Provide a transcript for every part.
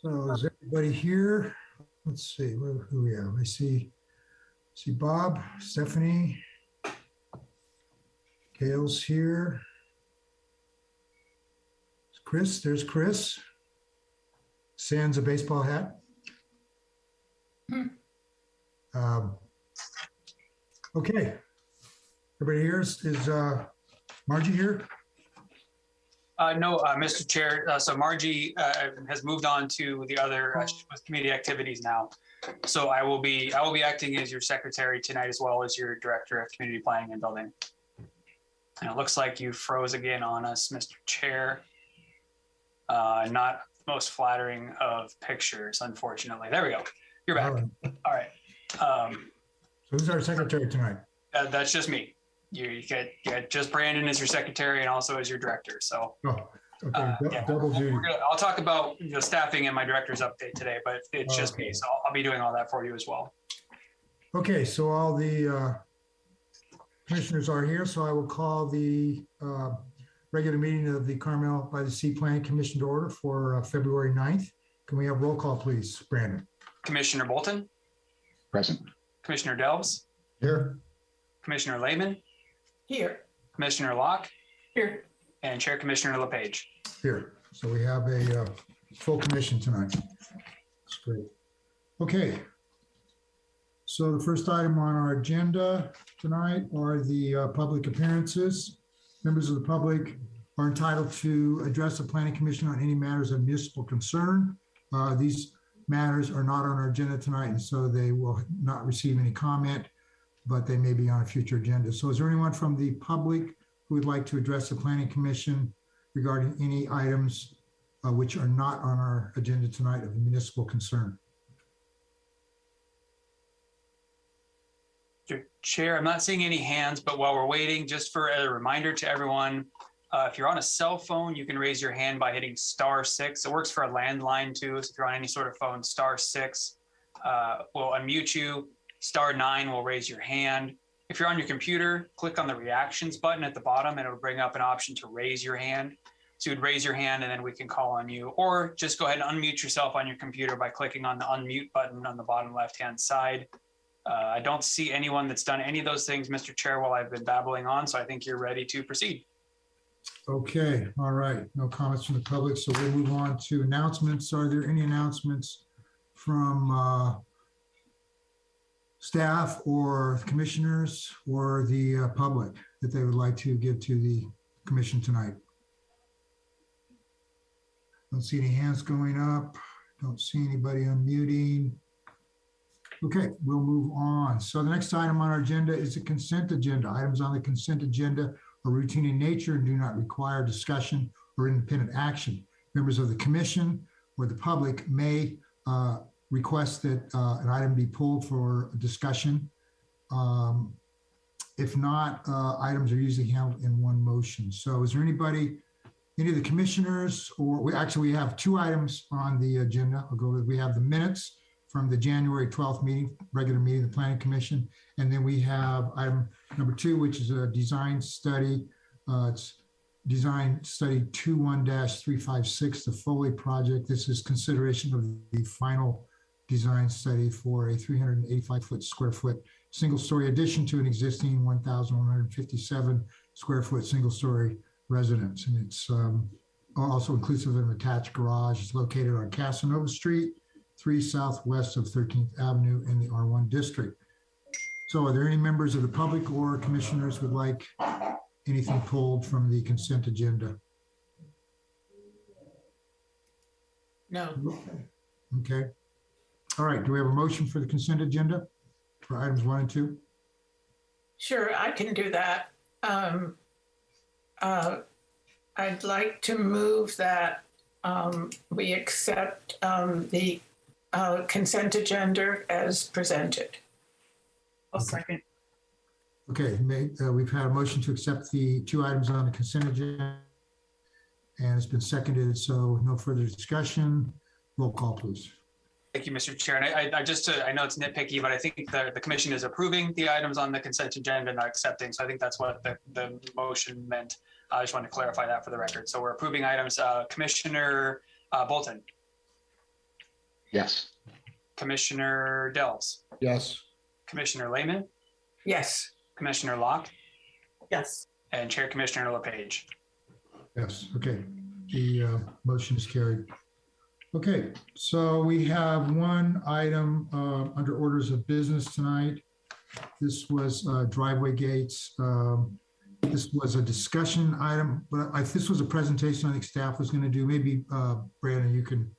So is everybody here? Let's see, who we have? I see Bob, Stephanie. Gail's here. Chris, there's Chris. Sans a baseball hat. Okay. Everybody here is Margie here? No, Mr. Chair. So Margie has moved on to the other community activities now. So I will be acting as your secretary tonight, as well as your director of community planning and building. And it looks like you froze again on us, Mr. Chair. Not the most flattering of pictures, unfortunately. There we go. You're back. All right. So who's our secretary tonight? That's just me. You get just Brandon as your secretary and also as your director. So okay. Double duty. I'll talk about staffing in my director's update today, but it's just me. So I'll be doing all that for you as well. Okay, so all the commissioners are here, so I will call the regular meeting of the Carmel-by-the-Sea Planning Commission to order for February 9th. Can we have roll call, please, Brandon? Commissioner Bolton? Present. Commissioner Delves? Here. Commissioner Lehman? Here. Commissioner Locke? Here. And Chair Commissioner LePage? Here. So we have a full commission tonight. That's great. Okay. So the first item on our agenda tonight are the public appearances. Members of the public are entitled to address the Planning Commission on any matters of municipal concern. These matters are not on our agenda tonight, and so they will not receive any comment, but they may be on a future agenda. So is there anyone from the public who would like to address the Planning Commission regarding any items which are not on our agenda tonight of municipal concern? Chair, I'm not seeing any hands, but while we're waiting, just for a reminder to everyone, if you're on a cell phone, you can raise your hand by hitting *6. It works for a landline too. So if you're on any sort of phone, *6 will unmute you. *9 will raise your hand. If you're on your computer, click on the reactions button at the bottom and it'll bring up an option to raise your hand. So you'd raise your hand and then we can call on you, or just go ahead and unmute yourself on your computer by clicking on the unmute button on the bottom left-hand side. I don't see anyone that's done any of those things, Mr. Chair, while I've been babbling on, so I think you're ready to proceed. Okay, all right. No comments from the public, so we'll move on to announcements. Are there any announcements from staff or commissioners or the public that they would like to give to the commission tonight? Don't see any hands going up. Don't see anybody unmuting. Okay, we'll move on. So the next item on our agenda is the consent agenda. Items on the consent agenda are routine in nature and do not require discussion or independent action. Members of the commission or the public may request that an item be pulled for discussion. If not, items are usually handled in one motion. So is there anybody, any of the commissioners, or we have two items on the agenda. We have the minutes from the January 12th meeting, regular meeting of the Planning Commission. And then we have item number 2, which is a design study. It's design study 21-356, the Foley project. This is consideration of the final design study for a 385 square foot single story addition to an existing 1,157 square foot single story residence. And it's also inclusive of an attached garage. It's located on Casanova Street, 3 southwest of 13th Avenue in the R1 district. So are there any members of the public or commissioners who would like anything pulled from the consent agenda? No. Okay. All right. Do we have a motion for the consent agenda for items 1 and 2? Sure, I can do that. I'd like to move that we accept the consent agenda as presented. I'll second. Okay, we've had a motion to accept the 2 items on the consent agenda, and it's been seconded, so no further discussion. Roll call, please. Thank you, Mr. Chair. And I know it's nitpicky, but I think the commission is approving the items on the consent agenda, not accepting. So I think that's what the motion meant. I just wanted to clarify that for the record. So we're approving items. Commissioner Bolton. Yes. Commissioner Dells, Yes. Commissioner Lehman, Yes. Commissioner Locke, Yes. and Chair Commissioner LePage. Yes, okay. The motion is carried. Okay, so we have one item under orders of business tonight. This was driveway gates. This was a discussion item, but this was a presentation I think staff was going to do. Maybe Brandon, you can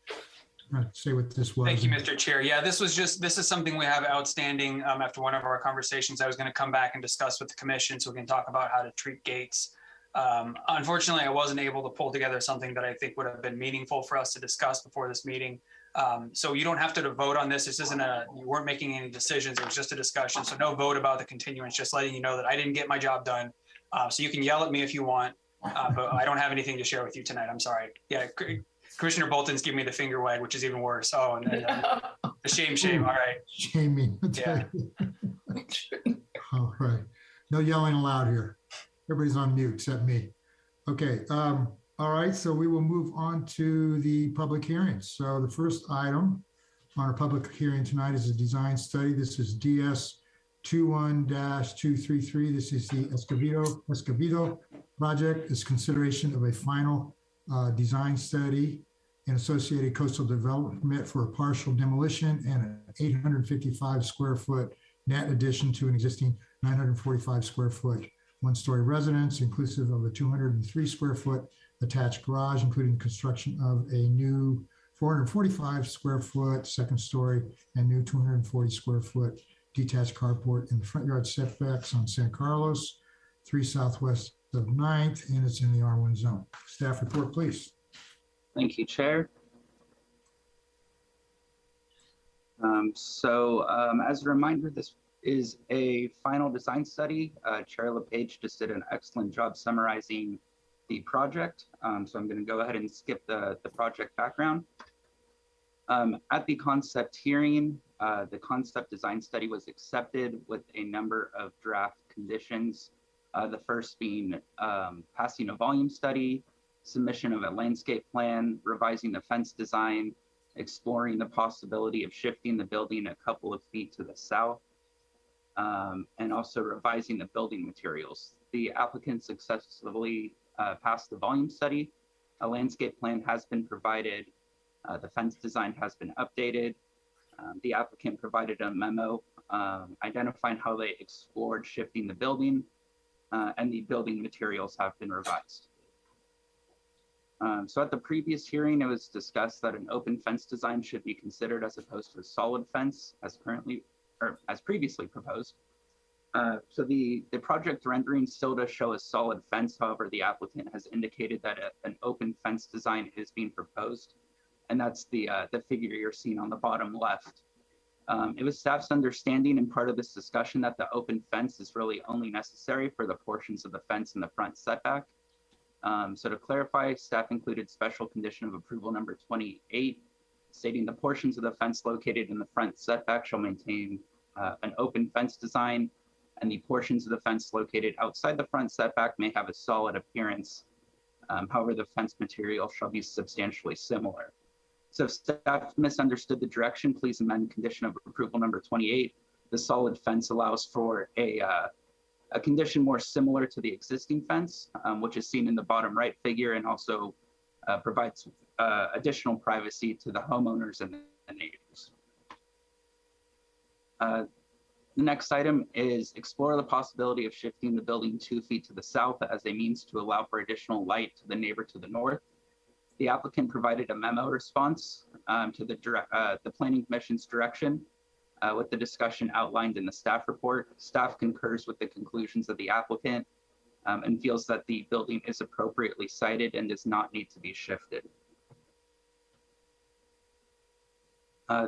say what this was. Thank you, Mr. Chair. Yeah, this is something we have outstanding after one of our conversations. I was going to come back and discuss with the commission so we can talk about how to treat gates. Unfortunately, I wasn't able to pull together something that I think would have been meaningful for us to discuss before this meeting. So you don't have to vote on this. This isn't you weren't making any decisions. It was just a discussion. So no vote about the continuance, just letting you know that I didn't get my job done. So you can yell at me if you want, but I don't have anything to share with you tonight. I'm sorry. Yeah, Commissioner Bolton's giving me the finger wag, which is even worse. Oh, and then the shame. All right. Shaming. Yeah. All right. No yelling allowed here. Everybody's on mute except me. Okay. All right. So we will move on to the public hearings. So the first item on our public hearing tonight is a design study. This is DS 21-233. This is the Escobedo project. It's consideration of a final design study and associated coastal development permit for a partial demolition and an 855 square foot net addition to an existing 945 square foot one-story residence, inclusive of a 203 square foot attached garage, including construction of a new 445 square foot second story and new 240 square foot detached carport in the front yard setbacks on San Carlos, 3 southwest of 9th, and it's in the R1 zone. Staff report, please. Thank you, Chair. As a reminder, this is a final design study. Chair LePage just did an excellent job summarizing the project. So I'm going to go ahead and skip the project background. At the concept hearing, the concept design study was accepted with a number of draft conditions. The first being passing a volume study, submission of a landscape plan, revising the fence design, exploring the possibility of shifting the building a couple of feet to the south, and also revising the building materials. The applicant successfully passed the volume study. A landscape plan has been provided. The fence design has been updated. The applicant provided a memo identifying how they explored shifting the building, and the building materials have been revised. So at the previous hearing, it was discussed that an open fence design should be considered as opposed to a solid fence as previously proposed. So the project rendering still does show a solid fence. However, the applicant has indicated that an open fence design is being proposed. And that's the figure you're seeing on the bottom left. It was staff's understanding in part of this discussion that the open fence is really only necessary for the portions of the fence in the front setback. So to clarify, staff included special condition of approval number 28, stating the portions of the fence located in the front setback shall maintain an open fence design, and the portions of the fence located outside the front setback may have a solid appearance. However, the fence material shall be substantially similar. So if staff misunderstood the direction, please amend condition of approval number 28. The solid fence allows for a condition more similar to the existing fence, which is seen in the bottom right figure, and also provides additional privacy to the homeowners and the neighbors. The next item is explore the possibility of shifting the building 2 feet to the south as a means to allow for additional light to the neighbor to the north. The applicant provided a memo response to the Planning Commission's direction with the discussion outlined in the staff report. Staff concurs with the conclusions of the applicant and feels that the building is appropriately sited and does not need to be shifted.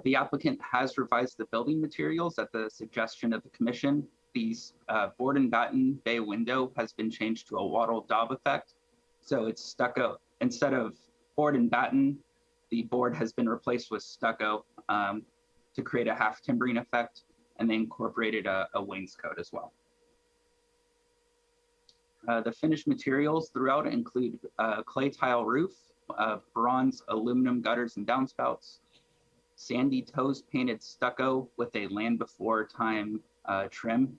The applicant has revised the building materials at the suggestion of the commission. These board and batten bay window has been changed to a wattle daub effect. So it's stucco. Instead of board and batten, the board has been replaced with stucco to create a half timbering effect, and they incorporated a wainscot as well. The finished materials throughout include clay tile roof, bronze aluminum gutters and downspouts, sandy toes painted stucco with a land before time trim.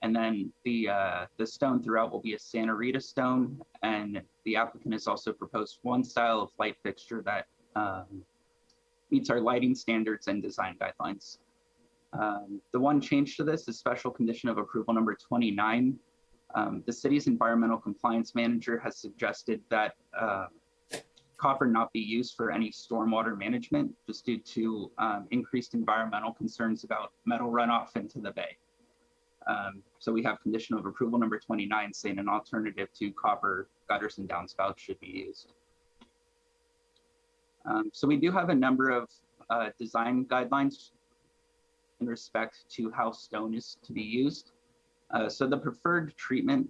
And then the stone throughout will be a Santa Rita stone. And the applicant has also proposed one style of light fixture that meets our lighting standards and design guidelines. The one change to this is special condition of approval number 29. The city's environmental compliance manager has suggested that copper not be used for any stormwater management just due to increased environmental concerns about metal runoff into the bay. So we have condition of approval number 29 saying an alternative to copper gutters and downspouts should be used. So we do have a number of design guidelines in respect to how stone is to be used. So the preferred treatment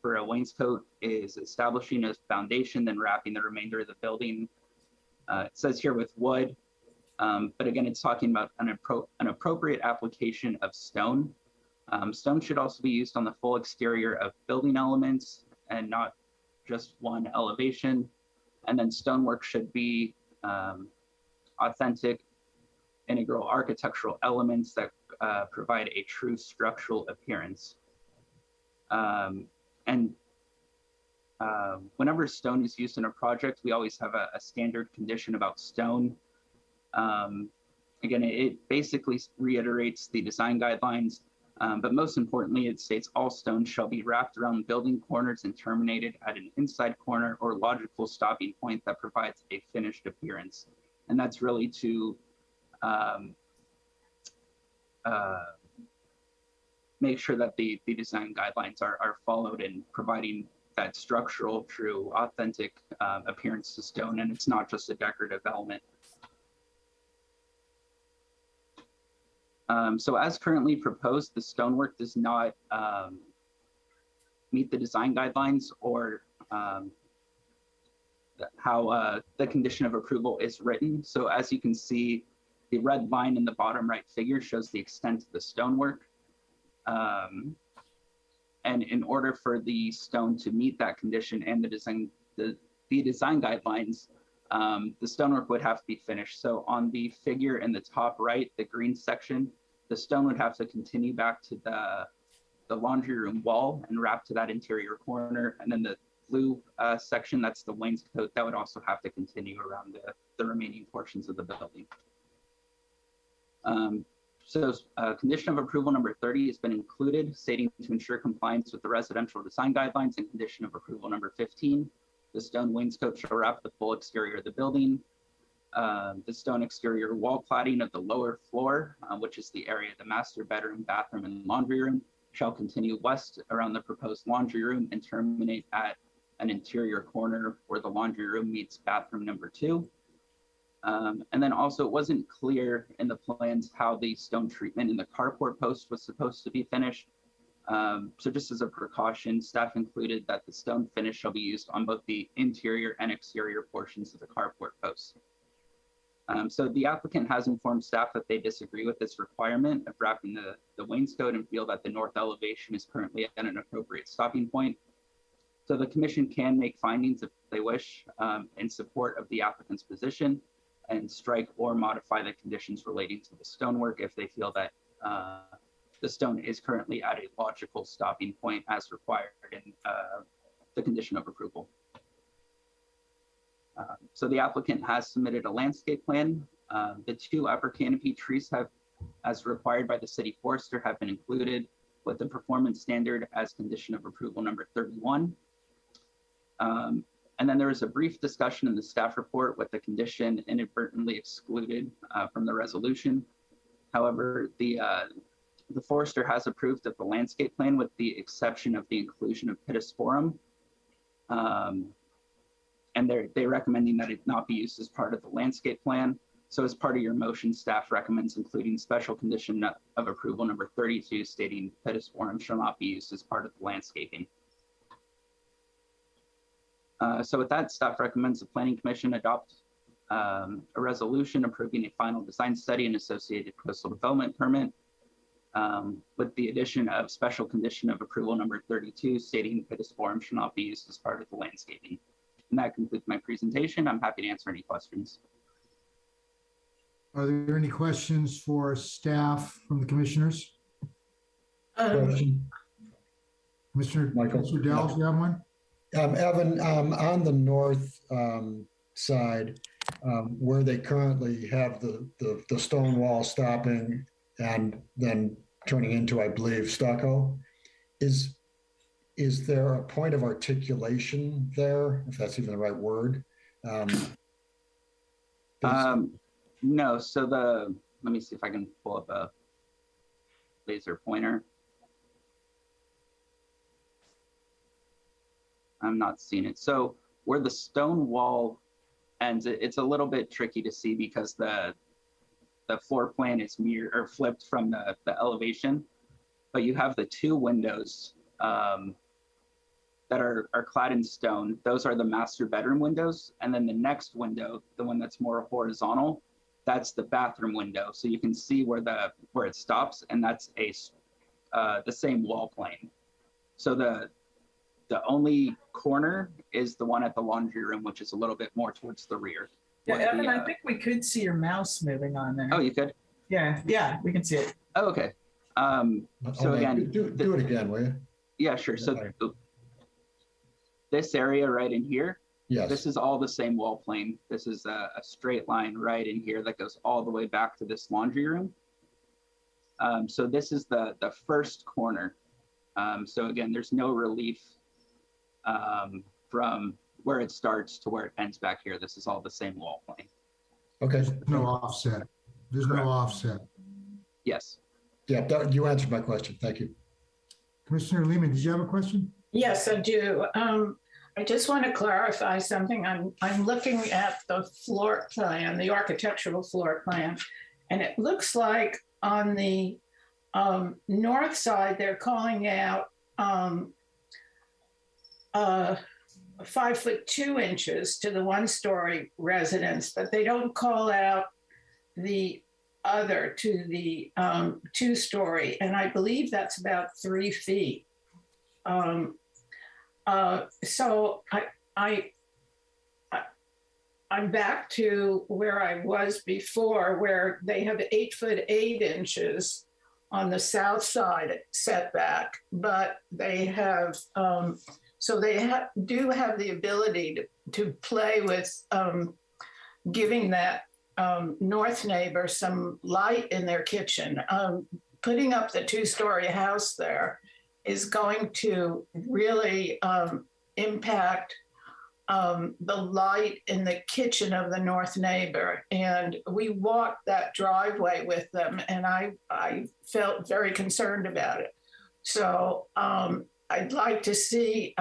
for a wainscot is establishing a foundation, then wrapping the remainder of the building. It says here with wood, but again, it's talking about an appropriate application of stone. Stone should also be used on the full exterior of building elements and not just one elevation. And then stonework should be authentic, integral architectural elements that provide a true structural appearance. Whenever stone is used in a project, we always have a standard condition about stone. Again, it basically reiterates the design guidelines, but most importantly, it states all stones shall be wrapped around building corners and terminated at an inside corner or logical stopping point that provides a finished appearance. And that's really to make sure that the design guidelines are followed in providing that structural, true, authentic appearance to stone, and it's not just a decorative element. So as currently proposed, the stonework does not meet the design guidelines or how the condition of approval is written. So as you can see, the red line in the bottom right figure shows the extent of the stonework. And in order for the stone to meet that condition and the design guidelines, the stonework would have to be finished. So on the figure in the top right, the green section, the stone would have to continue back to the laundry room wall and wrap to that interior corner. And then the blue section, that's the wainscot, that would also have to continue around the remaining portions of the building. Condition of approval number 30 has been included, stating to ensure compliance with the residential design guidelines, and condition of approval number 15. The stone wainscot shall wrap the full exterior of the building. The stone exterior wall cladding of the lower floor, which is the area of the master bedroom, bathroom, and laundry room, shall continue west around the proposed laundry room and terminate at an interior corner where the laundry room meets bathroom number 2. And then also it wasn't clear in the plans how the stone treatment in the carport post was supposed to be finished. So just as a precaution, staff included that the stone finish shall be used on both the interior and exterior portions of the carport post. So the applicant has informed staff that they disagree with this requirement of wrapping the wainscot and feel that the north elevation is currently at an appropriate stopping point. So the commission can make findings if they wish in support of the applicant's position, and strike or modify the conditions relating to the stonework if they feel that the stone is currently at a logical stopping point as required in the condition of approval. So the applicant has submitted a landscape plan. The 2 upper canopy trees have, as required by the city forester, have been included with the performance standard as condition of approval number 31. And then there was a brief discussion in the staff report with the condition inadvertently excluded from the resolution. However, the forester has approved of the landscape plan with the exception of the inclusion of pittosporum. And they're recommending that it not be used as part of the landscape plan. So as part of your motion, staff recommends including special condition of approval number 32, stating pittosporum shall not be used as part of the landscaping. So with that, staff recommends the Planning Commission adopt a resolution approving a final design study and associated coastal development permit with the addition of special condition of approval number 32, stating pittosporum shall not be used as part of the landscaping. And that concludes my presentation. I'm happy to answer any questions. Are there any questions for staff from the commissioners? Question. Commissioner Michael? Dell, do you have one? Evan, on the north side, where they currently have the stone wall stopping and then turning into, I believe, stucco, is there a point of articulation there, if that's even the right word? No, so let me see if I can pull up a laser pointer. I'm not seeing it. So where the stone wall ends, it's a little bit tricky to see because the floor plan is mirrored or flipped from the elevation, but you have the two windows that are clad in stone. Those are the master bedroom windows. And then the next window, the one that's more horizontal, that's the bathroom window. So you can see where it stops, and that's the same wall plane. So the only corner is the one at the laundry room, which is a little bit more towards the rear. Yeah, Evan, I think we could see your mouse moving on there. Oh, you could? Yeah, we can see it. Oh, okay. So again, do it again, will you? Yeah, sure. So this area right in here, Yes. this is all the same wall plane. This is a straight line right in here that goes all the way back to this laundry room. So this is the first corner. So again, there's no relief from where it starts to where it ends back here. This is all the same wall plane. Okay. No offset. There's no offset. Yes. Yeah, you answered my question. Thank you. Commissioner Lehman, did you have a question? Yes, I do. I just want to clarify something. I'm looking at the floor plan, the architectural floor plan, and it looks like on the north side, they're calling out 5'2" to the one-story residence, but they don't call out the other to the two-story, and I believe that's about 3 feet. So I'm back to where I was before, where they have 8'8" on the south side setback, but they have do have the ability to play with giving that north neighbor some light in their kitchen. Putting up the two-story house there is going to really impact the light in the kitchen of the north neighbor. And we walked that driveway with them, and I felt very concerned about it. So I'd like to see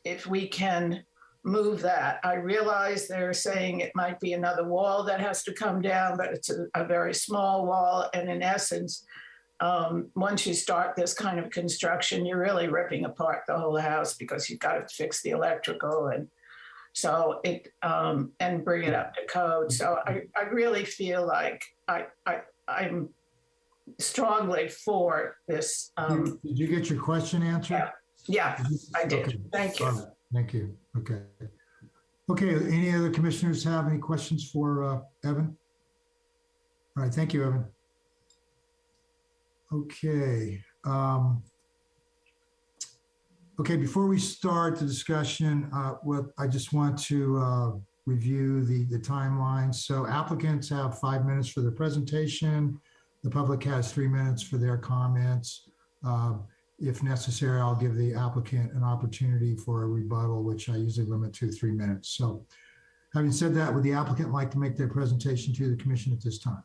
if we can move that. I realize they're saying it might be another wall that has to come down, but it's a very small wall. And in essence, once you start this kind of construction, you're really ripping apart the whole house because you've got to fix the electrical and so and bring it up to code. So I really feel like I'm strongly for this. Did you get your question answered? Yeah, I did. Okay. Thank you. All right. Thank you. Okay. Okay. Any other commissioners have any questions for Evan? All right. Thank you, Evan. Okay. Okay, before we start the discussion, I just want to review the timeline. So applicants have 5 minutes for their presentation. The public has 3 minutes for their comments. If necessary, I'll give the applicant an opportunity for a rebuttal, which I usually limit to 3 minutes. So having said that, would the applicant like to make their presentation to the commission at this time?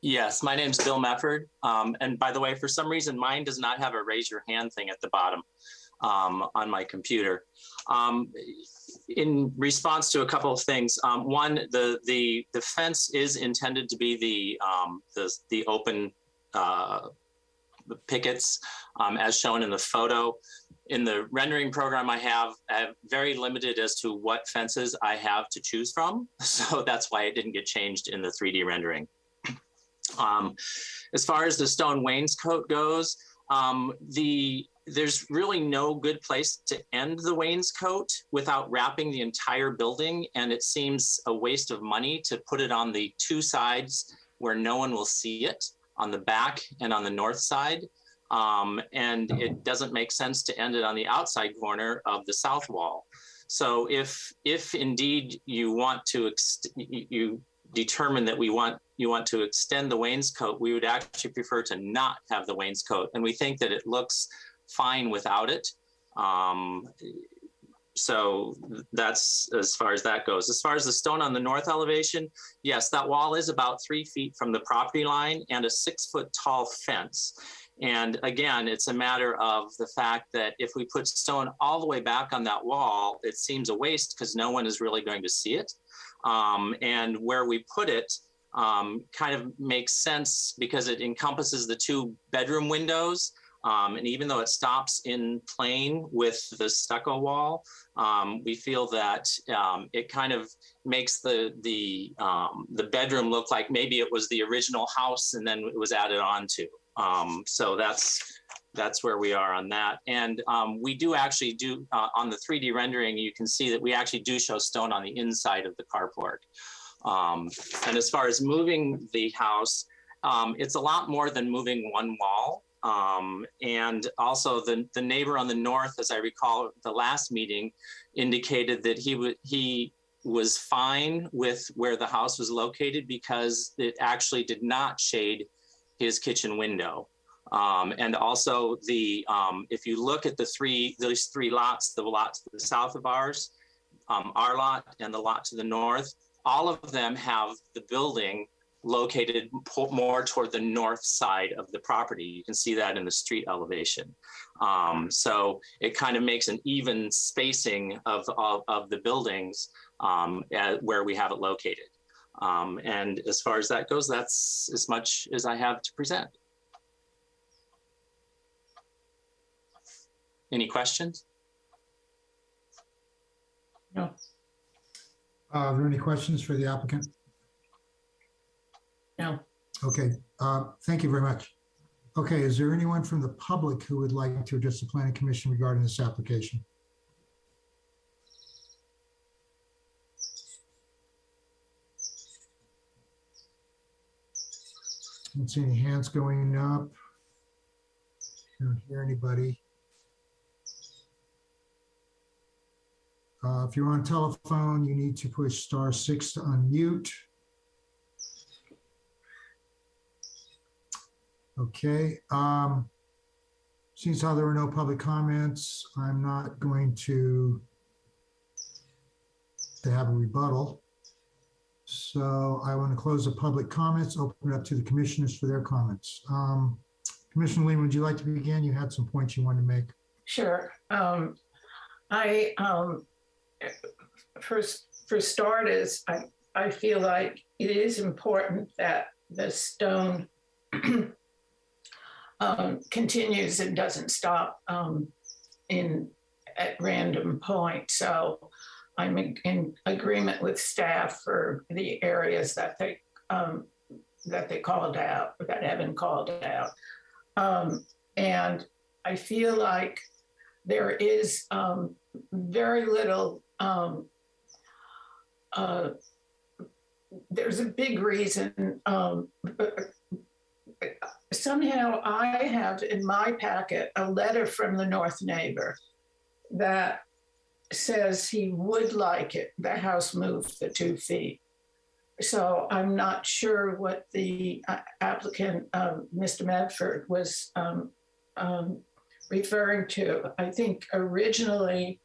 Yes, my name's Bill Mefford. And by the way, for some reason, mine does not have a raise your hand thing at the bottom on my computer. In response to a couple of things, one, the fence is intended to be the open the pickets as shown in the photo. In the rendering program I have very limited as to what fences I have to choose from. So that's why it didn't get changed in the 3D rendering. As far as the stone wainscot goes, the there's really no good place to end the wainscot without wrapping the entire building. And it seems a waste of money to put it on the two sides where no one will see it, on the back and on the north side. And it doesn't make sense to end it on the outside corner of the south wall. So if indeed you want to, you determine that you want to extend the wainscot, we would actually prefer to not have the wainscot. And we think that it looks fine without it. So that's as far as that goes. As far as the stone on the north elevation, yes, that wall is about 3 feet from the property line and a 6-foot tall fence. And again, it's a matter of the fact that if we put stone all the way back on that wall, it seems a waste because no one is really going to see it. And where we put it kind of makes sense because it encompasses the 2 bedroom windows. And even though it stops in plane with the stucco wall, we feel that it kind of makes the bedroom look like maybe it was the original house and then it was added on to. So that's where we are on that. And we do actually on the 3D rendering, you can see that we actually do show stone on the inside of the carport. And as far as moving the house, it's a lot more than moving one wall. And also the neighbor on the north, as I recall the last meeting, indicated that he was fine with where the house was located because it actually did not shade his kitchen window. And also if you look at those 3 lots, the lot to the south of ours, our lot and the lot to the north, all of them have the building located more toward the north side of the property. You can see that in the street elevation. So it kind of makes an even spacing of the buildings where we have it located. And as far as that goes, that's as much as I have to present. Any questions? No. Are there any questions for the applicant? No. Okay, thank you very much. Okay, is there anyone from the public who would like to address the planning commission regarding this application? I don't see any hands going up. I don't hear anybody. If you're on telephone, you need to push *6 to unmute. Okay. Since how there were no public comments, I'm not going to have a rebuttal. So I want to close the public comments, open it up to the commissioners for their comments. Commissioner Lehman, would you like to begin? You had some points you wanted to make. Sure. For starters, I feel like it is important that the stone continues and doesn't stop at random points. So I'm in agreement with staff for the areas that they called out, that Evan called out. And I feel like there is very little, there's a big reason. Somehow I have in my packet a letter from the north neighbor that says he would like the house moved the 2 feet. So I'm not sure what the applicant, Mr. Medford, was referring to. I think originally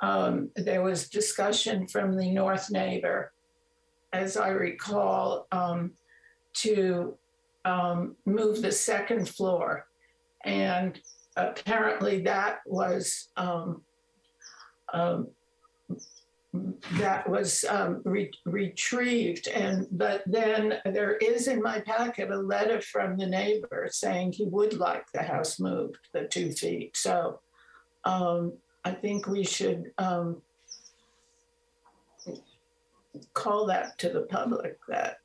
there was discussion from the north neighbor, as I recall, to move the second floor. And apparently that was retrieved. But then there is in my packet a letter from the neighbor saying he would like the house moved the 2 feet. So I think we should call that to the public, that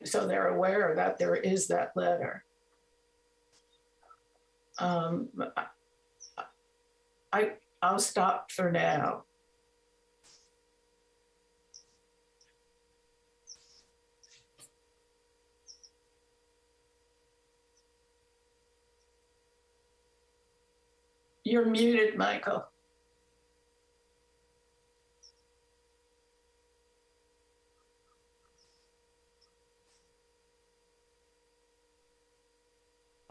so they're aware that there is that letter. I'll stop for now. You're muted, Michael.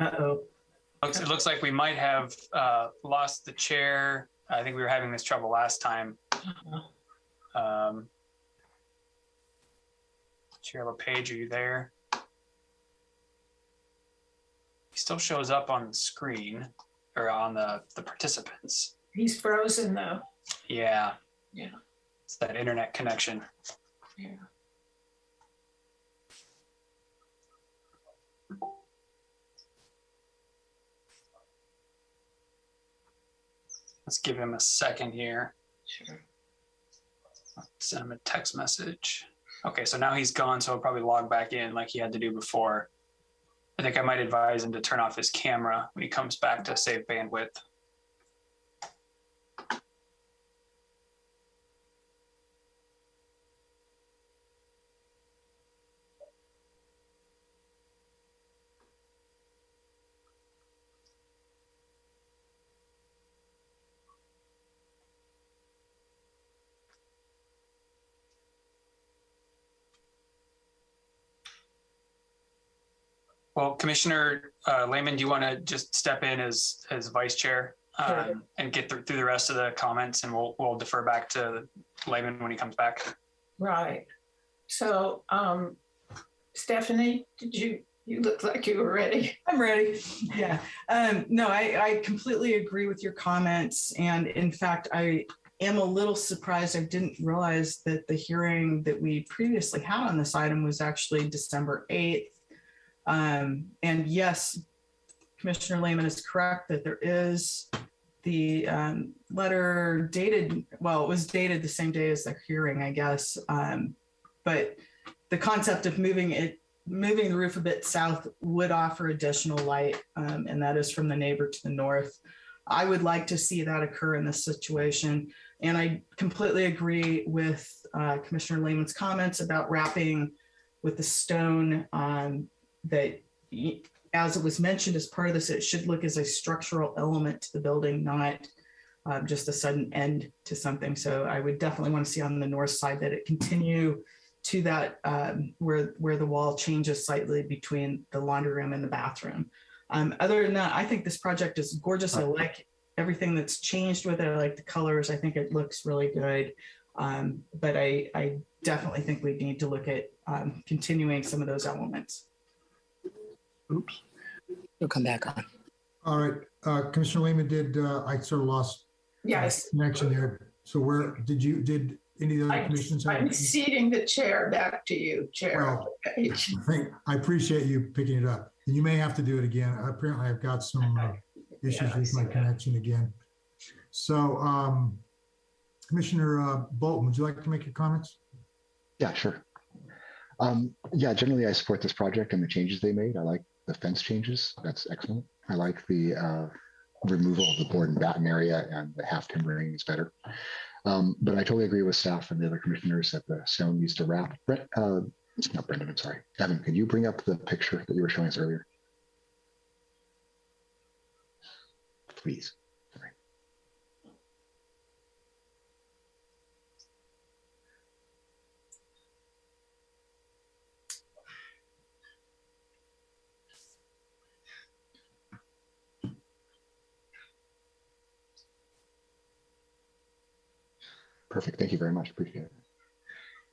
Uh-oh. It looks like we might have lost the chair. I think we were having this trouble last time. Chair LePage, are you there? He still shows up on the screen or on the participants. He's frozen though. Yeah. Yeah. It's that internet connection. Yeah. Let's give him a second here. Sure. Send him a text message. Okay, so now he's gone, so he'll probably log back in like he had to do before. I think I might advise him to turn off his camera when he comes back to save bandwidth. Well, Commissioner Lehman, do you want to just step in as vice chair and get through the rest of the comments, and we'll defer back to Lehman when he comes back. Right. So, Stephanie, you look like you were ready. I'm ready. Yeah. No, I completely agree with your comments. And in fact, I am a little surprised. I didn't realize that the hearing that we previously had on this item was actually December 8th. And yes, Commissioner Lehman is correct that there is the letter dated, well, it was dated the same day as the hearing, I guess. But the concept of moving the roof a bit south would offer additional light, and that is from the neighbor to the north. I would like to see that occur in this situation. And I completely agree with Commissioner Lehman's comments about wrapping with the stone that, as it was mentioned as part of this, it should look as a structural element to the building, not just a sudden end to something. So I would definitely want to see on the north side that it continue to that where the wall changes slightly between the laundry room and the bathroom. Other than that, I think this project is gorgeous. I like everything that's changed with it. I like the colors. I think it looks really good. But I definitely think we need to look at continuing some of those elements. Oops. You'll come back on. All right, Commissioner Lehman, I sort of lost Yes. connection there. So did any of the other commissions have? I'm ceding the chair back to you, Chair. Well, I appreciate you picking it up. And you may have to do it again. Apparently I've got some issues with my connection again. So Commissioner Bolton, would you like to make your comments? Yeah, sure. Yeah, generally I support this project and the changes they made. I like the fence changes. That's excellent. I like the removal of the board and batten area, and the half timbering is better. But I totally agree with staff and the other commissioners that the stone needs to wrap. Not Brendan, I'm sorry. Evan, could you bring up the picture that you were showing us earlier? Please. Sorry. Perfect. Thank you very much. Appreciate it.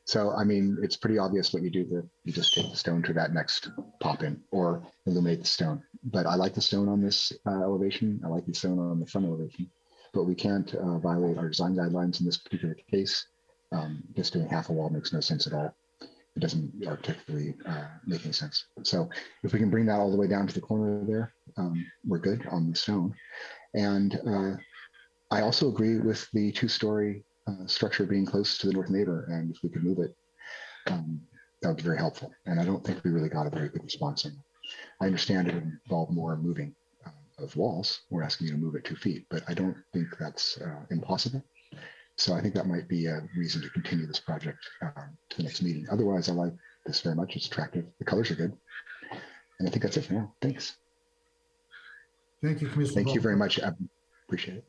So, I mean, it's pretty obvious what you do there. You just take the stone to that next pop in or illuminate the stone. But I like the stone on this elevation. I like the stone on the front elevation, but we can't violate our design guidelines in this particular case. Just doing half a wall makes no sense at all. It doesn't articulately make any sense. So if we can bring that all the way down to the corner there, we're good on the stone. And I also agree with the two-story structure being close to the north neighbor, and if we could move it, that would be very helpful. And I don't think we really got a very good response on that. I understand it would involve more moving of walls. We're asking you to move it 2 feet, but I don't think that's impossible. So I think that might be a reason to continue this project to the next meeting. Otherwise, I like this very much. It's attractive. The colors are good. And I think that's it for now. Thanks. Thank you, Commissioner. Thank you Bolton. very much. I appreciate it.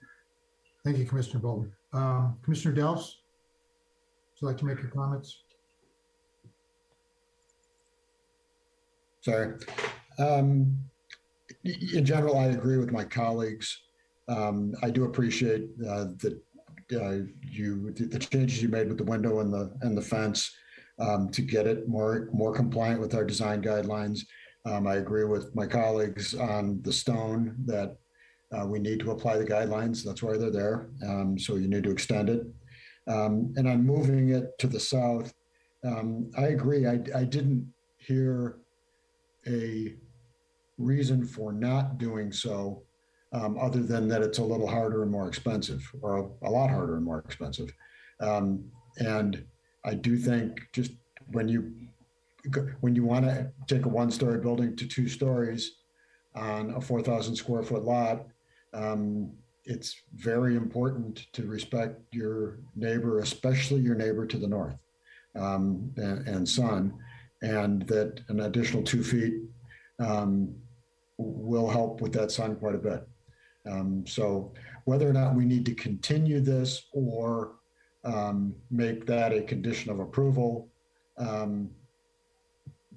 Thank you, Commissioner Bolton. Commissioner Delves, would you like to make your comments? Sorry. In general, I agree with my colleagues. I do appreciate the changes you made with the window and the fence to get it more compliant with our design guidelines. I agree with my colleagues on the stone that we need to apply the guidelines. That's why they're there. So you need to extend it. And on moving it to the south, I agree. I didn't hear a reason for not doing so, other than that it's a little harder and more expensive, or a lot harder and more expensive. And I do think just when you want to take a 1-story building to 2 stories on a 4,000 square foot lot, it's very important to respect your neighbor, especially your neighbor to the north and sun, and that an additional 2 feet will help with that sun quite a bit. So whether or not we need to continue this or make that a condition of approval,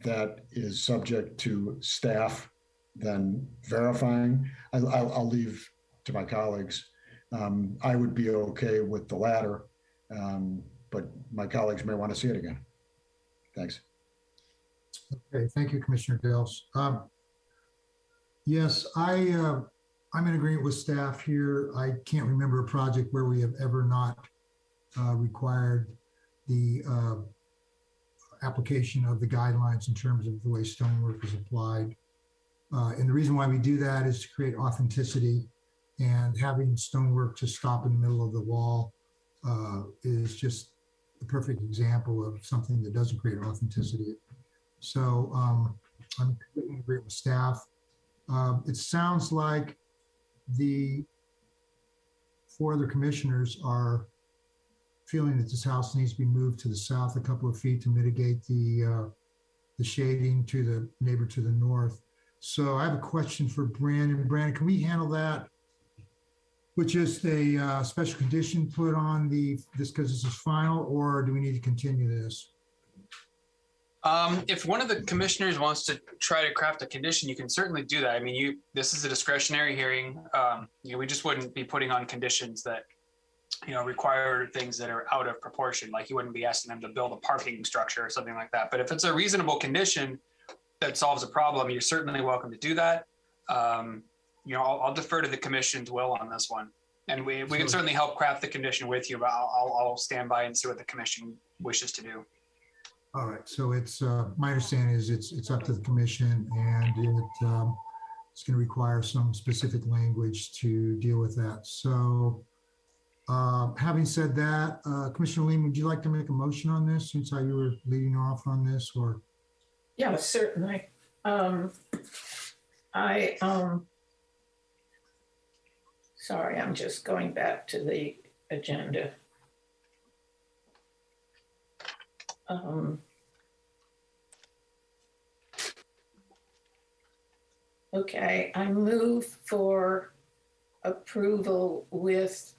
that is subject to staff then verifying, I'll leave to my colleagues. I would be okay with the latter, but my colleagues may want to see it again. Thanks. Okay, thank you, Commissioner Dales. Yes, I'm in agreement with staff here. I can't remember a project where we have ever not required the application of the guidelines in terms of the way stonework is applied. And the reason why we do that is to create authenticity, and having stonework to stop in the middle of the wall is just the perfect example of something that doesn't create authenticity. So I'm completely in agreement with staff. It sounds like the 4 other commissioners are feeling that this house needs to be moved to the south a couple of feet to mitigate the shading to the neighbor to the north. So I have a question for Brandon. Brandon, can we handle that with just a special condition put on this because this is final, or do we need to continue this? If one of the commissioners wants to try to craft a condition, you can certainly do that. I mean, this is a discretionary hearing. We just wouldn't be putting on conditions that, require things that are out of proportion. Like you wouldn't be asking them to build a parking structure or something like that. But if it's a reasonable condition that solves a problem, you're certainly welcome to do that. I'll defer to the commission's will on this one. And we can certainly help craft the condition with you, but I'll stand by and see what the commission wishes to do. All right, so it's my understanding is it's up to the commission, and it's going to require some specific language to deal with that. So having said that, Commissioner Leem, would you like to make a motion on this since you were leading off on this, or? Yeah, certainly. Sorry, I'm just going back to the agenda. Okay, I move for approval with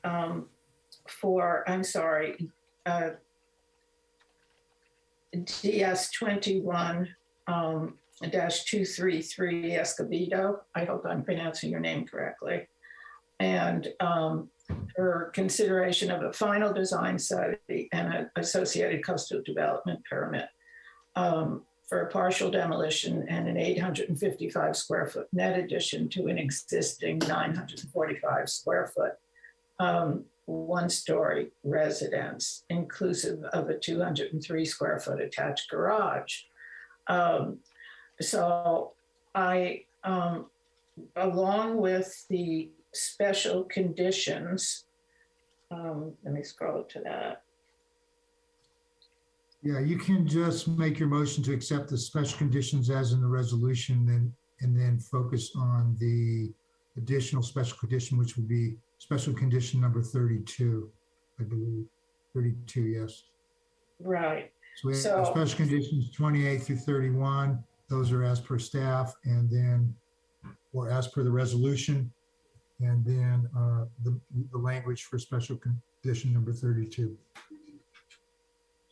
DS 21-233 Escobedo. I hope I'm pronouncing your name correctly. And for consideration of a final design study and an associated coastal development permit for a partial demolition and an 855 square foot net addition to an existing 945 square foot 1-story residence, inclusive of a 203 square foot attached garage. So I, along with the special conditions, let me scroll to that. Yeah, you can just make your motion to accept the special conditions as in the resolution, and then focus on the additional special condition, which would be special condition number 32, I believe. 32, yes. Right. So we have So- special conditions 28 through 31. Those are as per staff, and then, or as per the resolution. And then the language for special condition number 32.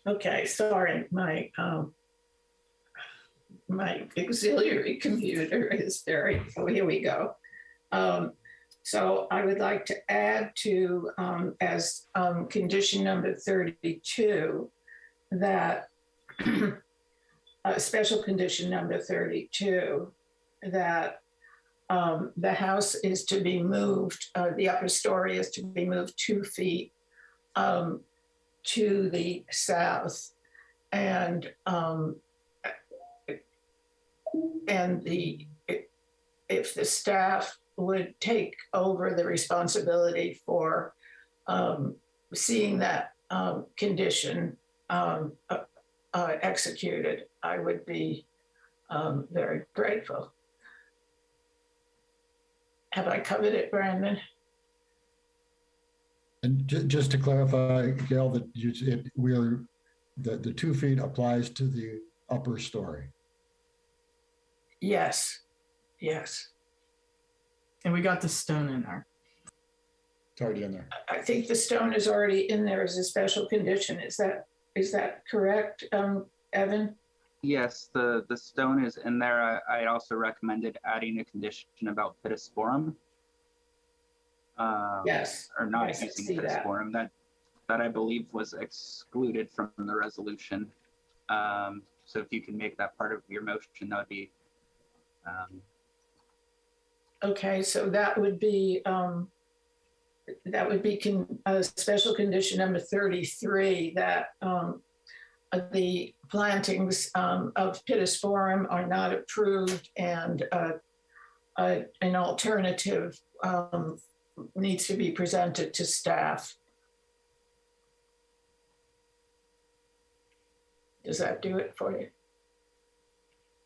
Okay, sorry, my auxiliary computer is very, oh, here we go. So I would like to add to, as condition number 32, that special condition number 32, that the house is to be moved, the upper story is to be moved 2 feet to the south, and if the staff would take over the responsibility for seeing that condition executed, I would be very grateful. Have I covered it, Brandon? And just to clarify, Gail, that the 2 feet applies to the upper story. Yes, yes. And we got the stone in there. It's already in there. I think the stone is already in there as a special condition. Is that correct, Evan? Yes, the stone is in there. I also recommended adding a condition about pittosporum. Yes. Or not Yes, I using see that. pittosporum. That I believe was excluded from the resolution. So if you can make that part of your motion, that would be. Okay, so that would be special condition number 33, that the plantings of pittosporum are not approved, and an alternative needs to be presented to staff. Does that do it for you?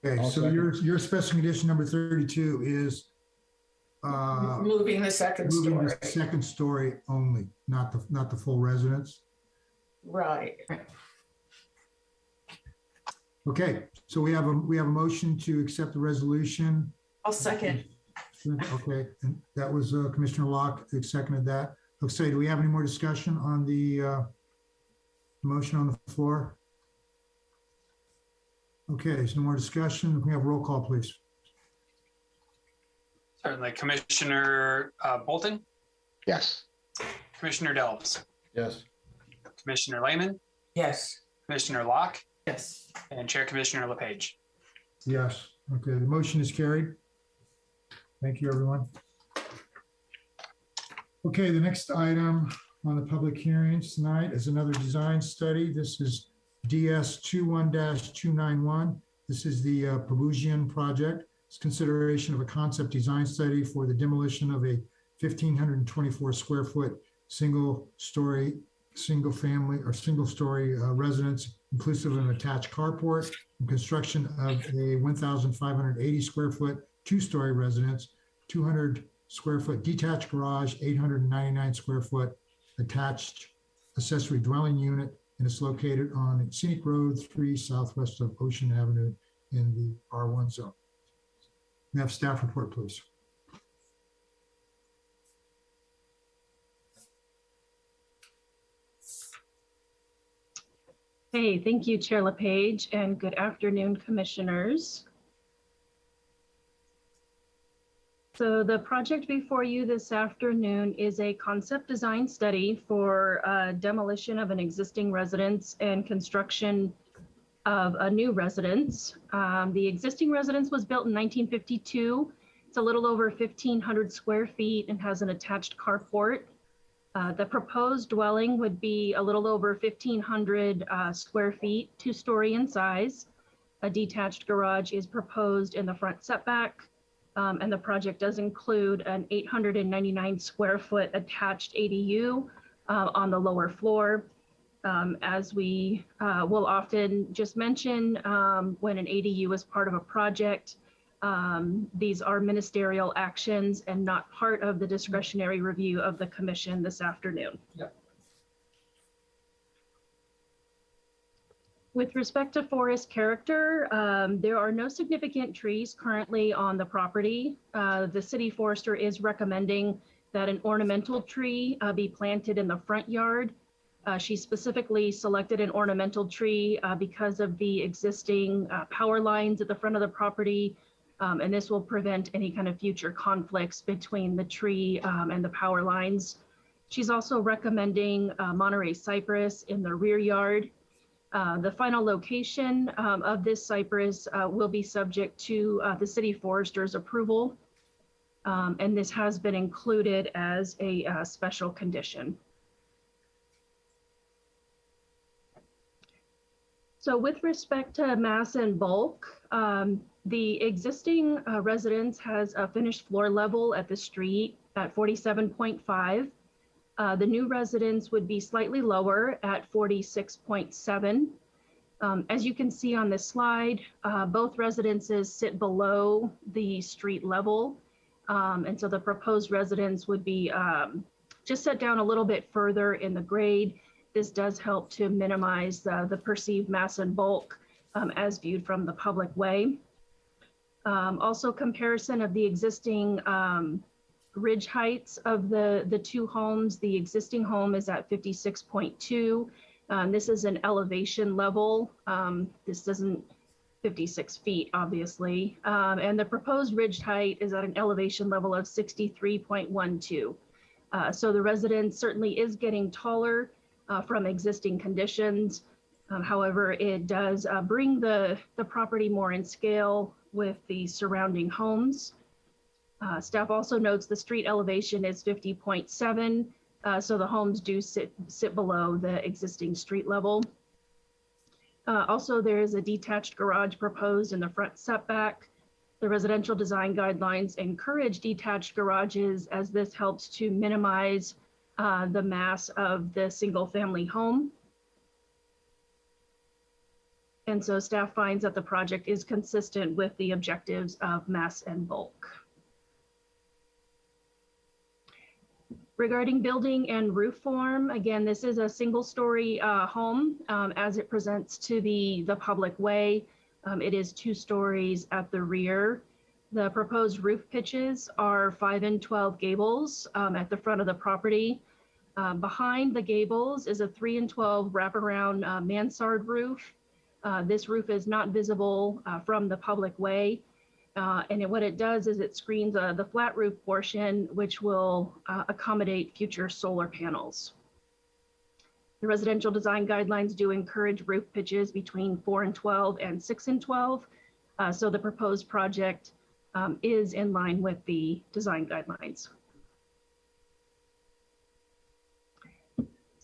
Okay, I'll so second. your special condition number 32 is Moving the second moving story. the second story only, not the full residence. Right. Okay, so we have a motion to accept the resolution. I'll second. Okay, and that was Commissioner Locke who seconded that. Okay, do we have any more discussion on the motion on the floor? Okay, there's no more discussion. We have roll call, please. Certainly. Commissioner Bolton, Yes. Commissioner Delves, Yes. Commissioner Lehman, Yes. Commissioner Locke, Yes. and Chair Commissioner LePage. Yes, okay, the motion is carried. Thank you, everyone. Okay, the next item on the public hearings tonight is another design study. This is DS 21-291. This is the Perugian project. It's consideration of a concept design study for the demolition of a 1,524 square foot single story residence, inclusive of an attached carport, and construction of a 1,580 square foot 2-story residence, 200 square foot detached garage, 899 square foot attached accessory dwelling unit, and it's located on Scenic Road 3 southwest of Ocean Avenue in the R1 zone. We have staff report, please. Hey, thank you, Chair LePage, and good afternoon, commissioners. So the project before you this afternoon is a concept design study for demolition of an existing residence and construction of a new residence. The existing residence was built in 1952. It's a little over 1,500 square feet and has an attached carport. The proposed dwelling would be a little over 1,500 square feet, 2-story in size. A detached garage is proposed in the front setback. And the project does include an 899 square foot attached ADU on the lower floor. As we will often just mention, when an ADU is part of a project, These are ministerial actions and not part of the discretionary review of the commission this afternoon. Yep. With respect to forest character, there are no significant trees currently on the property. The city forester is recommending that an ornamental tree be planted in the front yard. She specifically selected an ornamental tree because of the existing power lines at the front of the property. And this will prevent any kind of future conflicts between the tree and the power lines. She's also recommending Monterey cypress in the rear yard. The final location of this cypress will be subject to the city forester's approval. And this has been included as a special condition. So with respect to mass and bulk, the existing residence has a finished floor level at the street at 47.5. The new residence would be slightly lower at 46.7. As you can see on this slide, both residences sit below the street level. And so the proposed residence would be just set down a little bit further in the grade. This does help to minimize the perceived mass and bulk as viewed from the public way. Also, comparison of the existing ridge heights of the two homes. The existing home is at 56.2. This is an elevation level. This isn't 56 feet, obviously. And the proposed ridge height is at an elevation level of 63.12. So the residence certainly is getting taller from existing conditions. However, it does bring the property more in scale with the surrounding homes. Staff also notes the street elevation is 50.7, so the homes do sit below the existing street level. Also, there is a detached garage proposed in the front setback. The residential design guidelines encourage detached garages as this helps to minimize the mass of the single family home. And so staff finds that the project is consistent with the objectives of mass and bulk. Regarding building and roof form, again, this is a single-story home as it presents to the public way. It is 2 stories at the rear. The proposed roof pitches are 5 and 12 gables at the front of the property. Behind the gables is a 3 and 12 wraparound mansard roof. This roof is not visible from the public way. And what it does is it screens the flat roof portion, which will accommodate future solar panels. The residential design guidelines do encourage roof pitches between 4 and 12 and 6 and 12. So the proposed project is in line with the design guidelines.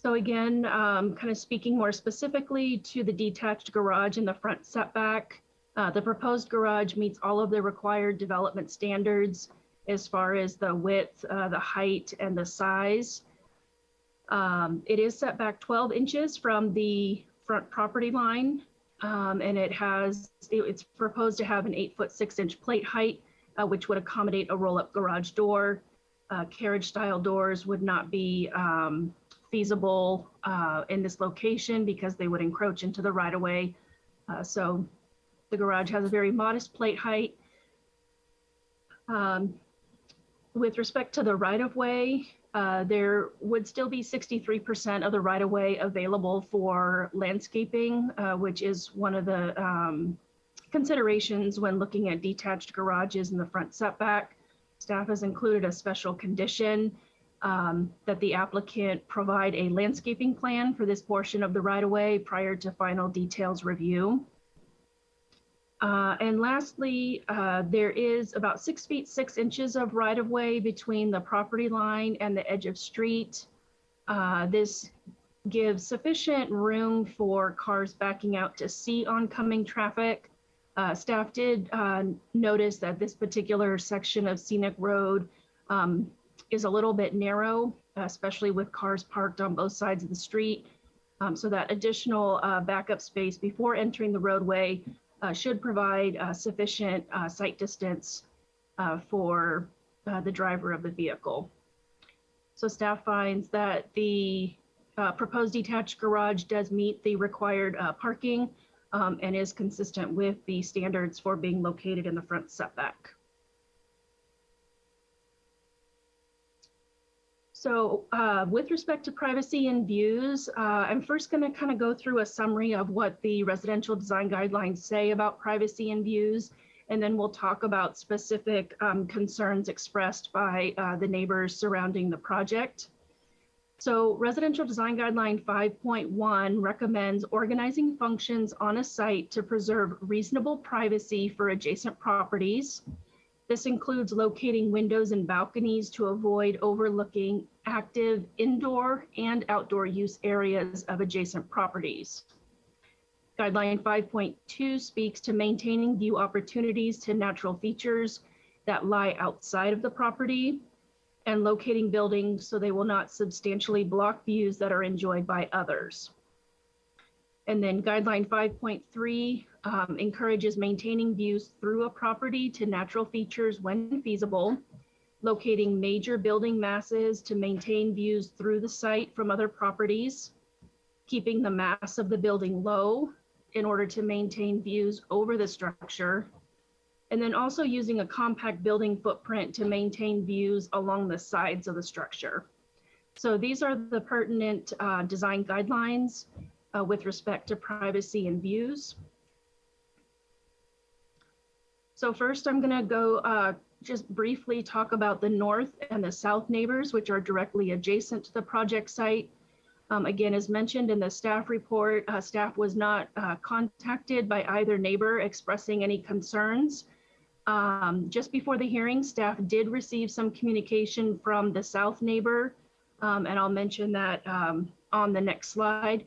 So again, kind of speaking more specifically to the detached garage in the front setback, the proposed garage meets all of the required development standards as far as the width, the height, and the size. It is set back 12 inches from the front property line, and it's proposed to have an 8-foot 6-inch plate height, which would accommodate a roll-up garage door. Carriage-style doors would not be feasible in this location because they would encroach into the right-of-way. So the garage has a very modest plate height. With respect to the right-of-way, there would still be 63% of the right-of-way available for landscaping, which is one of the considerations when looking at detached garages in the front setback. Staff has included a special condition that the applicant provide a landscaping plan for this portion of the right-of-way prior to final details review. And lastly, there is about 6 feet 6 inches of right-of-way between the property line and the edge of street. This gives sufficient room for cars backing out to see oncoming traffic. Staff did notice that this particular section of scenic road is a little bit narrow, especially with cars parked on both sides of the street. So that additional backup space before entering the roadway should provide sufficient sight distance for the driver of the vehicle. So staff finds that the proposed detached garage does meet the required parking and is consistent with the standards for being located in the front setback. So with respect to privacy and views, I'm first going to kind of go through a summary of what the residential design guidelines say about privacy and views, and then we'll talk about specific concerns expressed by the neighbors surrounding the project. So residential design guideline 5.1 recommends organizing functions on a site to preserve reasonable privacy for adjacent properties. This includes locating windows and balconies to avoid overlooking active indoor and outdoor use areas of adjacent properties. Guideline 5.2 speaks to maintaining view opportunities to natural features that lie outside of the property and locating buildings so they will not substantially block views that are enjoyed by others. And then guideline 5.3 encourages maintaining views through a property to natural features when feasible, locating major building masses to maintain views through the site from other properties, keeping the mass of the building low in order to maintain views over the structure, and then also using a compact building footprint to maintain views along the sides of the structure. So these are the pertinent design guidelines with respect to privacy and views. So first I'm gonna go just briefly talk about the north and the south neighbors, which are directly adjacent to the project site. Again, as mentioned in the staff report, staff was not contacted by either neighbor expressing any concerns. Just before the hearing, staff did receive some communication from the south neighbor, and I'll mention that on the next slide.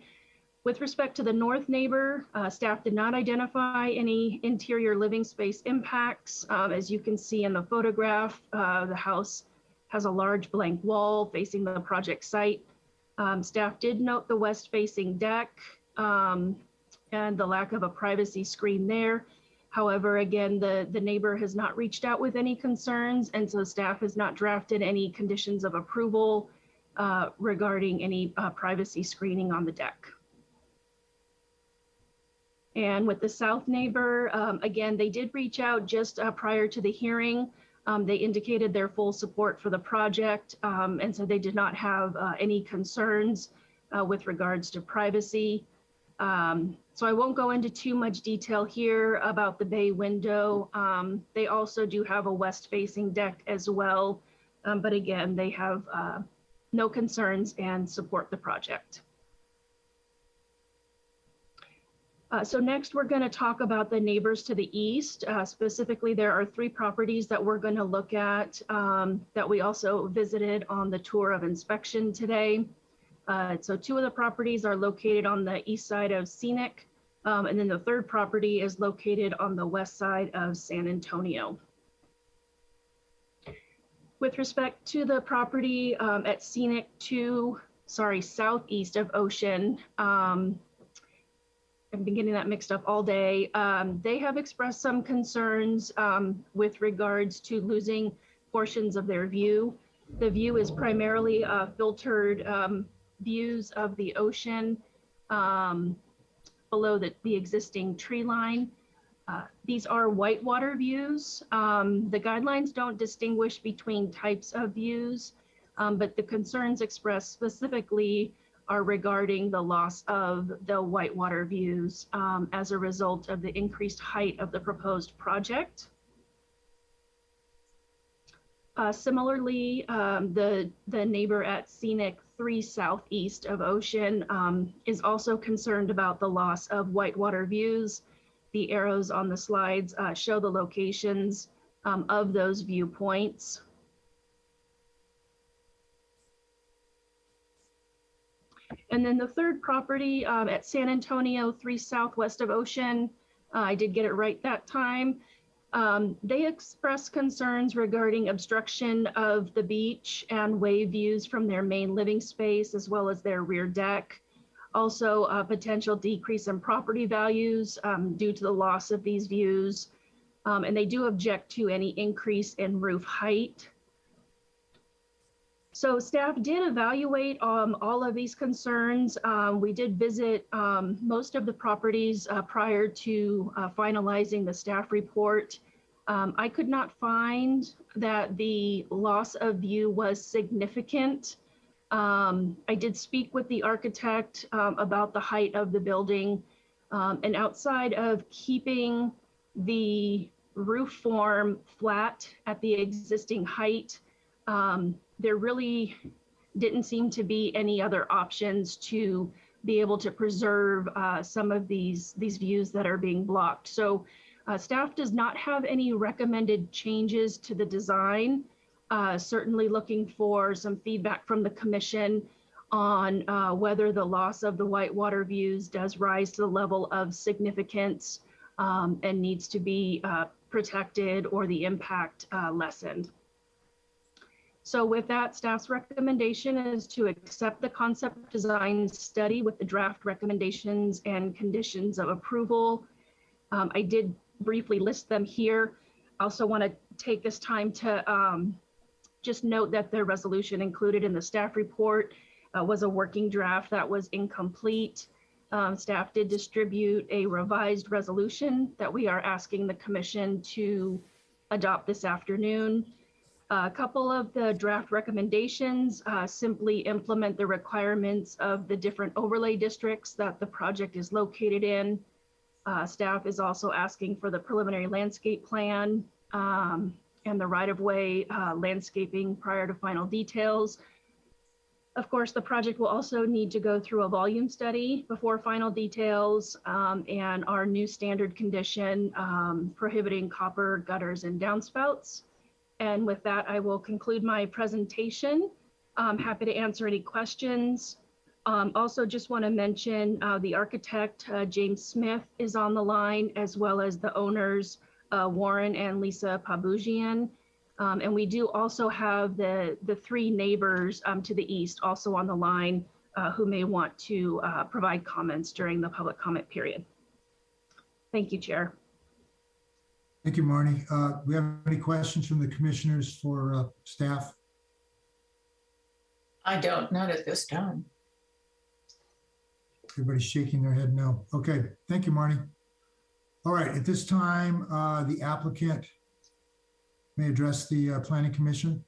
With respect to the north neighbor, staff did not identify any interior living space impacts. As you can see in the photograph, the house has a large blank wall facing the project site. Staff did note the west-facing deck and the lack of a privacy screen there. However, again, the neighbor has not reached out with any concerns, and so staff has not drafted any conditions of approval regarding any privacy screening on the deck. And with the south neighbor, again, they did reach out just prior to the hearing. They indicated their full support for the project, and so they did not have any concerns with regards to privacy. So I won't go into too much detail here about the bay window. They also do have a west-facing deck as well, but again, they have no concerns and support the project. So next, we're going to talk about the neighbors to the east. Specifically, there are 3 properties that we're going to look at that we also visited on the tour of inspection today. So 2 of the properties are located on the east side of Scenic, and then the 3rd property is located on the west side of San Antonio. With respect to the property at Scenic southeast of Ocean, I've been getting that mixed up all day. They have expressed some concerns with regards to losing portions of their view. The view is primarily filtered views of the ocean below the existing tree line. These are whitewater views. The guidelines don't distinguish between types of views, but the concerns expressed specifically are regarding the loss of the whitewater views as a result of the increased height of the proposed project. Similarly, the neighbor at Scenic 3 southeast of Ocean is also concerned about the loss of whitewater views. The arrows on the slides show the locations of those viewpoints. And then the 3rd property at San Antonio 3 southwest of Ocean, I did get it right that time. They expressed concerns regarding obstruction of the beach and wave views from their main living space as well as their rear deck. Also, a potential decrease in property values due to the loss of these views. And they do object to any increase in roof height. So staff did evaluate all of these concerns. We did visit most of the properties prior to finalizing the staff report. I could not find that the loss of view was significant. I did speak with the architect about the height of the building, and outside of keeping the roof form flat at the existing height, there really didn't seem to be any other options to be able to preserve some of these views that are being blocked. So staff does not have any recommended changes to the design. Certainly looking for some feedback from the commission on whether the loss of the Whitewater views does rise to the level of significance and needs to be protected or the impact lessened. So with that, staff's recommendation is to accept the concept design study with the draft recommendations and conditions of approval. I did briefly list them here. I also want to take this time to just note that the resolution included in the staff report was a working draft that was incomplete. Staff did distribute a revised resolution that we are asking the commission to adopt this afternoon. A couple of the draft recommendations simply implement the requirements of the different overlay districts that the project is located in. Staff is also asking for the preliminary landscape plan and the right-of-way landscaping prior to final details. Of course, the project will also need to go through a volume study before final details and our new standard condition prohibiting copper gutters and downspouts. And with that, I will conclude my presentation. I'm happy to answer any questions. Also just want to mention the architect, James Smith, is on the line, as well as the owners, Warren and Lisa Pabujian. And we do also have the three neighbors to the east also on the line who may want to provide comments during the public comment period. Thank you, Chair. Thank you, Marnie. Do we have any questions from the commissioners for staff? I don't, not at this time. Everybody's shaking their head no. Okay, thank you, Marnie. All right, at this time, the applicant may address the Planning Commission.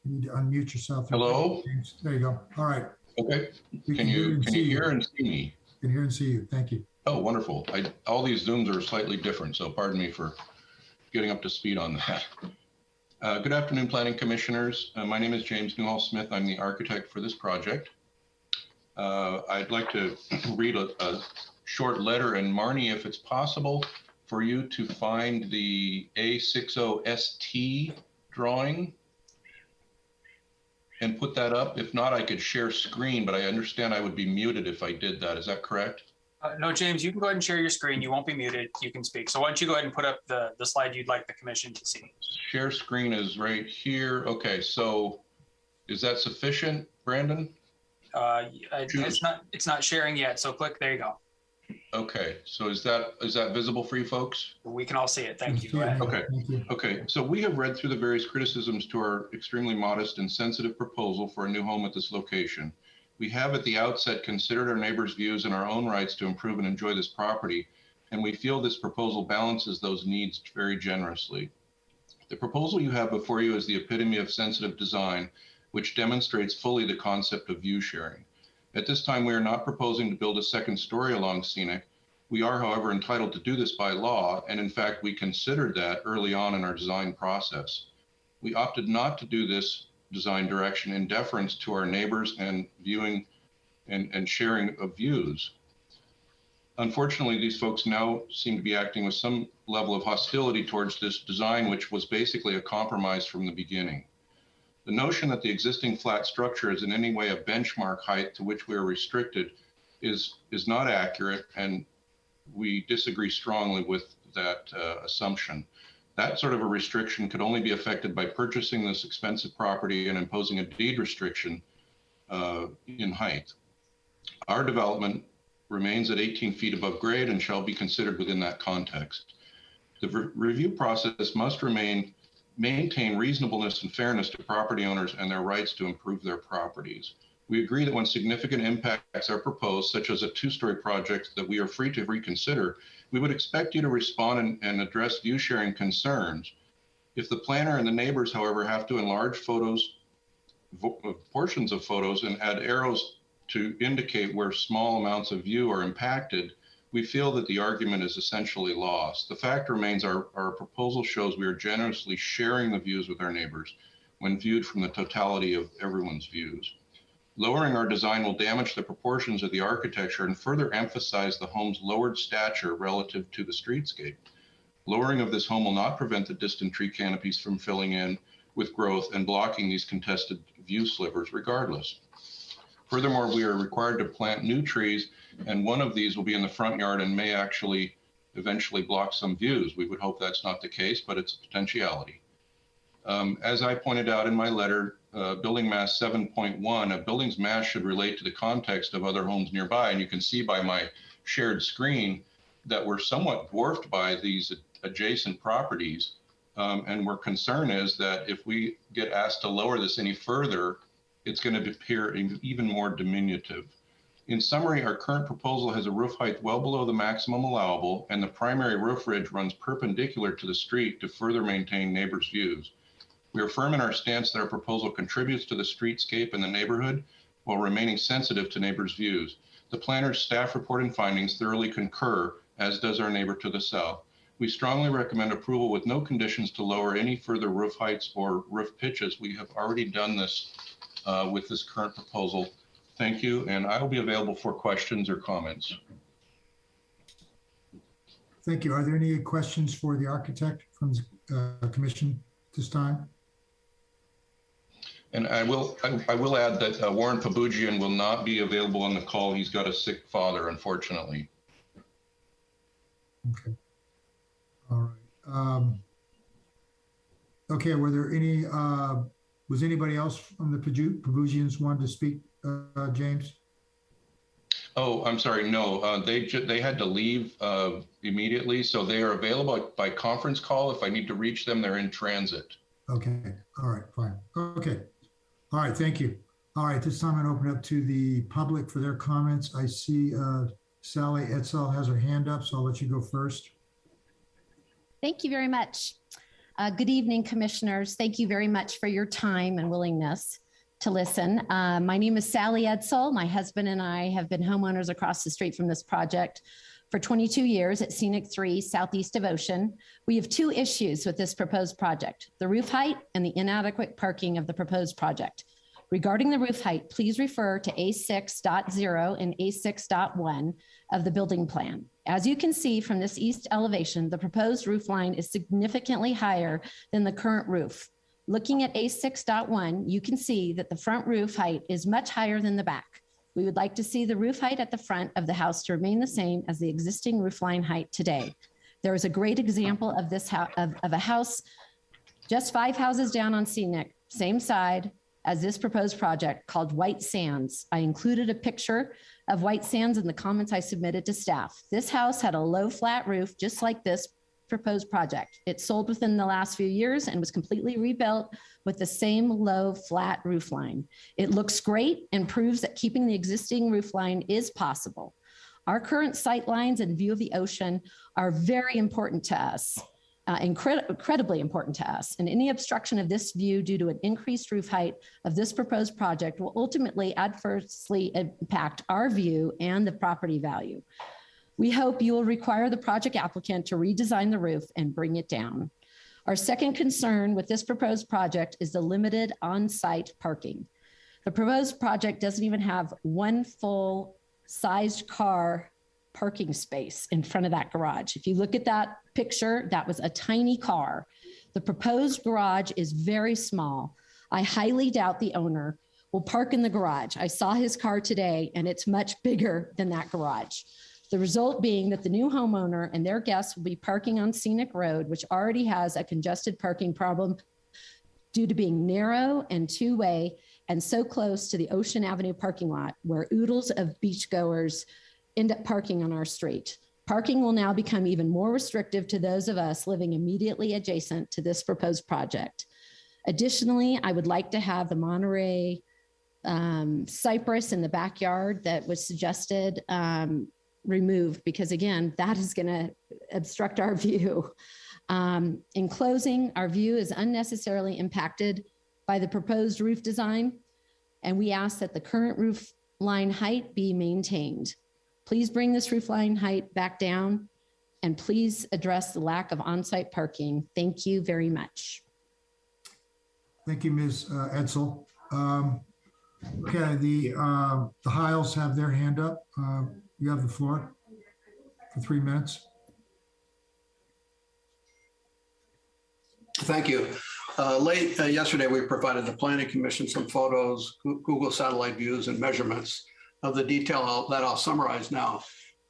You need to unmute yourself. Hello? There you go. All right. Okay. Can you hear and see me? Can hear and see you. Thank you. Oh, wonderful. All these Zooms are slightly different, so pardon me for getting up to speed on that. Good afternoon, Planning Commissioners. My name is James Newhall Smith. I'm the architect for this project. I'd like to read a short letter, and Marnie, if it's possible for you to find the A60ST drawing and put that up. If not, I could share screen, but I understand I would be muted if I did that. Is that correct? No, James, you can go ahead and share your screen. You won't be muted. You can speak. So why don't you go ahead and put up the slide you'd like the commission to see. Share screen is right here. Okay, so is that sufficient, Brandon? It's not sharing yet. So click, there you go. Okay, so is that visible for you folks? We can all see it. Thank you. Go ahead. Okay. Okay. So we have read through the various criticisms to our extremely modest and sensitive proposal for a new home at this location. We have at the outset considered our neighbors' views and our own rights to improve and enjoy this property, and we feel this proposal balances those needs very generously. The proposal you have before you is the epitome of sensitive design, which demonstrates fully the concept of view sharing. At this time, we are not proposing to build a second story along Scenic. We are, however, entitled to do this by law, and in fact, we considered that early on in our design process. We opted not to do this design direction in deference to our neighbors and viewing and sharing of views. Unfortunately, these folks now seem to be acting with some level of hostility towards this design, which was basically a compromise from the beginning. The notion that the existing flat structure is in any way a benchmark height to which we are restricted is not accurate, and we disagree strongly with that assumption. That sort of a restriction could only be affected by purchasing this expensive property and imposing a deed restriction in height. Our development remains at 18 feet above grade and shall be considered within that context. The review process must maintain reasonableness and fairness to property owners and their rights to improve their properties. We agree that when significant impacts are proposed, such as a two-story project that we are free to reconsider, we would expect you to respond and address view sharing concerns. If the planner and the neighbors, however, have to enlarge portions of photos and add arrows to indicate where small amounts of view are impacted, we feel that the argument is essentially lost. The fact remains our proposal shows we are generously sharing the views with our neighbors when viewed from the totality of everyone's views. Lowering our design will damage the proportions of the architecture and further emphasize the home's lowered stature relative to the streetscape. Lowering of this home will not prevent the distant tree canopies from filling in with growth and blocking these contested view slivers regardless. Furthermore, we are required to plant new trees, and one of these will be in the front yard and may actually eventually block some views. We would hope that's not the case, but it's a potentiality. As I pointed out in my letter, building mass 7.1, a building's mass should relate to the context of other homes nearby. And you can see by my shared screen that we're somewhat dwarfed by these adjacent properties. And our concern is that if we get asked to lower this any further, it's going to appear even more diminutive. In summary, our current proposal has a roof height well below the maximum allowable, and the primary roof ridge runs perpendicular to the street to further maintain neighbors' views. We are firm in our stance that our proposal contributes to the streetscape in the neighborhood while remaining sensitive to neighbors' views. The planner's staff report and findings thoroughly concur, as does our neighbor to the south. We strongly recommend approval with no conditions to lower any further roof heights or roof pitches. We have already done this with this current proposal. Thank you, and I will be available for questions or comments. Thank you. Are there any questions for the architect from the commission this time? And I will add that Warren Pabujian will not be available on the call. He's got a sick father, unfortunately. Okay. All right. Okay. Were there any? Was anybody else from the Pabujians wanted to speak? James? Oh, I'm sorry. No, they had to leave immediately, so they are available by conference call. If I need to reach them, they're in transit. Okay. All right. Fine. Okay. All right. Thank you. All right. This time I'm going to open up to the public for their comments. I see Sally Etzel has her hand up, so I'll let you go first. Thank you very much. Good evening, commissioners. Thank you very much for your time and willingness to listen. My name is Sally Etzel. My husband and I have been homeowners across the street from this project for 22 years at Scenic 3, southeast of Ocean. We have two issues with this proposed project: the roof height and the inadequate parking of the proposed project. Regarding the roof height, please refer to A6.0 and A6.1 of the building plan. As you can see from this east elevation, the proposed roof line is significantly higher than the current roof. Looking at A6.1, you can see that the front roof height is much higher than the back. We would like to see the roof height at the front of the house to remain the same as the existing roof line height today. There is a great example of this of a house just 5 houses down on Scenic, same side as this proposed project, called White Sands. I included a picture of White Sands in the comments I submitted to staff. This house had a low flat roof, just like this proposed project. It sold within the last few years and was completely rebuilt with the same low flat roof line. It looks great and proves that keeping the existing roof line is possible. Our current sight lines and view of the ocean are very important to us. Incredibly important to us, and any obstruction of this view due to an increased roof height of this proposed project will ultimately adversely impact our view and the property value. We hope you will require the project applicant to redesign the roof and bring it down. Our second concern with this proposed project is the limited on-site parking. The proposed project doesn't even have one full-sized car parking space in front of that garage. If you look at that picture, that was a tiny car. The proposed garage is very small. I highly doubt the owner will park in the garage. I saw his car today and it's much bigger than that garage. The result being that the new homeowner and their guests will be parking on Scenic Road, which already has a congested parking problem due to being narrow and two-way and so close to the Ocean Avenue parking lot where oodles of beachgoers end up parking on our street. Parking will now become even more restrictive to those of us living immediately adjacent to this proposed project. Additionally, I would like to have the Monterey cypress in the backyard that was suggested removed, because again, that is going to obstruct our view. In closing, our view is unnecessarily impacted by the proposed roof design, and we ask that the current roof line height be maintained. Please bring this roof line height back down, and please address the lack of on-site parking. Thank you very much. Thank you, Ms. Edsel. Okay, the Hiles have their hand up. You have the floor for 3 minutes. Thank you. Late yesterday, we provided the Planning Commission some photos, Google satellite views, and measurements of the detail that I'll summarize now.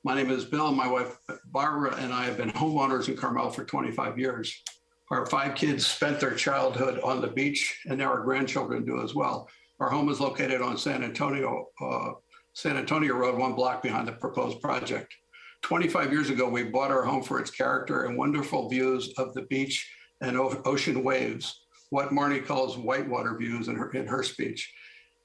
My name is Bill. My wife, Barbara, and I have been homeowners in Carmel for 25 years. Our 5 kids spent their childhood on the beach, and now our grandchildren do as well. Our home is located on San Antonio Road, 1 block behind the proposed project. 25 years ago, we bought our home for its character and wonderful views of the beach and ocean waves, what Marnie calls whitewater views in her speech.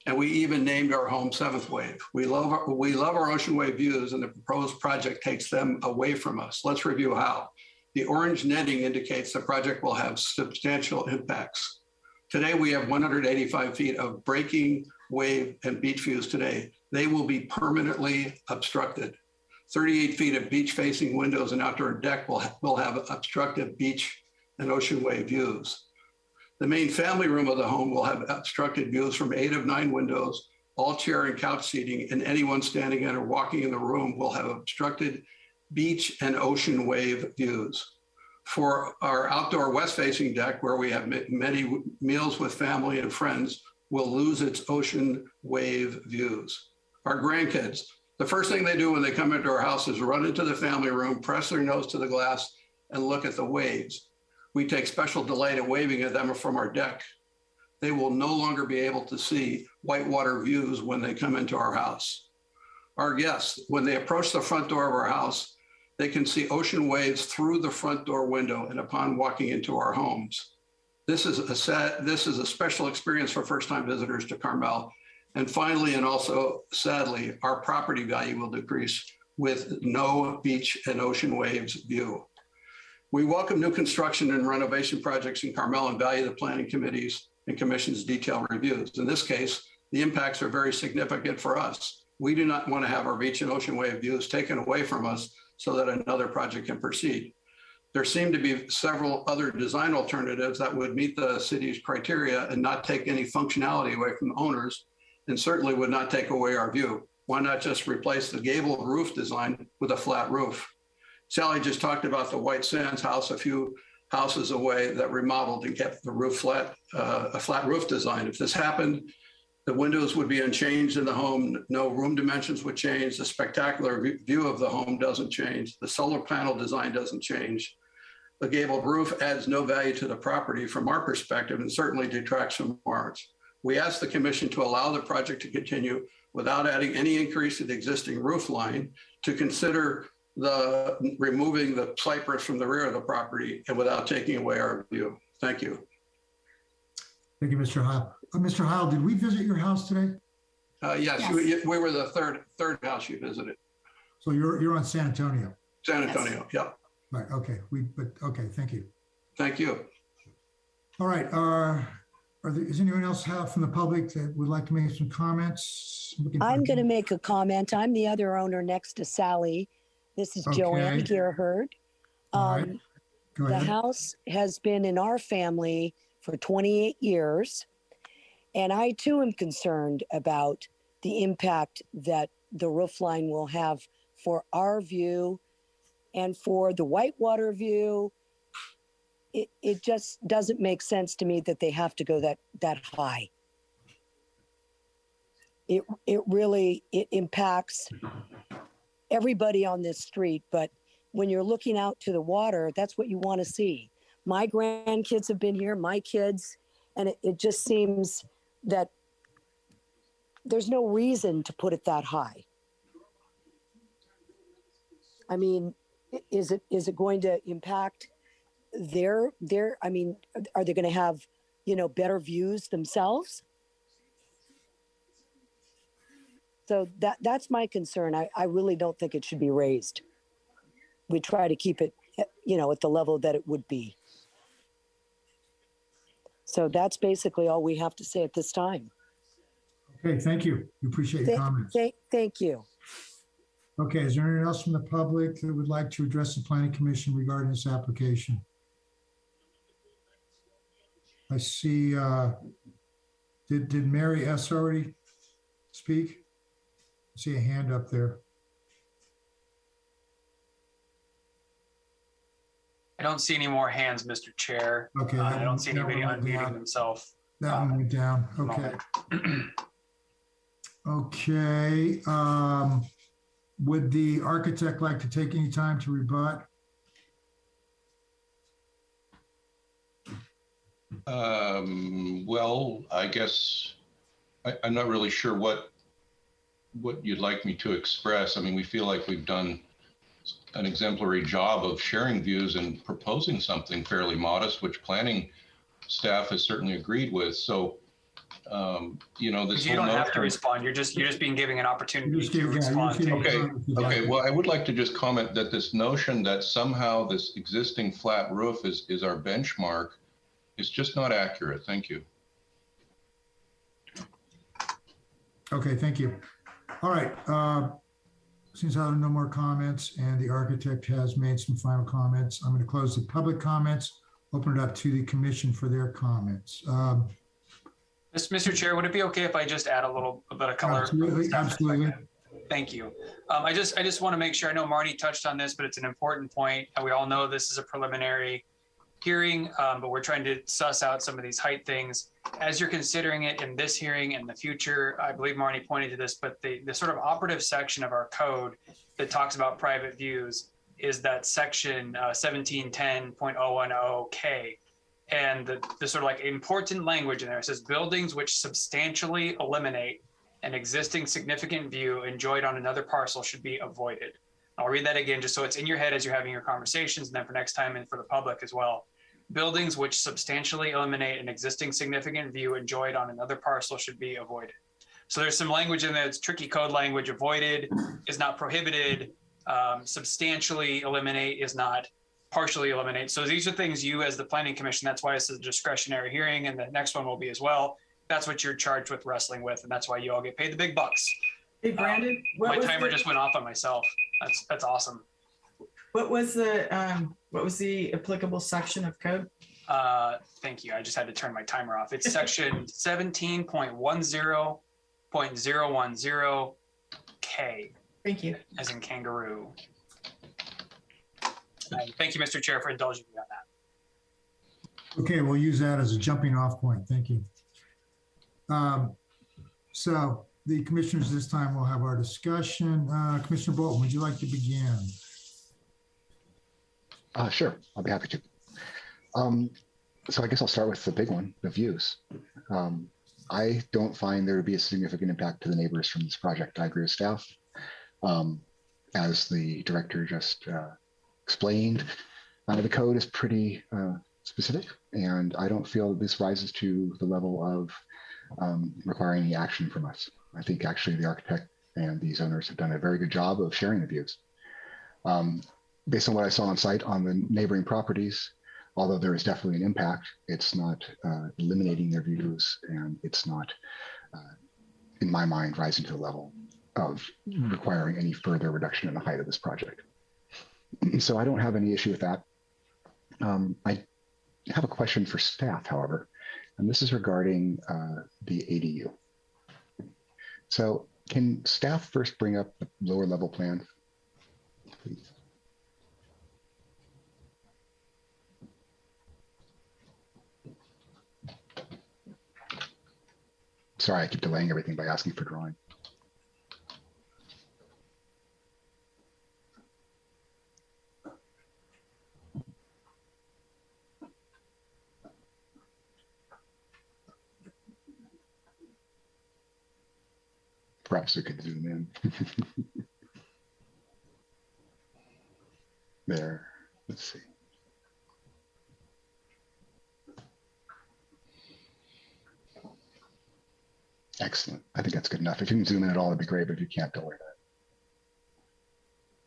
And we even named our home Seventh Wave. We love our ocean wave views, and the proposed project takes them away from us. Let's review how. The orange netting indicates the project will have substantial impacts. Today, we have 185 feet of breaking wave and beach views today. They will be permanently obstructed. 38 feet of beach-facing windows and outdoor deck will have obstructed beach and ocean wave views. The main family room of the home will have obstructed views from 8 of 9 windows. All chair and couch seating, and anyone standing in or walking in the room will have obstructed beach and ocean wave views. For our outdoor west-facing deck, where we have many meals with family and friends, will lose its ocean wave views. Our grandkids, the first thing they do when they come into our house is run into the family room, press their nose to the glass, and look at the waves. We take special delight in waving at them from our deck. They will no longer be able to see whitewater views when they come into our house. Our guests, when they approach the front door of our house, they can see ocean waves through the front door window and upon walking into our homes. This is a special experience for first-time visitors to Carmel. And finally, and also sadly, our property value will decrease with no beach and ocean waves view. We welcome new construction and renovation projects in Carmel and value the planning committees and commission's detailed reviews. In this case, the impacts are very significant for us. We do not want to have our beach and ocean wave views taken away from us so that another project can proceed. There seem to be several other design alternatives that would meet the city's criteria and not take any functionality away from the owners, and certainly would not take away our view. Why not just replace the gable roof design with a flat roof? Sally just talked about the White Sands house a few houses away that remodeled and kept the roof flat, a flat roof design. If this happened, the windows would be unchanged in the home. No room dimensions would change. The spectacular view of the home doesn't change. The solar panel design doesn't change. The gabled roof adds no value to the property from our perspective and certainly detracts from ours. We ask the commission to allow the project to continue without adding any increase to the existing roof line, to consider removing the cypress from the rear of the property and without taking away our view. Thank you. Thank you, Mr. Heil. Mr. Heil, did we visit your house today? Yes. We were the third house you visited. So you're on San Antonio. San Antonio, yes. Yep. Right. Okay. Okay. Thank you. Thank you. All right. Is anyone else from the public that would like to make some comments? I'm going to make a comment. I'm the other owner next to Sally. This is Joanne Gerhard. Right. The house has been in our family for 28 years. And I too am concerned about the impact that the roof line will have for our view and for the Whitewater view. It just doesn't make sense to me that they have to go that high. It really impacts everybody on this street, but when you're looking out to the water, that's what you want to see. My grandkids have been here, my kids, and it just seems that there's no reason to put it that high. I mean, is it going to impact I mean, are they going to have, better views themselves? So that's my concern. I really don't think it should be raised. We try to keep it, at the level that it would be. So that's basically all we have to say at this time. Okay, thank you. We appreciate your comments. Thank you. Okay, is there anyone else from the public that would like to address the Planning Commission regarding this application? I see, did Mary S. already speak? I see a hand up there. I don't see any more hands, Mr. Chair. Okay. I don't see anybody unmuting themselves. That one went down. Okay. Okay. Would the architect like to take any time to rebut? Well, I guess I'm not really sure what you'd like me to express. I mean, we feel like we've done an exemplary job of sharing views and proposing something fairly modest, which planning staff has certainly agreed with. So, this you don't have to respond. You're just being given an opportunity to respond. Okay. Well, I would like to just comment that this notion that somehow this existing flat roof is our benchmark is just not accurate. Thank you. Okay, thank you. All right. Since I have no more comments and the architect has made some final comments, I'm going to close the public comments, open it up to the commission for their comments. Mr. Chair, would it be okay if I just add a little bit of color? Absolutely. Thank you. I just want to make sure, I know Marnie touched on this, but it's an important point. We all know this is a preliminary hearing, but we're trying to suss out some of these height things. As you're considering it in this hearing and the future, I believe Marnie pointed to this, but the sort of operative section of our code that talks about private views is that section 1710.010K. And the sort of like important language in there, it says buildings which substantially eliminate an existing significant view enjoyed on another parcel should be avoided. I'll read that again, just so it's in your head as you're having your conversations, and then for next time and for the public as well. Buildings which substantially eliminate an existing significant view enjoyed on another parcel should be avoided. So there's some language in there, it's tricky code language. Avoided is not prohibited. Substantially eliminate is not partially eliminate. So these are things you as the Planning Commission, that's why it's a discretionary hearing, and the next one will be as well. That's what you're charged with wrestling with, and that's why you all get paid the big bucks. Hey, Brandon, my timer just went off on myself. That's awesome. What was the applicable section of code? Thank you. I just had to turn my timer off. It's section 17.10.010K. Thank you. As in kangaroo. Thank you, Mr. Chair, for indulging me on that. Okay, we'll use that as a jumping off point. Thank you. So the commissioners this time will have our discussion. Commissioner Bolton, would you like to begin? Sure, I'll be happy to. So I guess I'll start with the big one, the views. I don't find there to be a significant impact to the neighbors from this project. I agree with staff. As the director just explained, the code is pretty specific, and I don't feel that this rises to the level of requiring any action from us. I think actually the architect and these owners have done a very good job of sharing the views. Based on what I saw on site on the neighboring properties, although there is definitely an impact, it's not eliminating their views, and it's not, in my mind, rising to the level of requiring any further reduction in the height of this project. So I don't have any issue with that. I have a question for staff, however, and this is regarding the ADU. So can staff first bring up the lower level plan, please? Sorry, I keep delaying everything by asking for drawing. perhaps we could zoom in. There, let's see. Excellent. I think that's good enough. If you can zoom in at all, that'd be great, but if you can't, don't worry about it.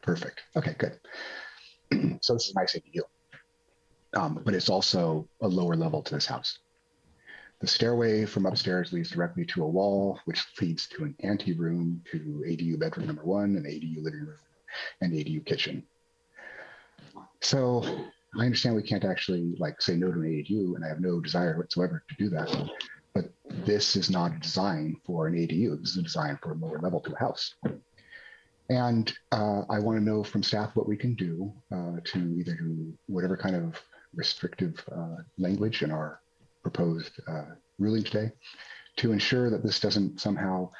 Perfect. Okay, good. So this is a nice ADU, but it's also a lower level to this house. The stairway from upstairs leads directly to a wall, which leads to an ante room, to ADU bedroom number 1, an ADU living room, and ADU kitchen. So I understand we can't actually say no to an ADU, and I have no desire whatsoever to do that. But this is not a design for an ADU. This is a design for a lower level to a house. And I want to know from staff what we can do to either do whatever kind of restrictive language in our proposed ruling today to ensure that this doesn't somehow,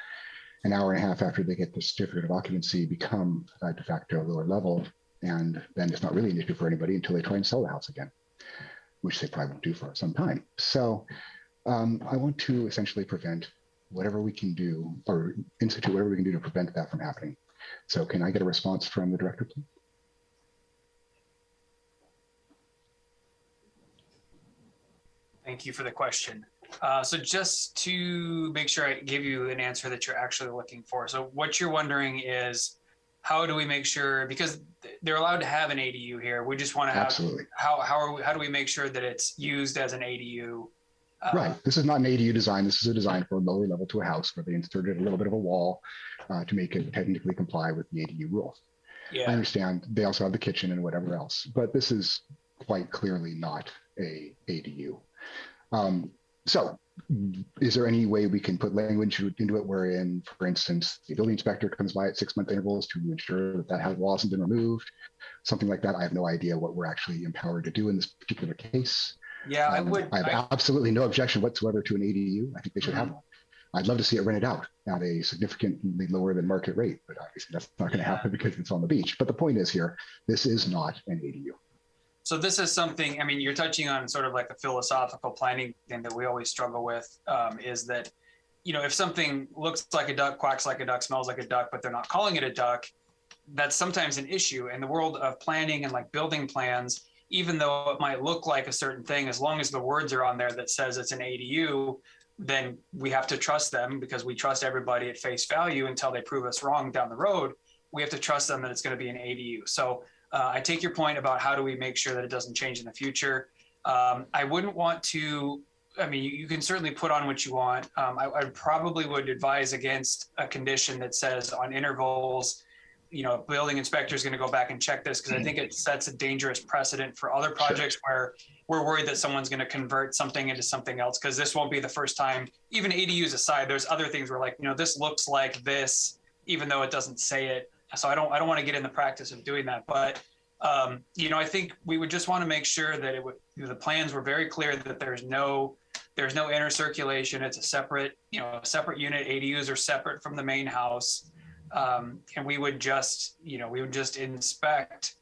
an hour and a half after they get the certificate of occupancy, become de facto lower level. And then it's not really an issue for anybody until they try and sell the house again, which they probably won't do for some time. So I want to essentially prevent whatever we can do, or institute whatever we can do to prevent that from happening. So can I get a response from the director, please? Thank you for the question. So just to make sure I give you an answer that you're actually looking for. So what you're wondering is, how do we make sure, because they're allowed to have an ADU here, we just want to have, absolutely, how do we make sure that it's used as an ADU? Right. This is not an ADU design. This is a design for a lower level to a house where they inserted a little bit of a wall to make it technically comply with the ADU rules. Yeah. I understand they also have the kitchen and whatever else, but this is quite clearly not a ADU. So is there any way we can put language into it wherein, for instance, the building inspector comes by at 6-month intervals to ensure that that wall hasn't been removed, something like that? I have no idea what we're actually empowered to do in this particular case. Yeah, I have absolutely no objection whatsoever to an ADU. I think they should have one. I'd love to see it rented out at a significantly lower than market rate, but obviously that's not going to happen because it's on the beach. But the point is here, this is not an ADU. So this is something, I mean, you're touching on sort of like a philosophical planning thing that we always struggle with, is that, you know, if something looks like a duck, quacks like a duck, smells like a duck, but they're not calling it a duck, that's sometimes an issue. In the world of planning and like building plans, even though it might look like a certain thing, as long as the words are on there that says it's an ADU, then we have to trust them, because we trust everybody at face value until they prove us wrong down the road. We have to trust them that it's going to be an ADU. So I take your point about how do we make sure that it doesn't change in the future. I wouldn't want to, I mean, you can certainly put on what you want. I probably would advise against a condition that says on intervals, you know, building inspector is going to go back and check this, because I think it sets a dangerous precedent for other projects where we're worried that someone's going to convert something into something else, because this won't be the first time. Even ADUs aside, there's other things where, like, you know, this looks like this, even though it doesn't say it. So I don't want to get in the practice of doing that. But, you know, I think we would just want to make sure that the plans were very clear that there's no inner circulation. It's a separate, you know, a separate unit. ADUs are separate from the main house. And we would just inspect,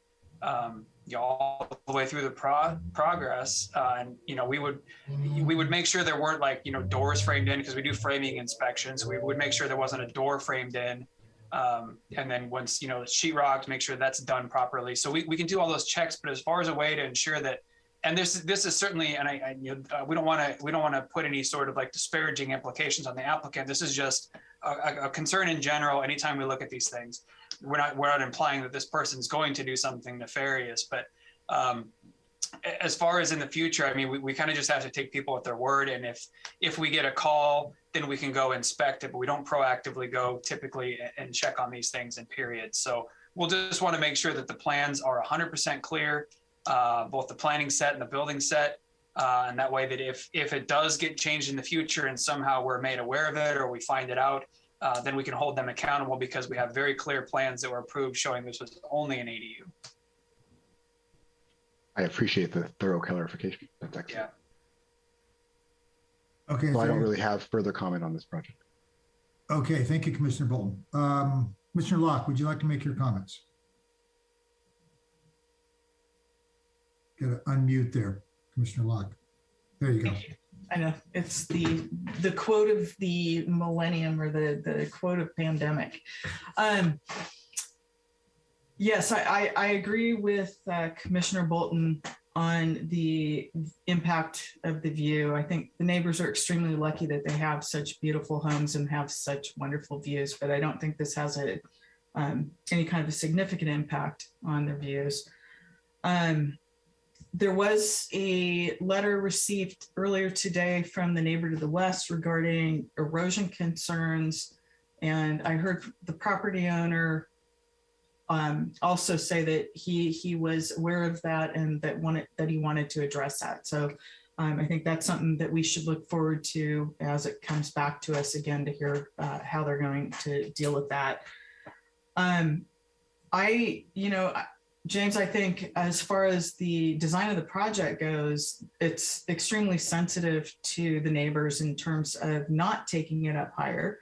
you know, all the way through the progress. And, you know, we would make sure there weren't, like, you know, doors framed in, because we do framing inspections. We would make sure there wasn't a door framed in. And then once, you know, it's sheetrocked, make sure that's done properly. So we can do all those checks, but as far as a way to ensure that, and this is certainly, and you know, we don't want to put any sort of like disparaging implications on the applicant. This is just a concern in general. Anytime we look at these things, we're not implying that this person's going to do something nefarious, but as far as in the future, I mean, we kind of just have to take people at their word. And if we get a call, then we can go inspect it, but we don't proactively go typically and check on these things in periods. So we'll just want to make sure that the plans are 100% clear, both the planning set and the building set. And that way that if it does get changed in the future and somehow we're made aware of it or we find it out, then we can hold them accountable, because we have very clear plans that were approved showing this was only an ADU. I appreciate the thorough clarification. That's excellent. Yeah. Okay. Well, I don't really have further comment on this project. Okay, thank you, Commissioner Bolton. Commissioner Locke, would you like to make your comments? Got to unmute there, Commissioner Locke. There you go. I know it's the quote of the millennium, or the quote of pandemic. Yes, I agree with Commissioner Bolton on the impact of the view. I think the neighbors are extremely lucky that they have such beautiful homes and have such wonderful views, but I don't think this has any kind of a significant impact on their views. There was a letter received earlier today from the neighbor to the west regarding erosion concerns. And I heard the property owner also say that he was aware of that and that he wanted to address that. So I think that's something that we should look forward to as it comes back to us again, to hear how they're going to deal with that. James, I think as far as the design of the project goes, it's extremely sensitive to the neighbors in terms of not taking it up higher.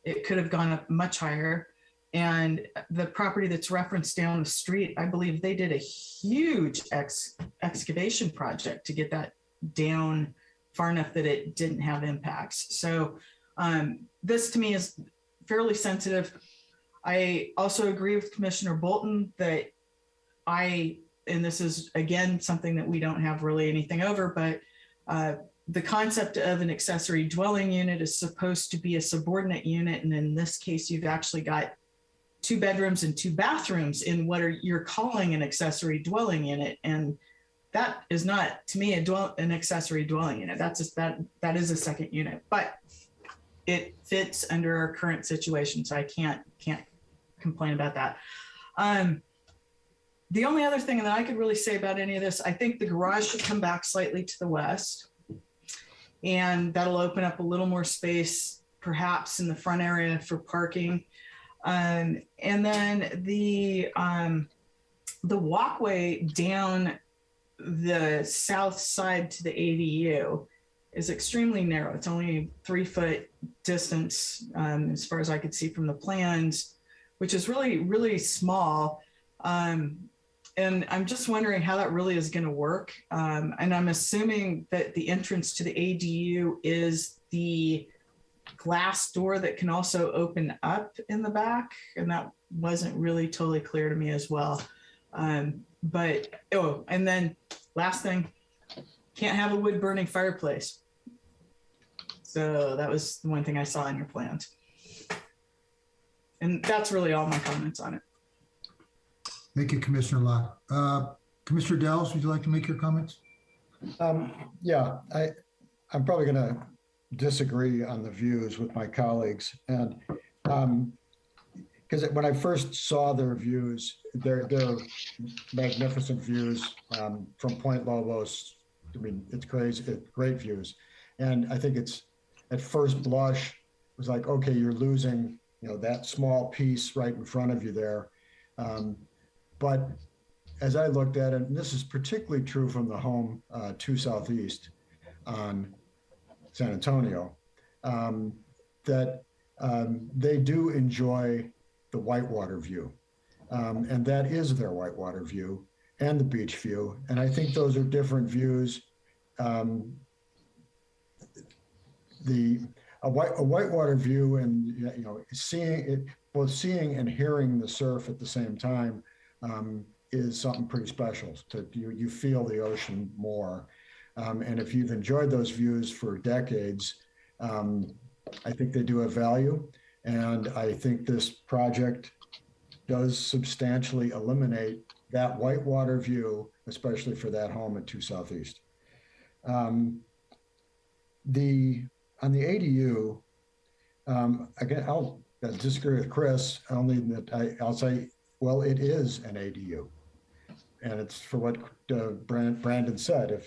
It could have gone up much higher. And the property that's referenced down the street, I believe they did a huge excavation project to get that down far enough that it didn't have impacts. So this to me is fairly sensitive. I also agree with Commissioner Bolton that and this is again something that we don't have really anything over, but the concept of an accessory dwelling unit is supposed to be a subordinate unit. And in this case, you've actually got 2 bedrooms and 2 bathrooms in what you're calling an accessory dwelling unit. And that is not, to me, an accessory dwelling unit. That is a second unit, but it fits under our current situation. So I can't complain about that. The only other thing that I could really say about any of this, I think the garage should come back slightly to the west, and that'll open up a little more space, perhaps in the front area for parking. And then the walkway down the south side to the ADU is extremely narrow. It's only a 3-foot distance as far as I could see from the plans, which is really, really small. And I'm just wondering how that really is going to work. And I'm assuming that the entrance to the ADU is the glass door that can also open up in the back. And that wasn't really totally clear to me as well. And then last thing, can't have a wood burning fireplace. So that was the one thing I saw in your plans. And that's really all my comments on it. Thank you, Commissioner Locke. Commissioner Dells, would you like to make your comments? Yeah, I'm probably going to disagree on the views with my colleagues. And because when I first saw their views, they're magnificent views from Point Lobos. I mean, it's crazy, great views. And I think it's, at first blush, it was like, okay, you're losing, that small piece right in front of you there. But as I looked at it, and this is particularly true from the home 2 Southeast on San Antonio, that they do enjoy the Whitewater view. And that is their Whitewater view and the beach view. And I think those are different views. A Whitewater view and both seeing and hearing the surf at the same time is something pretty special. You feel the ocean more. And if you've enjoyed those views for decades, I think they do have value. And I think this project does substantially eliminate that Whitewater view, especially for that home at 2 Southeast. On the ADU, again, I'll disagree with Chris, only that I'll say, well, it is an ADU. And it's for what Brandon said.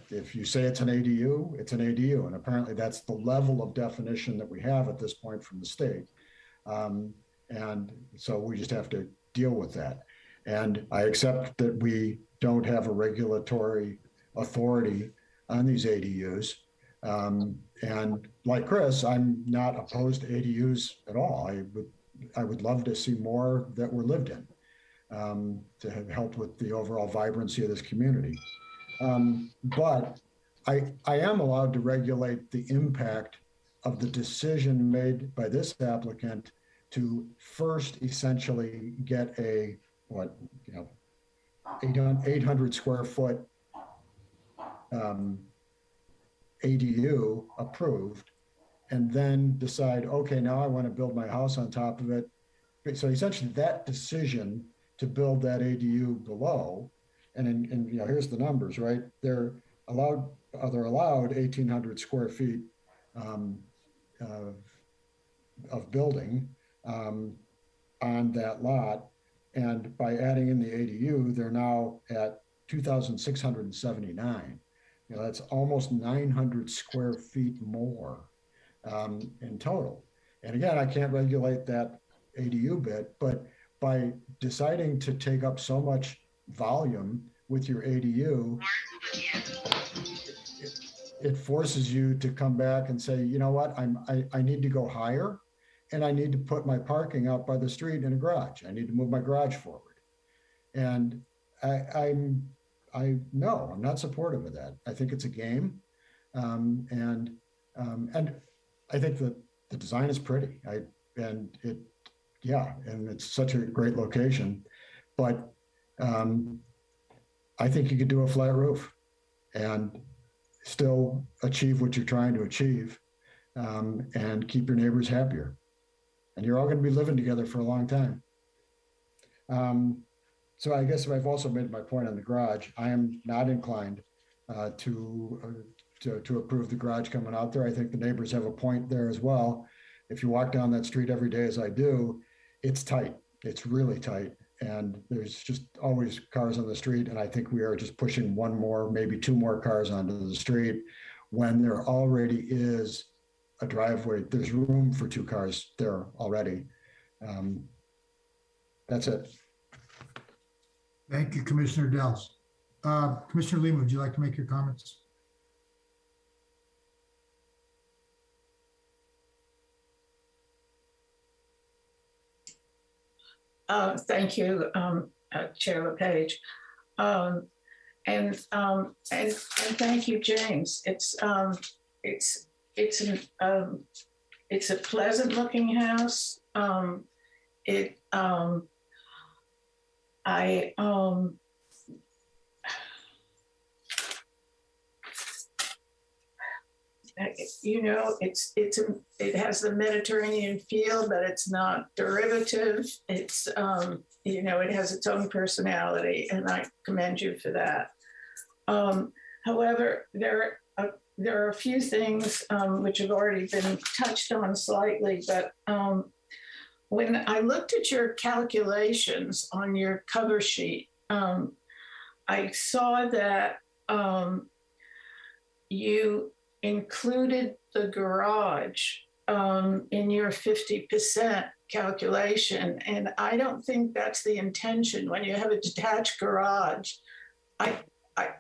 If you say it's an ADU, it's an ADU. And apparently that's the level of definition that we have at this point from the state. And so we just have to deal with that. And I accept that we don't have a regulatory authority on these ADUs. And like Chris, I'm not opposed to ADUs at all. I would love to see more that were lived in to have helped with the overall vibrancy of this community. But I am allowed to regulate the impact of the decision made by this applicant to first essentially get a, 800 square foot ADU approved, and then decide, okay, now I want to build my house on top of it. So essentially that decision to build that ADU below, and here's the numbers, right? They're allowed 1,800 square feet of building on that lot. And by adding in the ADU, they're now at 2,679. That's almost 900 square feet more in total. And again, I can't regulate that ADU bit, but by deciding to take up so much volume with your ADU, it forces you to come back and say, you know what, I need to go higher, and I need to put my parking out by the street in a garage. I need to move my garage forward. And I'm not supportive of that. I think it's a game. And I think that the design is pretty. And it's such a great location. But I think you could do a flat roof and still achieve what you're trying to achieve, and keep your neighbors happier. And you're all going to be living together for a long time. So I guess I've also made my point on the garage. I am not inclined to approve the garage coming out there. I think the neighbors have a point there as well. If you walk down that street every day as I do, it's tight. It's really tight. And there's just always cars on the street. And I think we are just pushing one more, maybe two more cars onto the street when there already is a driveway. There's room for two cars there already. That's it. Thank you, Commissioner Dels. Commissioner Lima, would you like to make your comments? Thank you, Chair LePage. And thank you, James. It's a pleasant looking house. It has the Mediterranean feel, but it's not derivative. It's it has its own personality, and I commend you for that. However, there are a few things which have already been touched on slightly, but when I looked at your calculations on your cover sheet, I saw that you included the garage in your 50% calculation. And I don't think that's the intention. When you have a detached garage, I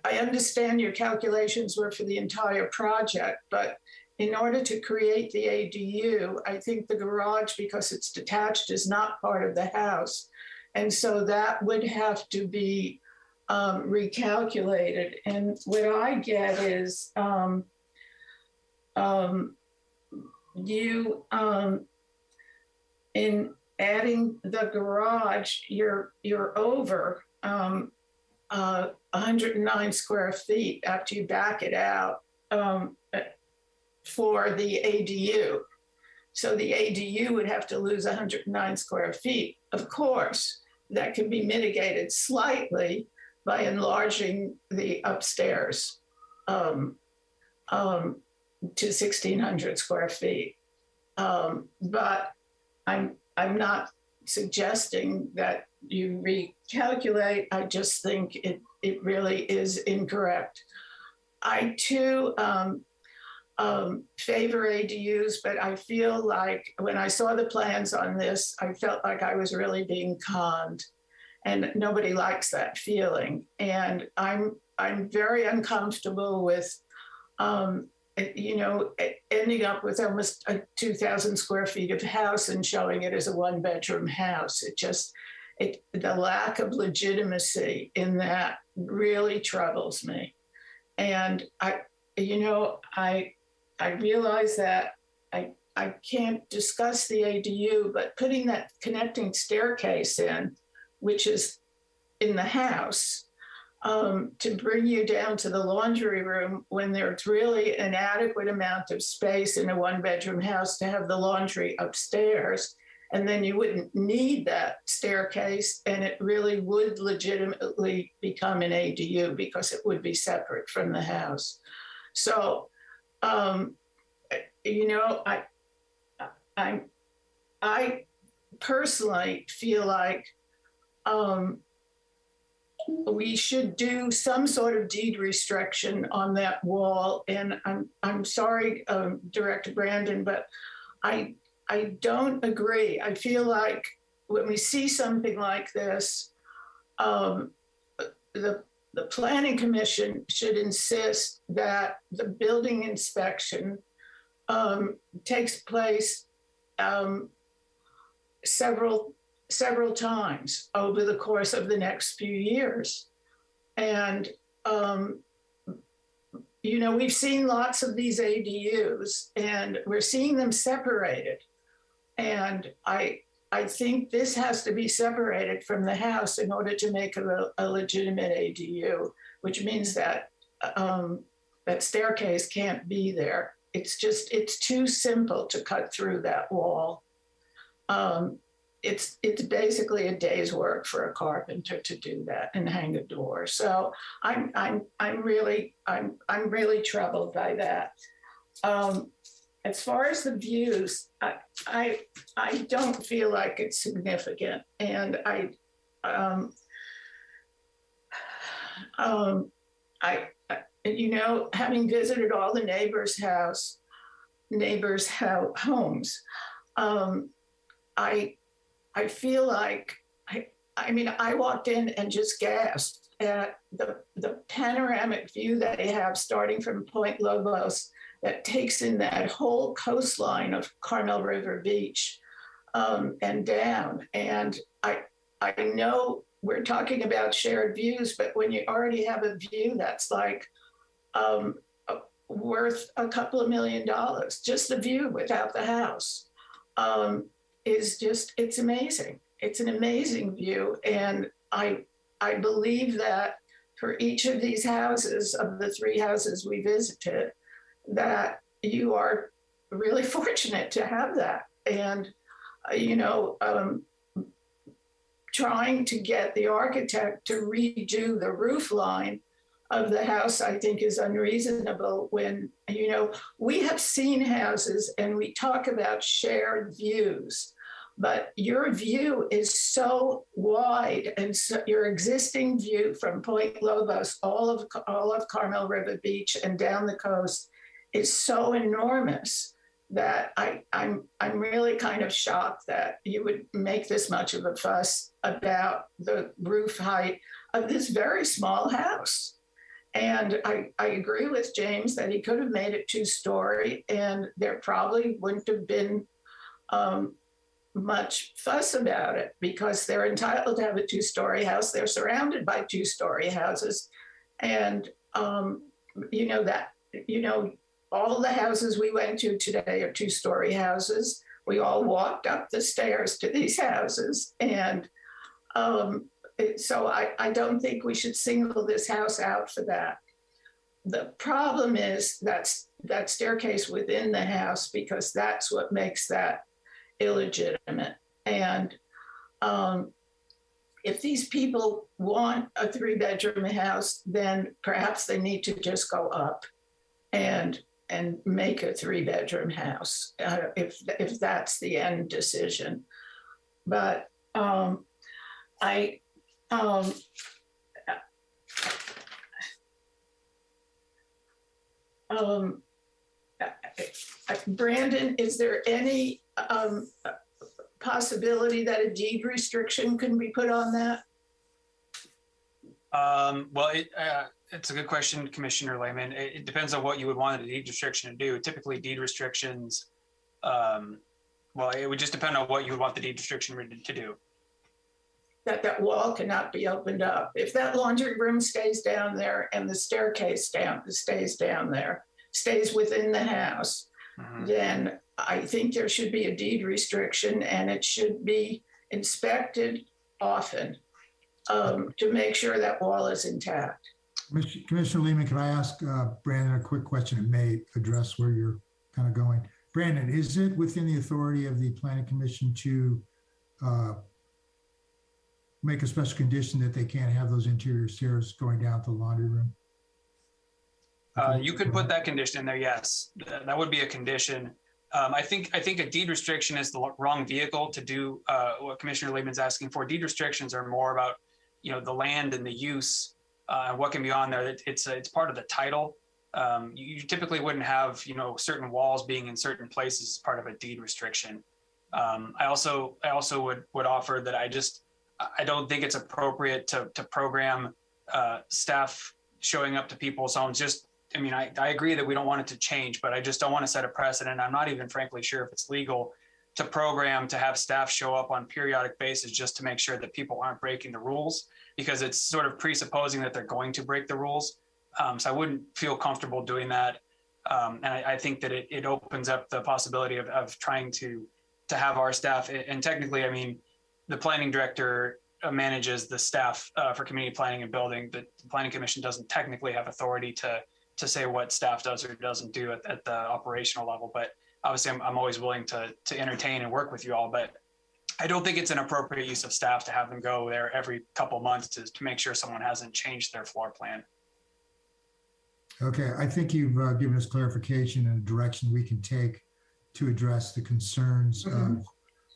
understand your calculations were for the entire project, but in order to create the ADU, I think the garage, because it's detached, is not part of the house. And so that would have to be recalculated. And what I get is in adding the garage, you're over 109 square feet after you back it out for the ADU. So the ADU would have to lose 109 square feet. Of course, that can be mitigated slightly by enlarging the upstairs to 1,600 square feet. But I'm not suggesting that you recalculate. I just think it really is incorrect. I too favor ADUs, but I feel like when I saw the plans on this, I felt like I was really being conned, and nobody likes that feeling. And I'm very uncomfortable with ending up with almost 2,000 square feet of house and showing it as a one-bedroom house. The lack of legitimacy in that really troubles me. And you know, I realize that I can't discuss the ADU, but putting that connecting staircase in, which is in the house, to bring you down to the laundry room when there's really an adequate amount of space in a one-bedroom house to have the laundry upstairs. And then you wouldn't need that staircase, and it really would legitimately become an ADU because it would be separate from the house. So, you know, I personally feel like we should do some sort of deed restriction on that wall. And I'm sorry, Director Brandon, but I don't agree. I feel like when we see something like this, the Planning Commission should insist that the building inspection takes place several times over the course of the next few years. And, you know, we've seen lots of these ADUs and we're seeing them separated. And I think this has to be separated from the house in order to make a legitimate ADU, which means that that staircase can't be there. It's too simple to cut through that wall. It's basically a day's work for a carpenter to do that and hang a door. So I'm really troubled by that. As far as the views, I don't feel like it's significant, and you know, having visited all the neighbors' homes, I feel like, I mean, I walked in and just gasped at the panoramic view that they have starting from Point Lobos that takes in that whole coastline of Carmel River Beach and down. And I know we're talking about shared views, but when you already have a view that's like worth a couple of $1 million, just the view without the house, is just, it's amazing. It's an amazing view. And I believe that for each of these houses, of the 3 houses we visited, that you are really fortunate to have that. And, you know, trying to get the architect to redo the roof line of the house, I think, is unreasonable when, you know, we have seen houses and we talk about shared views, but your view is so wide, and so your existing view from Point Lobos, all of Carmel River Beach and down the coast is so enormous that I'm really kind of shocked that you would make this much of a fuss about the roof height of this very small house. And I agree with James that he could have made it 2-story, and there probably wouldn't have been much fuss about it because they're entitled to have a 2-story house. They're surrounded by 2-story houses. And, you know, all the houses we went to today are 2-story houses. We all walked up the stairs to these houses. And so I don't think we should single this house out for that. The problem is that staircase within the house, because that's what makes that illegitimate. And if these people want a 3-bedroom house, then perhaps they need to just go up and make a 3-bedroom house if that's the end decision. But Brandon, is there any possibility that a deed restriction can be put on that? Well, it's a good question, Commissioner Lehman. It depends on what you would want a deed restriction to do. Typically, deed restrictions, well, it would just depend on what you would want the deed restriction to do. That wall cannot be opened up. If that laundry room stays down there and the staircase stays down there, stays within the house, then I think there should be a deed restriction, and it should be inspected often to make sure that wall is intact. Commissioner Lehman, can I ask Brandon a quick question? It may address where you're kind of going. Brandon, is it within the authority of the Planning Commission to make a special condition that they can't have those interior stairs going down to the laundry room? You could put that condition in there, yes. That would be a condition. I think a deed restriction is the wrong vehicle to do what Commissioner Lehman's asking for. Deed restrictions are more about, the land and the use, what can be on there. It's part of the title. You typically wouldn't have, certain walls being in certain places as part of a deed restriction. I also would offer that I don't think it's appropriate to program staff showing up to people's homes. I agree that we don't want it to change, but I just don't want to set a precedent. I'm not even frankly sure if it's legal to program to have staff show up on periodic basis just to make sure that people aren't breaking the rules, because it's sort of presupposing that they're going to break the rules. So I wouldn't feel comfortable doing that. And I think that it opens up the possibility of trying to have our staff, and technically, the planning director manages the staff for community planning and building. The Planning Commission doesn't technically have authority to say what staff does or doesn't do at the operational level. But obviously I'm always willing to entertain and work with you all, but I don't think it's an appropriate use of staff to have them go there every couple months to make sure someone hasn't changed their floor plan. Okay, I think you've given us clarification and direction we can take to address the concerns of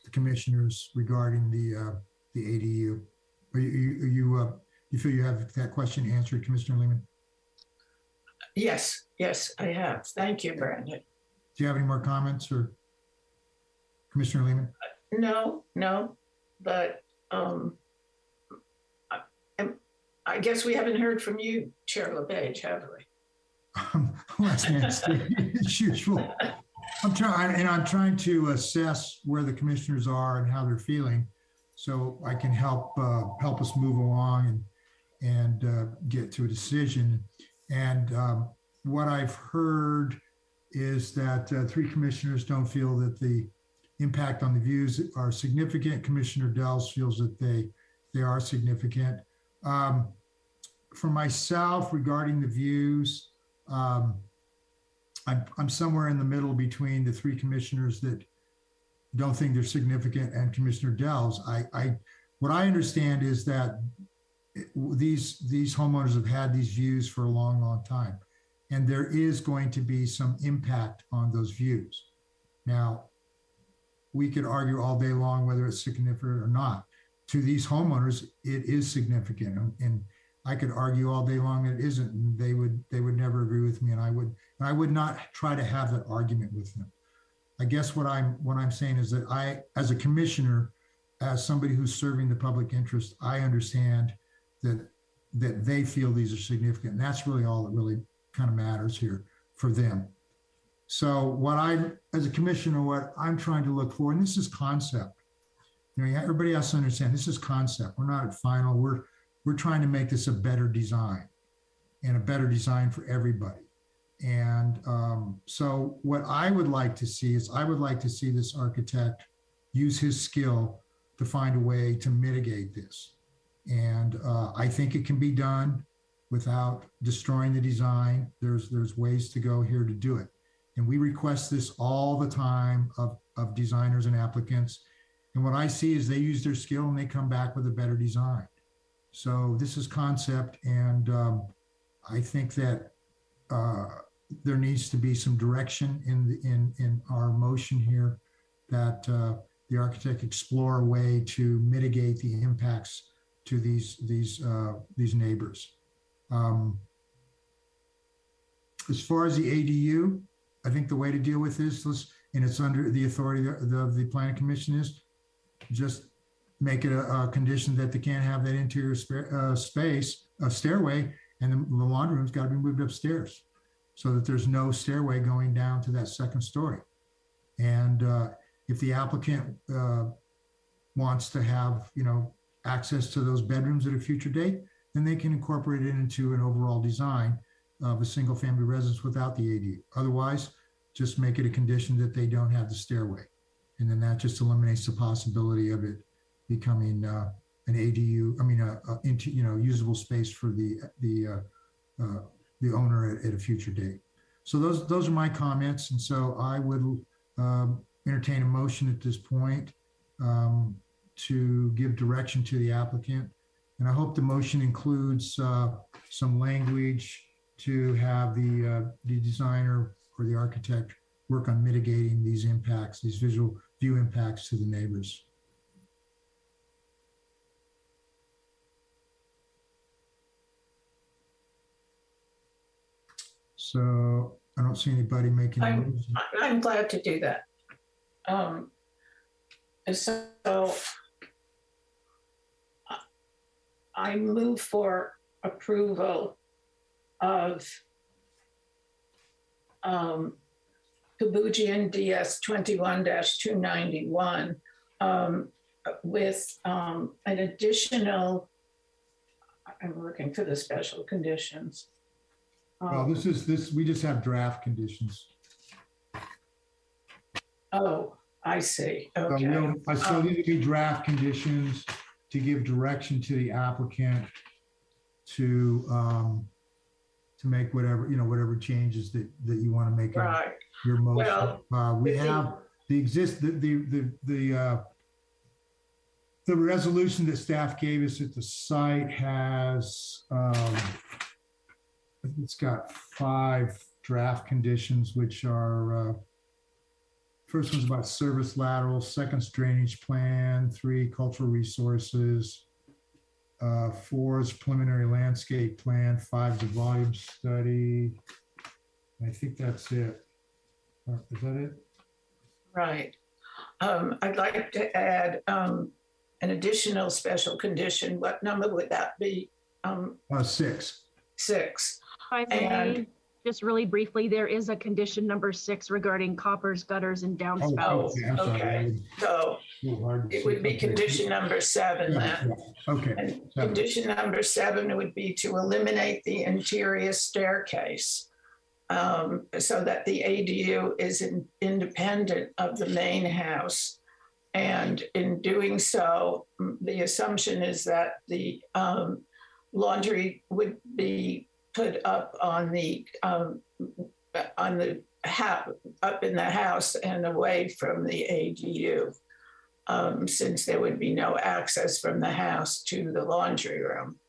the commissioners regarding the ADU. You feel you have that question answered, Commissioner Lehman? Yes, I have. Thank you, Brandon. Do you have any more comments, or Commissioner Lehman? No, but I guess we haven't heard from you, Chair LePage, have we? That's nasty, as usual. I'm trying to assess where the commissioners are and how they're feeling, so I can help us move along and get to a decision. And what I've heard is that three commissioners don't feel that the impact on the views are significant. Commissioner Dells feels that they are significant. For myself, regarding the views, I'm somewhere in the middle between the three commissioners that don't think they're significant and Commissioner Dells. What I understand is that these homeowners have had these views for a long, long time, and there is going to be some impact on those views. Now, we could argue all day long whether it's significant or not. To these homeowners, it is significant, and I could argue all day long that it isn't, and they would never agree with me, and I would not try to have that argument with them. I guess what I'm saying is that I, as a commissioner, as somebody who's serving the public interest, I understand that they feel these are significant. And that's really all that really kind of matters here for them. So as a commissioner, what I'm trying to look for, and this is concept. Everybody has to understand this is concept. We're not at final. We're trying to make this a better design, and a better design for everybody. And so what I would like to see is this architect use his skill to find a way to mitigate this. And I think it can be done without destroying the design. There's ways to go here to do it. And we request this all the time of designers and applicants. And what I see is they use their skill and they come back with a better design. So this is concept. And I think that there needs to be some direction in our motion here, that the architect explore a way to mitigate the impacts to these neighbors. As far as the ADU, I think the way to deal with this, and it's under the authority of the Planning Commission, is just make it a condition that they can't have that interior space, a stairway, and the laundry room's got to be moved upstairs so that there's no stairway going down to that second story. And if the applicant wants to have, access to those bedrooms at a future date, then they can incorporate it into an overall design of a single family residence without the ADU. Otherwise, just make it a condition that they don't have the stairway. And then that just eliminates the possibility of it becoming an ADU, usable space for the owner at a future date. So those are my comments. And so I would entertain a motion at this point to give direction to the applicant. And I hope the motion includes some language to have the designer or the architect work on mitigating these impacts, these visual view impacts to the neighbors. So I don't see anybody making. I'm glad to do that. So I move for approval of Kabugian DS 21-291 with an additional, I'm looking for the special conditions. Well, we just have draft conditions. Oh, I see. Okay. So these would be draft conditions to give direction to the applicant to make whatever changes that you want to make in your motion. Well, we have the resolution that staff gave us at the site has it's got 5 draft conditions, which are first one's about service lateral, second's drainage plan, 3 cultural resources, 4 is preliminary landscape plan, 5 is a volume study. And I think that's it. Is that it? Right. I'd like to add an additional special condition. What number would that be? 6. 6. And just really briefly, there is a condition number 6 regarding coppers, gutters, and downspouts. Okay. So it would be condition number 7 then. Okay. And condition number 7 would be to eliminate the interior staircase so that the ADU is independent of the main house. And in doing so, the assumption is that the laundry would be put up on the up in the house and away from the ADU, since there would be no access from the house to the laundry room.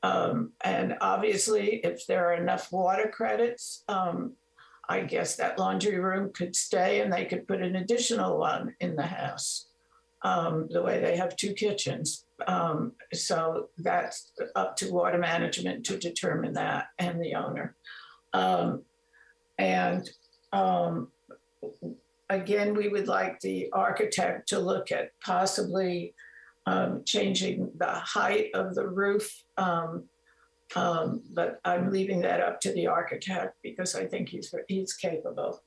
And obviously, if there are enough water credits, I guess that laundry room could stay and they could put an additional one in the house, the way they have 2 kitchens. So that's up to water management to determine that and the owner. Again, we would like the architect to look at possibly changing the height of the roof. But I'm leaving that up to the architect because I think he's capable.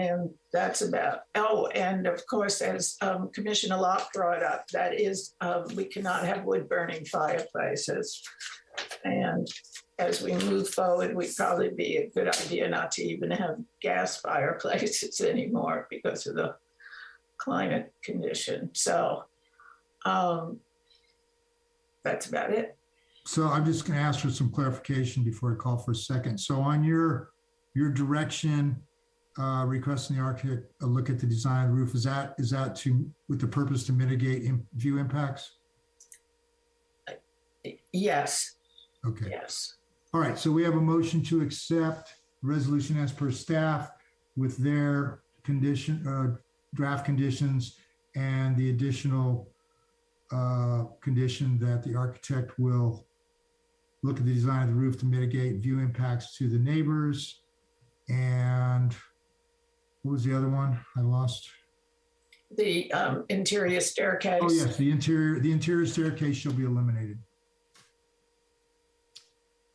And that's about, and of course, as Commissioner Locke brought up, that is, we cannot have wood burning fireplaces. And as we move forward, we'd probably be a good idea not to even have gas fireplaces anymore because of the climate condition. So that's about it. So I'm just going to ask for some clarification before I call for a second. So on your direction, requesting the architect look at the design of the roof, is that with the purpose to mitigate view impacts? Yes. Okay. Yes. All right. So we have a motion to accept resolution as per staff with their draft conditions and the additional condition that the architect will look at the design of the roof to mitigate view impacts to the neighbors. And what was the other one? I lost. The interior staircase. Oh yes, the interior staircase shall be eliminated.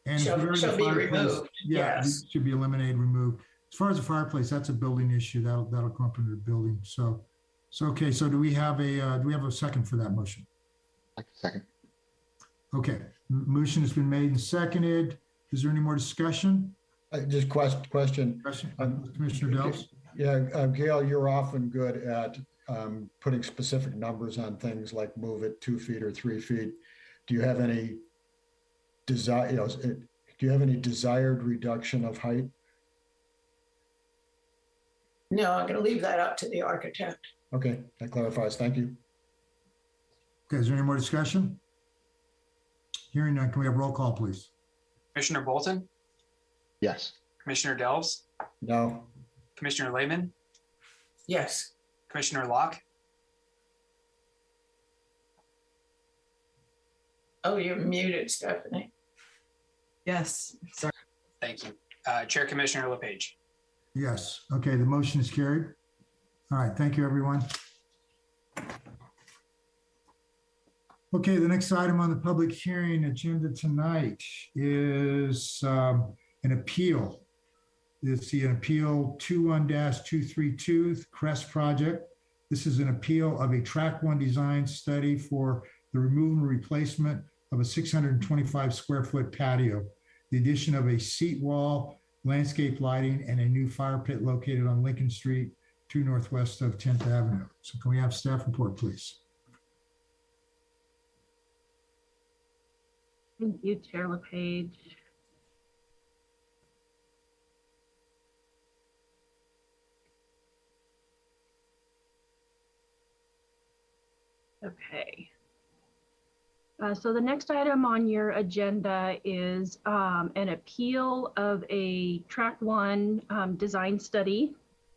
And shall be removed. Yeah, yes. It should be eliminated, removed. As far as the fireplace, that's a building issue. That'll come up under the building. So okay. So do we have a second for that motion? Second. Okay, motion has been made and seconded. Is there any more discussion? Just question. Commissioner Dels? Yeah, Gail, you're often good at putting specific numbers on things like move it 2 feet or 3 feet. Do you have any desire, do you have any desired reduction of height? No, I'm going to leave that up to the architect. Okay, that clarifies. Thank you. Okay, is there any more discussion? Hearing none, can we have roll call, please? Commissioner Bolton, Yes. Commissioner Delves, No. Commissioner Lehman, Yes. Commissioner Locke, Oh, you're muted, Stephanie. Yes, sorry. thank you. Chair Commissioner LePage. Yes. Okay, the motion is carried. All right, thank you, everyone. Okay, the next item on the public hearing agenda tonight is an appeal. It's the appeal 21-232 Crest project. This is an appeal of a track 1 design study for the removal and replacement of a 625 square foot patio, the addition of a seat wall, landscape lighting, and a new fire pit located on Lincoln Street, 2 northwest of 10th Avenue. So can we have staff report, please? Thank you, Chair LePage. Okay. So the next item on your agenda is an appeal of a track 1 design study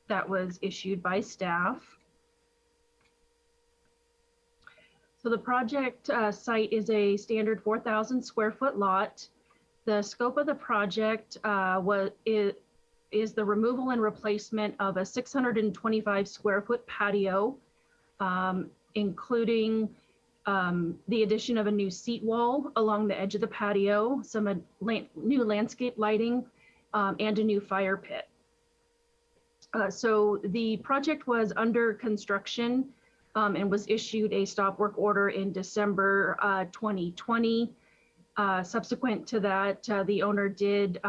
that was issued by staff. So the project site is a standard 4,000 square foot lot. The scope of the project is the removal and replacement of a 625 square foot patio, including the addition of a new seat wall along the edge of the patio, some new landscape lighting, and a new fire pit. So the project was under construction and was issued a stop work order in December 2020. Subsequent to that, the owner did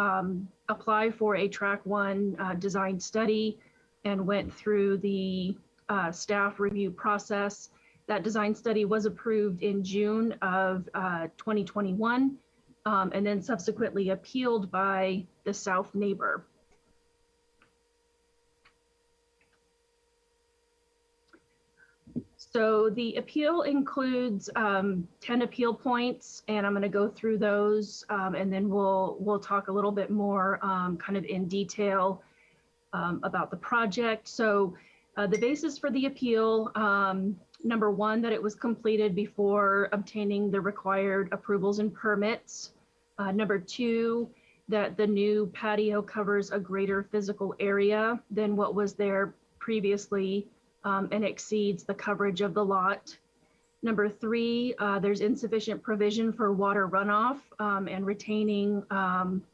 apply for a track 1 design study and went through the staff review process. That design study was approved in June of 2021 and then subsequently appealed by the south neighbor. So the appeal includes 10 appeal points, and I'm going to go through those, and then we'll talk a little bit more kind of in detail about the project. So the basis for the appeal, number 1, that it was completed before obtaining the required approvals and permits. Number 2, that the new patio covers a greater physical area than what was there previously and exceeds the coverage of the lot. Number 3, there's insufficient provision for water runoff and retaining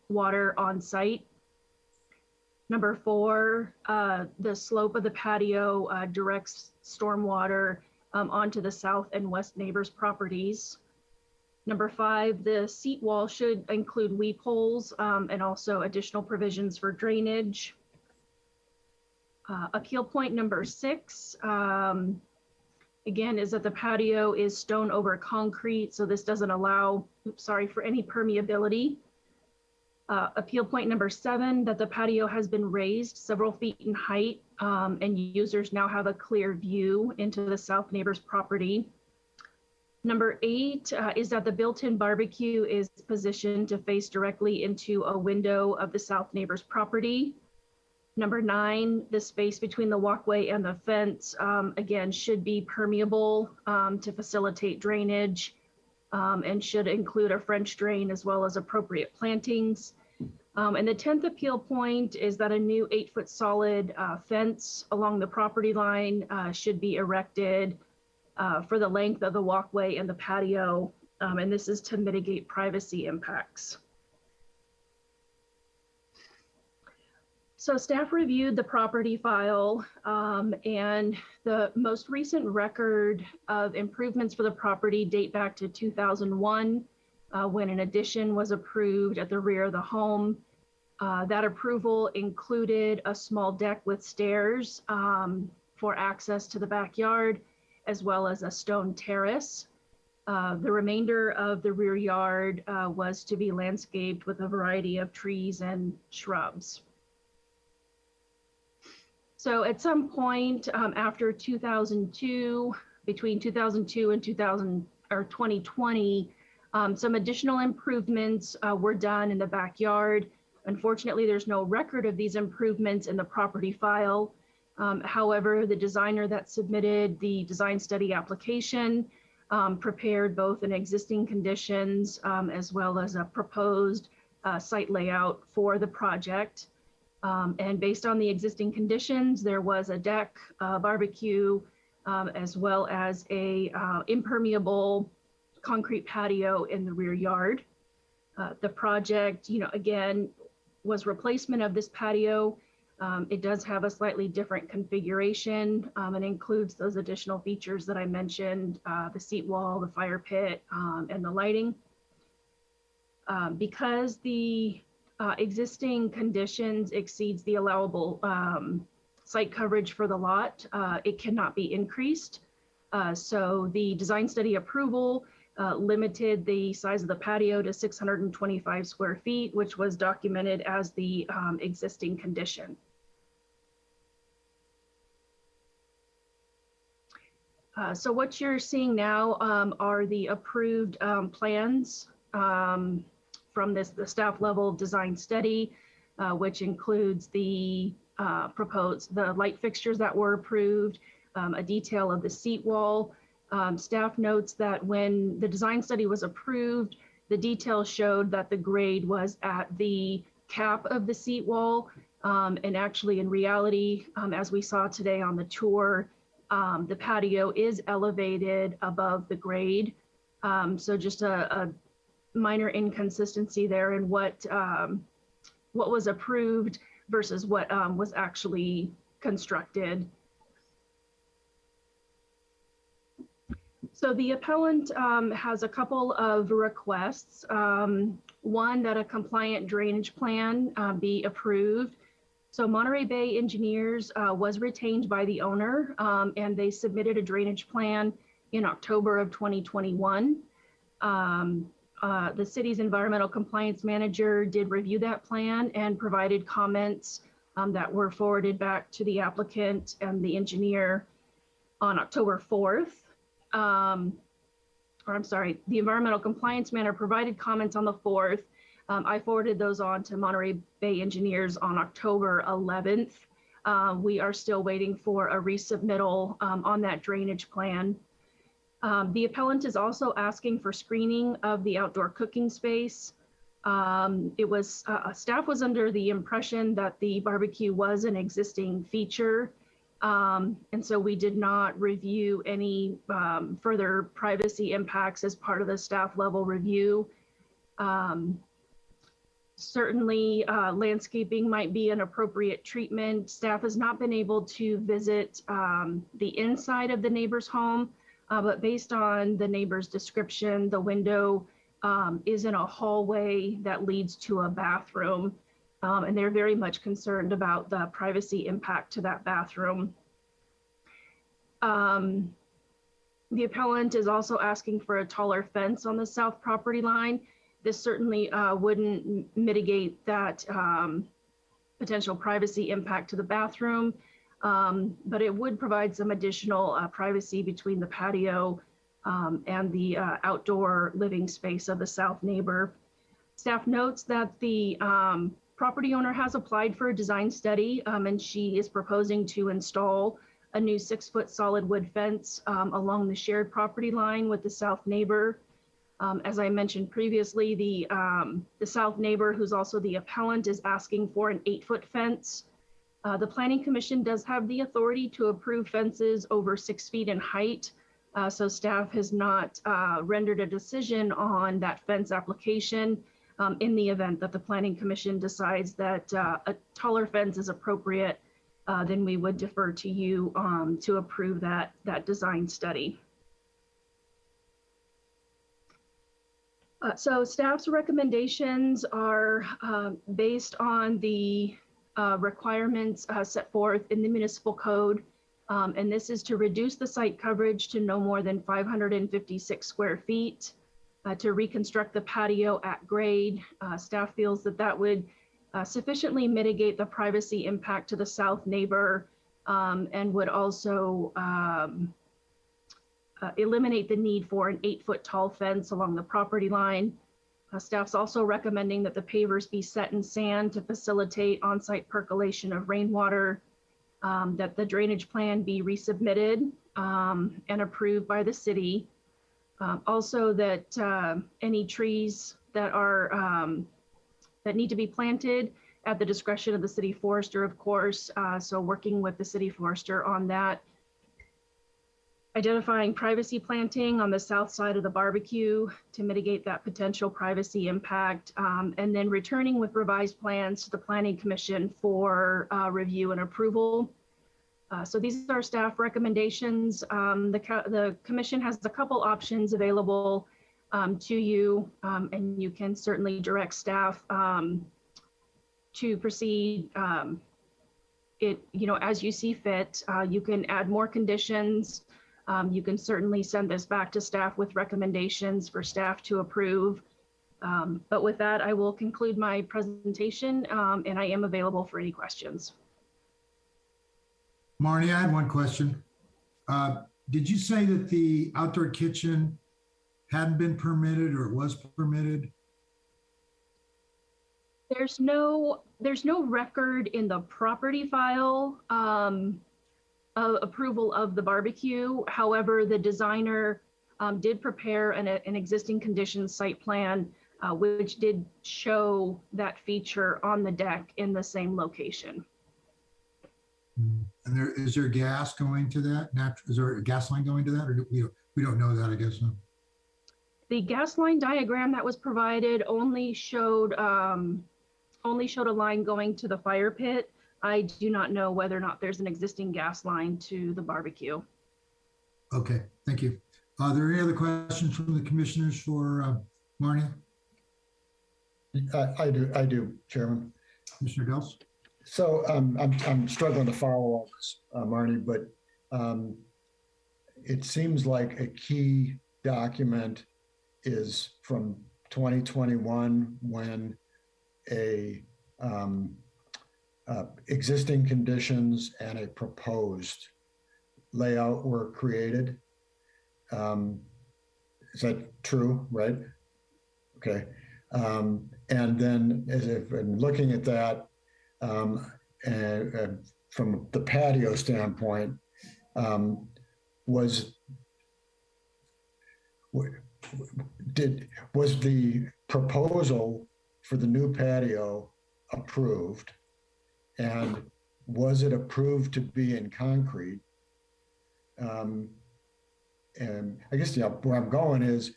water on site. Number 4, the slope of the patio directs stormwater onto the south and west neighbors' properties. Number 5, the seat wall should include weep holes and also additional provisions for drainage. Appeal point number 6, again, is that the patio is stone over concrete, so this doesn't allow, for any permeability. Appeal point number 7, that the patio has been raised several feet in height and users now have a clear view into the south neighbor's property. Number 8 is that the built-in barbecue is positioned to face directly into a window of the south neighbor's property. Number 9, the space between the walkway and the fence, again, should be permeable to facilitate drainage and should include a French drain as well as appropriate plantings. And the 10th appeal point is that a new 8-foot solid fence along the property line should be erected for the length of the walkway and the patio. And this is to mitigate privacy impacts. So staff reviewed the property file and the most recent record of improvements for the property date back to 2001. when an addition was approved at the rear of the home. That approval included a small deck with stairs for access to the backyard, as well as a stone terrace. The remainder of the rear yard was to be landscaped with a variety of trees and shrubs. So at some point after 2002, between 2002 and 2020, some additional improvements were done in the backyard. Unfortunately, there's no record of these improvements in the property file. However, the designer that submitted the design study application prepared both an existing conditions as well as a proposed site layout for the project. And based on the existing conditions, there was a deck, barbecue, as well as a impermeable concrete patio in the rear yard. The project, again, was replacement of this patio. It does have a slightly different configuration and includes those additional features that I mentioned, the seat wall, the fire pit, and the lighting. Because the existing conditions exceeds the allowable site coverage for the lot, it cannot be increased. So the design study approval limited the size of the patio to 625 square feet, which was documented as the existing condition. So what you're seeing now are the approved plans from the staff level design study, which includes the the light fixtures that were approved, a detail of the seat wall. Staff notes that when the design study was approved, the detail showed that the grade was at the cap of the seat wall. And actually in reality, as we saw today on the tour, the patio is elevated above the grade. So just a minor inconsistency there in what was approved versus what was actually constructed. So the appellant has a couple of requests. One, that a compliant drainage plan be approved. So Monterey Bay Engineers was retained by the owner and they submitted a drainage plan in October of 2021. The city's environmental compliance manager did review that plan and provided comments that were forwarded back to the applicant and the engineer on October 4th. Or I'm sorry, the environmental compliance manager provided comments on the 4th. I forwarded those on to Monterey Bay Engineers on October 11th. We are still waiting for a resubmittal on that drainage plan. The appellant is also asking for screening of the outdoor cooking space. Staff was under the impression that the barbecue was an existing feature. And so we did not review any further privacy impacts as part of the staff level review. Certainly landscaping might be an appropriate treatment. Staff has not been able to visit the inside of the neighbor's home, but based on the neighbor's description, the window is in a hallway that leads to a bathroom. And they're very much concerned about the privacy impact to that bathroom. The appellant is also asking for a taller fence on the south property line. This certainly wouldn't mitigate that potential privacy impact to the bathroom, but it would provide some additional privacy between the patio and the outdoor living space of the south neighbor. Staff notes that the property owner has applied for a design study and she is proposing to install a new 6-foot solid wood fence along the shared property line with the south neighbor. As I mentioned previously, the south neighbor, who's also the appellant, is asking for an 8-foot fence. The Planning Commission does have the authority to approve fences over 6 feet in height. So staff has not rendered a decision on that fence application. In the event that the Planning Commission decides that a taller fence is appropriate, then we would defer to you to approve that design study. So staff's recommendations are based on the requirements set forth in the municipal code. And this is to reduce the site coverage to no more than 556 square feet, to reconstruct the patio at grade. Staff feels that that would sufficiently mitigate the privacy impact to the south neighbor, and would also eliminate the need for an 8-foot tall fence along the property line. Staff's also recommending that the pavers be set in sand to facilitate on-site percolation of rainwater, that the drainage plan be resubmitted and approved by the city. Also that any trees that are that need to be planted at the discretion of the city forester, of course. So working with the city forester on that. Identifying privacy planting on the south side of the barbecue to mitigate that potential privacy impact, and then returning with revised plans to the Planning Commission for review and approval. So these are staff recommendations. The commission has a couple options available to you, and you can certainly direct staff to proceed as you see fit. You can add more conditions. You can certainly send this back to staff with recommendations for staff to approve. But with that, I will conclude my presentation, and I am available for any questions. Marnie, I had one question. Did you say that the outdoor kitchen hadn't been permitted or was permitted? There's no record in the property file approval of the barbecue. However, the designer did prepare an existing conditions site plan, which did show that feature on the deck in the same location. And is there gas going to that? Is there a gas line going to that, or we don't know that, I guess? No? The gas line diagram that was provided only showed a line going to the fire pit. I do not know whether or not there's an existing gas line to the barbecue. Okay, thank you. Are there any other questions from the commissioners for Marnie? I do, Chairman. Commissioner Gels? So I'm struggling to follow up, Marnie, but it seems like a key document is from 2021 when existing conditions and a proposed layout were created. Is that true, right? Okay. And then as I've been looking at that, and from the patio standpoint, was the proposal for the new patio approved, and was it approved to be in concrete? And I guess where I'm going is,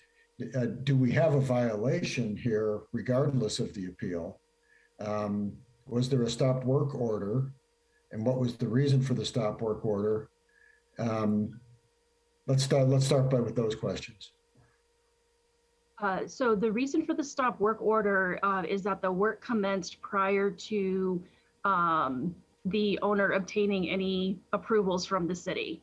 do we have a violation here regardless of the appeal? Was there a stop work order, and what was the reason for the stop work order? Let's start with those questions. So the reason for the stop work order is that the work commenced prior to the owner obtaining any approvals from the city.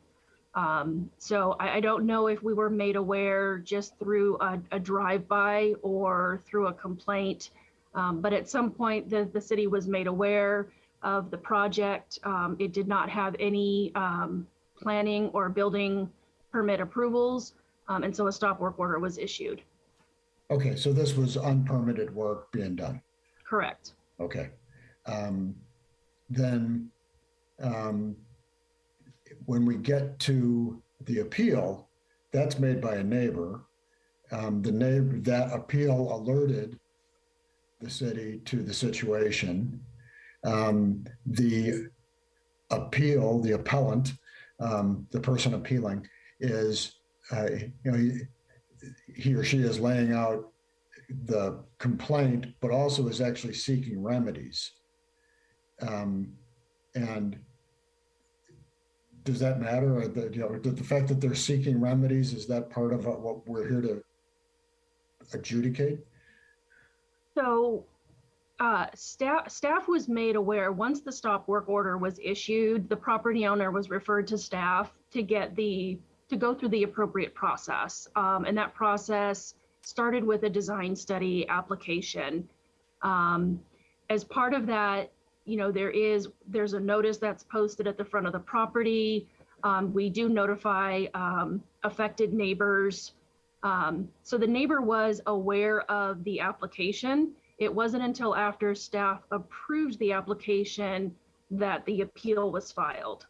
So I don't know if we were made aware just through a drive-by or through a complaint, but at some point the city was made aware of the project. It did not have any planning or building permit approvals, and so a stop work order was issued. Okay, so this was unpermitted work being done. Correct. Okay. Then when we get to the appeal, that's made by a neighbor. That appeal alerted the city to the situation. The appellant, the person appealing, is he or she is laying out the complaint, but also is actually seeking remedies. And does that matter? Or the fact that they're seeking remedies, is that part of what we're here to adjudicate? So staff was made aware once the stop work order was issued, the property owner was referred to staff to go through the appropriate process. And that process started with a design study application. As part of that, there's a notice that's posted at the front of the property. We do notify affected neighbors. So the neighbor was aware of the application. It wasn't until after staff approved the application that the appeal was filed.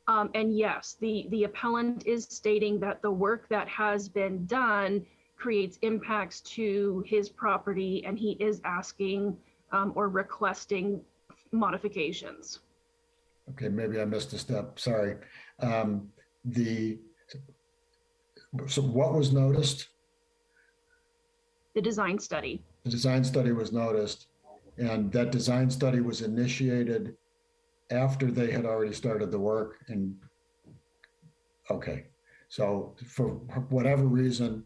And yes, the appellant is stating that the work that has been done creates impacts to his property, and he is asking or requesting modifications. Okay, maybe I missed a step, sorry. So what was noticed? The design study. The design study was noticed, and that design study was initiated after they had already started the work. And okay, so for whatever reason,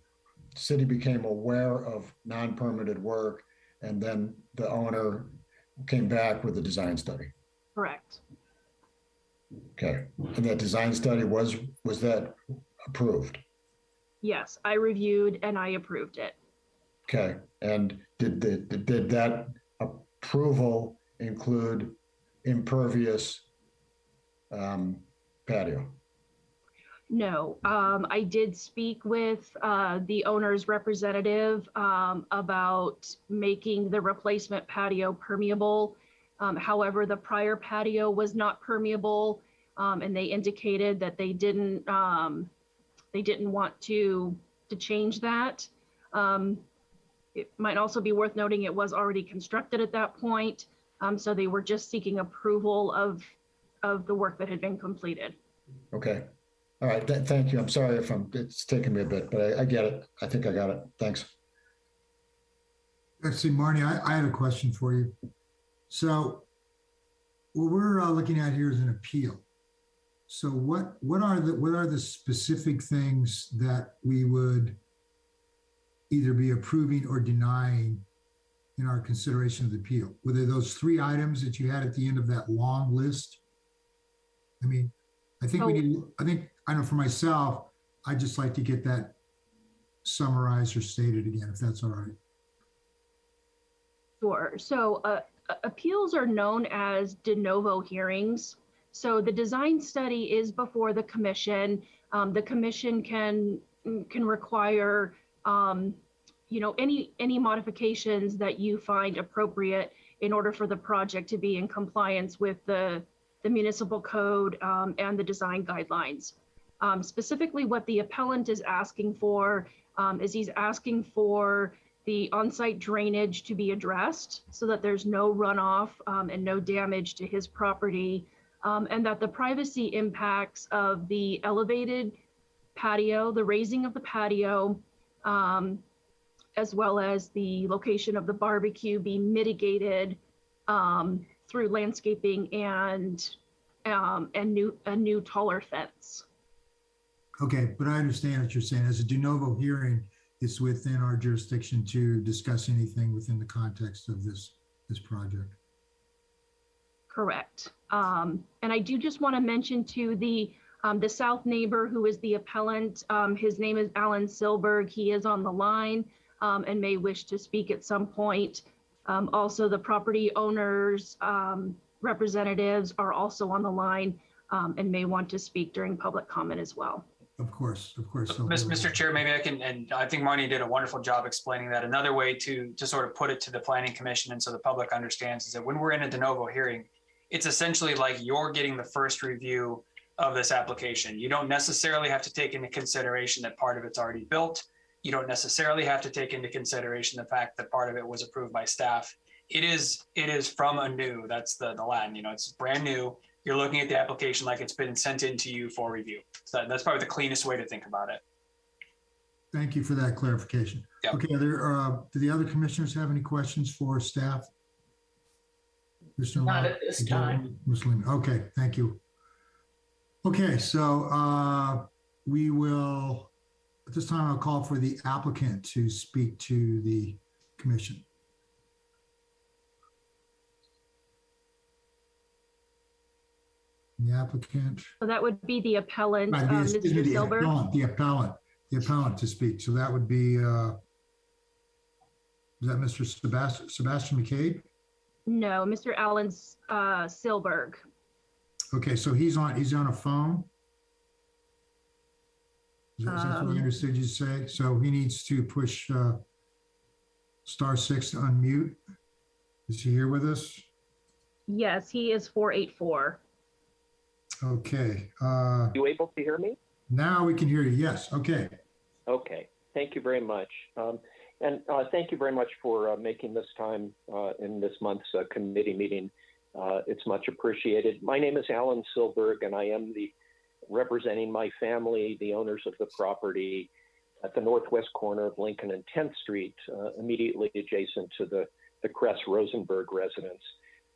the city became aware of non-permitted work, and then the owner came back with the design study. Correct. Okay, and that design study was that approved? Yes, I reviewed and I approved it. Okay, and did that approval include impervious patio? No, I did speak with the owner's representative about making the replacement patio permeable. However, the prior patio was not permeable, and they indicated that they didn't want to change that. It might also be worth noting it was already constructed at that point, so they were just seeking approval of the work that had been completed. Okay. All right, thank you. I'm sorry if it's taking me a bit, but I get it. I think I got it. Thanks. Actually, Marnie, I had a question for you. So what we're looking at here is an appeal. So what are the specific things that we would either be approving or denying in our consideration of the appeal? Were there those 3 items that you had at the end of that long list? I mean, I know for myself, I'd just like to get that summarized or stated again, if that's all right. Sure. So appeals are known as de novo hearings. So the design study is before the commission. The commission can require any modifications that you find appropriate in order for the project to be in compliance with the municipal code and the design guidelines. Specifically, what the appellant is asking for is he's asking for the on-site drainage to be addressed so that there's no runoff and no damage to his property, and that the privacy impacts of the elevated patio, the raising of the patio, as well as the location of the barbecue be mitigated through landscaping and a new taller fence. Okay, but I understand what you're saying. As a de novo hearing, it's within our jurisdiction to discuss anything within the context of this project. Correct. And I do just want to mention to the south neighbor who is the appellant. His name is Alan Silberg. He is on the line and may wish to speak at some point. Also, the property owners' representatives are also on the line and may want to speak during public comment as well. Of course. So Mr. Chair, maybe I can, and I think Marnie did a wonderful job explaining that. Another way to sort of put it to the Planning Commission and so the public understands is that when we're in a de novo hearing, it's essentially like you're getting the first review of this application. You don't necessarily have to take into consideration that part of it's already built. You don't necessarily have to take into consideration the fact that part of it was approved by staff. It is from anew. That's the Latin, it's brand new. You're looking at the application like it's been sent in to you for review. So that's probably the cleanest way to think about it. Thank you for that clarification. Yep. Okay, do the other commissioners have any questions for staff? Not at this time. Okay, thank you. Okay, so we will At this time, I'll call for the applicant to speak to the commission. The applicant. So that would be the appellant, Right, excuse me, Mr. the Silber. the appellant to speak. So that would be, is that Mr. Sebastian McCabe? No, Mr. Alan Silberg. Okay, so he's on a phone. Is that what I understood you say? So he needs to push *6 to unmute. Is he here with us? Yes, he is 484. Okay. You able to hear me? Now we can hear you. Yes. Okay. Okay. Thank you very much. And thank you very much for making this time in this month's committee meeting. It's much appreciated. My name is Alan Silberg, and I am representing my family, the owners of the property at the northwest corner of Lincoln and 10th Street, immediately adjacent to the Crest Rosenberg residence.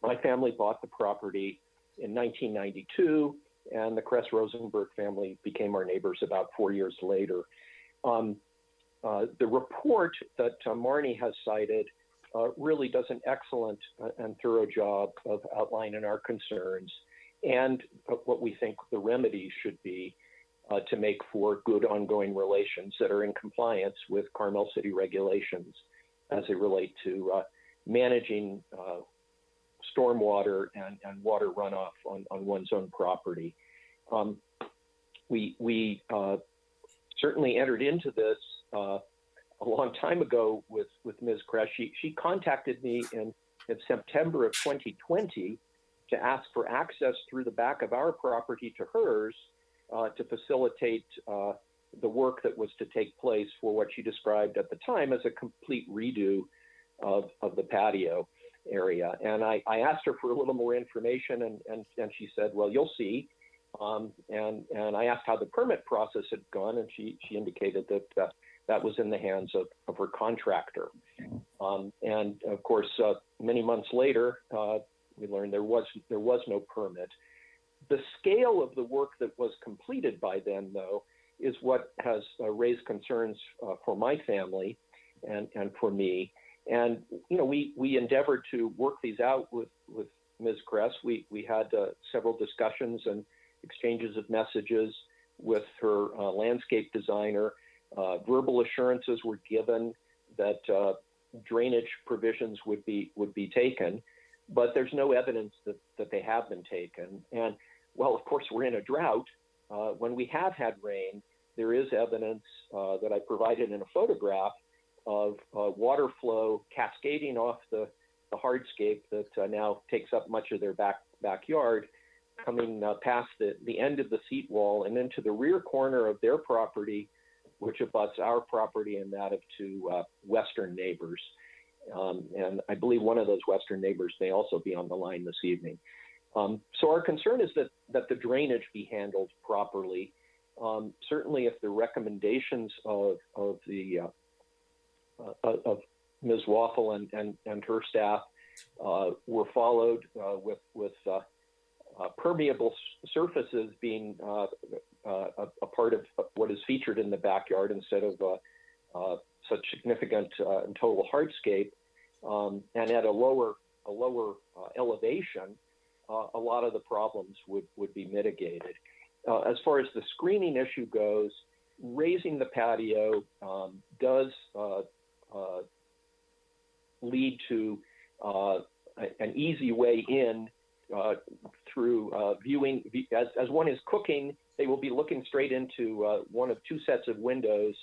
My family bought the property in 1992, and the Crest Rosenberg family became our neighbors about 4 years later. The report that Marnie has cited really does an excellent and thorough job of outlining our concerns and what we think the remedy should be to make for good ongoing relations that are in compliance with Carmel City regulations as they relate to managing stormwater and water runoff on one's own property. We certainly entered into this a long time ago with Ms. Crest. She contacted me in September of 2020 to ask for access through the back of our property to hers to facilitate the work that was to take place for what she described at the time as a complete redo of the patio area. And I asked her for a little more information, and she said, well, you'll see. And I asked how the permit process had gone, and she indicated that that was in the hands of her contractor. And of course, many months later, we learned there was no permit. The scale of the work that was completed by then, though, is what has raised concerns for my family and for me. And you know, we endeavored to work these out with Ms. Crest. We had several discussions and exchanges of messages with her landscape designer. Verbal assurances were given that drainage provisions would be taken, but there's no evidence that they have been taken. And well, of course, we're in a drought. When we have had rain, there is evidence that I provided in a photograph of water flow cascading off the hardscape that now takes up much of their backyard, coming past the end of the seat wall and into the rear corner of their property, which abuts our property and that of two western neighbors. And I believe one of those western neighbors may also be on the line this evening. So our concern is that the drainage be handled properly. Certainly, if the recommendations of Ms. Waffle and her staff were followed with permeable surfaces being a part of what is featured in the backyard instead of such significant and total hardscape, and at a lower elevation, a lot of the problems would be mitigated. As far as the screening issue goes, raising the patio does lead to an easy way in through viewing. As one is cooking, they will be looking straight into one of two sets of windows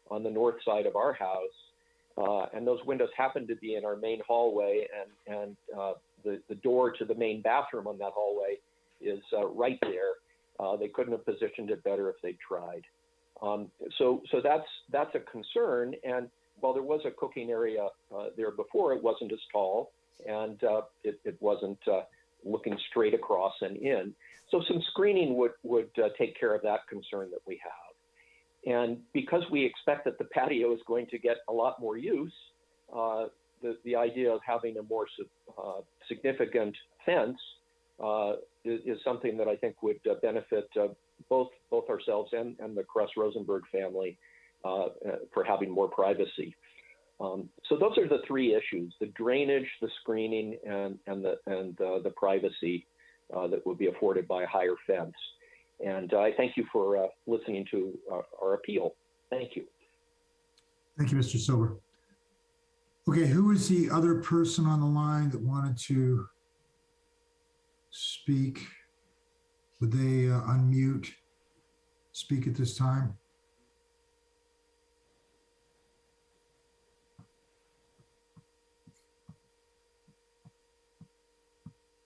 on the north side of our house. And those windows happen to be in our main hallway, and the door to the main bathroom on that hallway is right there. They couldn't have positioned it better if they tried. So that's a concern. And while there was a cooking area there before, it wasn't as tall, and it wasn't looking straight across and in. So some screening would take care of that concern that we have. And because we expect that the patio is going to get a lot more use, the idea of having a more significant fence is something that I think would benefit both ourselves and the Crest Rosenberg family for having more privacy. So those are the three issues: the drainage, the screening, and the privacy that would be afforded by a higher fence. And I thank you for listening to our appeal. Thank you. Thank you, Mr. Silver. Okay, who is the other person on the line that wanted to speak? Would they unmute, speak at this time?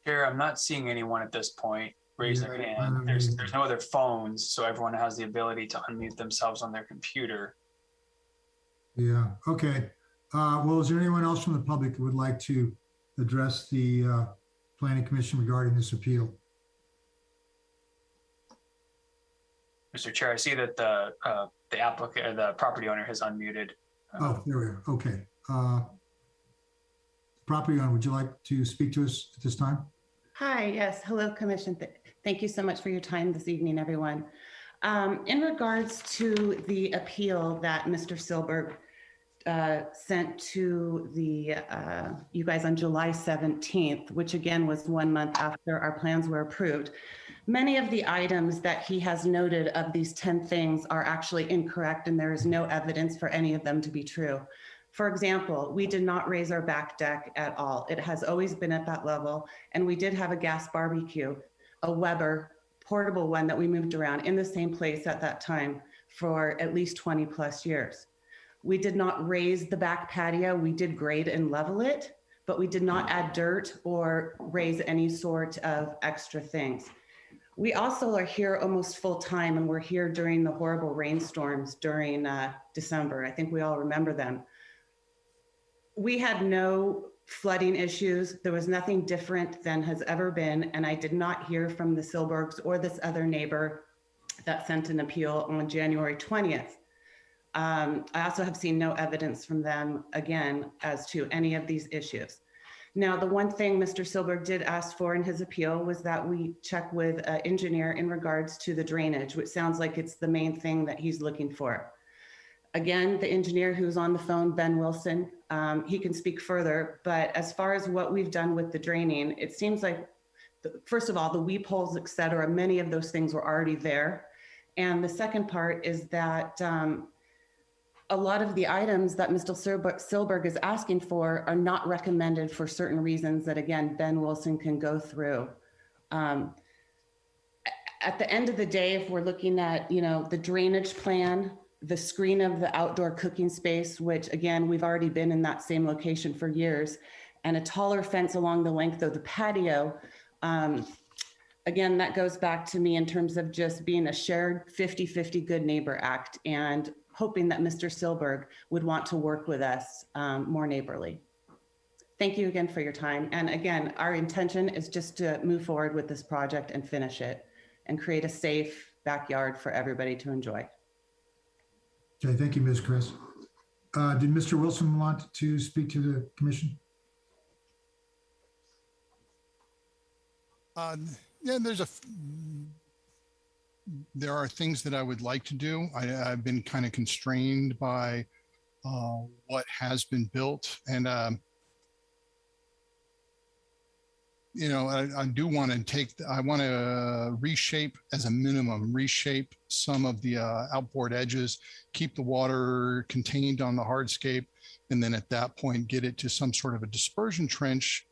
Chair, I'm not seeing anyone at this point raise their hand. There's no other phones, so everyone has the ability to unmute themselves on their computer. Yeah, okay. Well, is there anyone else from the public who would like to address the Planning Commission regarding this appeal? Mr. Chair, I see that the applicant, the property owner has unmuted. Oh, there we are. Okay. Property owner, would you like to speak to us at this time? Hi, yes. Hello, Commission. Thank you so much for your time this evening, everyone. In regards to the appeal that Mr. Silberg sent to you guys on July 17th, which again was 1 month after our plans were approved, many of the items that he has noted of these 10 things are actually incorrect, and there is no evidence for any of them to be true. For example, we did not raise our back deck at all. It has always been at that level, and we did have a gas barbecue, a Weber portable one that we moved around in the same place at that time for at least 20 plus years. We did not raise the back patio. We did grade and level it, but we did not add dirt or raise any sort of extra things. We also are here almost full time, and we're here during the horrible rainstorms during December. I think we all remember them. We had no flooding issues. There was nothing different than has ever been. And I did not hear from the Silbergs or this other neighbor that sent an appeal on January 20th. I also have seen no evidence from them again as to any of these issues. Now, the one thing Mr. Silberg did ask for in his appeal was that we check with an engineer in regards to the drainage, which sounds like it's the main thing that he's looking for. Again, the engineer who's on the phone, Ben Wilson, he can speak further, but as far as what we've done with the draining, it seems like, first of all, the weep holes, et cetera, many of those things were already there. And the second part is that a lot of the items that Mr. Silberg is asking for are not recommended for certain reasons that, again, Ben Wilson can go through. At the end of the day, if we're looking at, the drainage plan, the screen of the outdoor cooking space, which again, we've already been in that same location for years, and a taller fence along the length of the patio. Again, that goes back to me in terms of just being a shared 50-50 good neighbor act and hoping that Mr. Silberg would want to work with us more neighborly. Thank you again for your time. And again, our intention is just to move forward with this project and finish it and create a safe backyard for everybody to enjoy. Okay, thank you, Ms. Crest. Did Mr. Wilson want to speak to the commission? Yeah, there are things that I would like to do. I've been kind of constrained by what has been built, and I do want to I want to reshape as a minimum, reshape some of the outboard edges, keep the water contained on the hardscape, and then at that point, get it to some sort of a dispersion trench,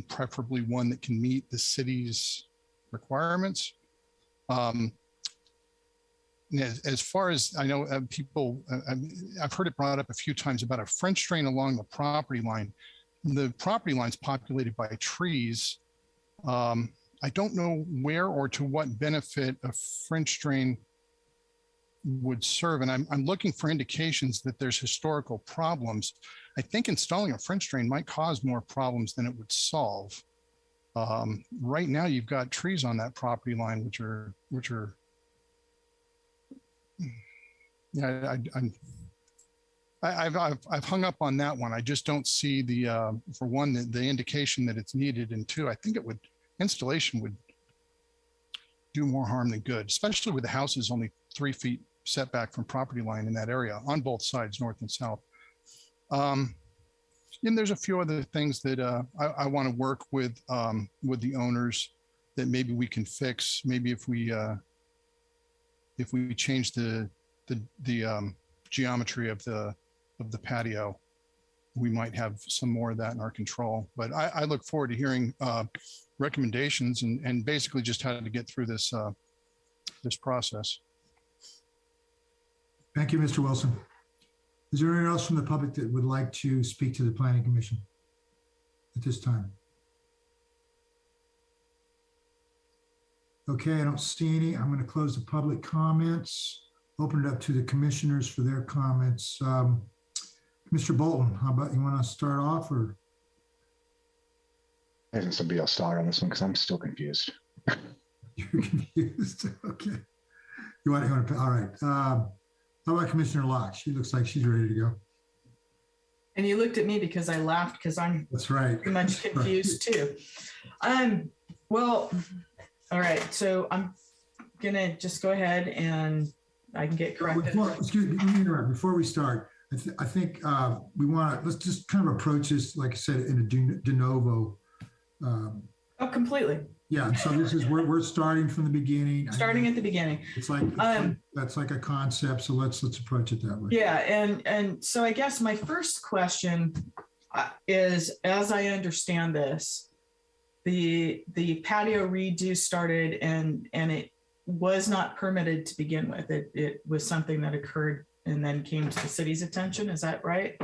preferably one that can meet the city's requirements. As far as I know, people, I've heard it brought up a few times about a French drain along the property line. The property line's populated by trees. I don't know where or to what benefit a French drain would serve. And I'm looking for indications that there's historical problems. I think installing a French drain might cause more problems than it would solve. Right now, you've got trees on that property line, which are yeah, I've hung up on that one. I just don't see for one, the indication that it's needed, and two, I think installation would do more harm than good, especially with the houses only 3 feet setback from property line in that area on both sides, north and south. And there's a few other things that I want to work with the owners that maybe we can fix. Maybe if we change the geometry of the patio, we might have some more of that in our control. But I look forward to hearing recommendations and basically just how to get through this this process. Thank you, Mr. Wilson. Is there anyone else from the public that would like to speak to the Planning Commission at this time? Okay, I don't see any. I'm going to close the public comments, open it up to the commissioners for their comments. Mr. Bolton, how about you want to start off, or? Isn't somebody else start on this one because I'm still confused. You're confused. Okay. You want to, all right. How about Commissioner Locke? She looks like she's ready to go. And you looked at me because I laughed because I'm That's right. pretty much confused too. Well, all right. So I'm gonna just go ahead and I can get corrected. Excuse me, let me interrupt. Before we start, I think we want to, let's just kind of approach this, like I said, in a de novo. Oh, completely. Yeah, so this is we're starting from the beginning. Starting at the begining. It's like that's like a concept. So let's approach it that way. Yeah, and so I guess my first question is, as I understand this, the patio redo started and it was not permitted to begin with. It was something that occurred and then came to the city's attention. Is that right?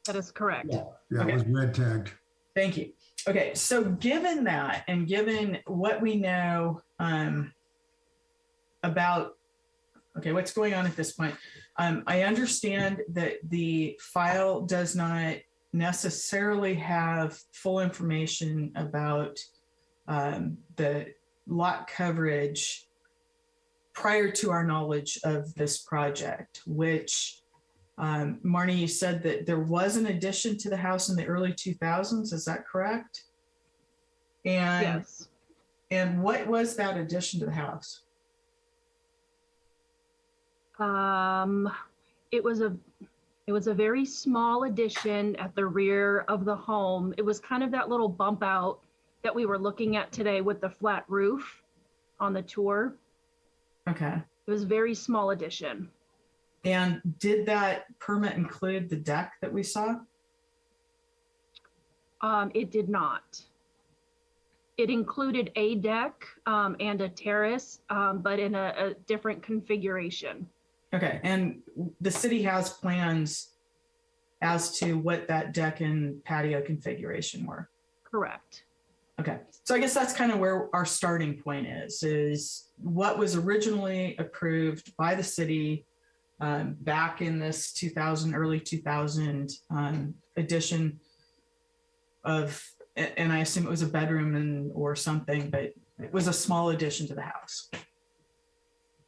That is correct. Yeah, Okay. It was red tagged. Thank you. Okay, so given that and given what we know about, okay, what's going on at this point, I understand that the file does not necessarily have full information about the lot coverage prior to our knowledge of this project, which Marnie, you said that there was an addition to the house in the early 2000s. Is that correct? And, yes. And what was that addition to the house? It was a very small addition at the rear of the home. It was kind of that little bump out that we were looking at today with the flat roof on the tour. Okay. It was a very small addition. And did that permit include the deck that we saw? It did not. It included a deck and a terrace, but in a different configuration. Okay, and the city has plans as to what that deck and patio configuration were? Correct. Okay, so I guess that's kind of where our starting point is what was originally approved by the city back in this early 2000 edition of, and I assume it was a bedroom or something, but it was a small addition to the house.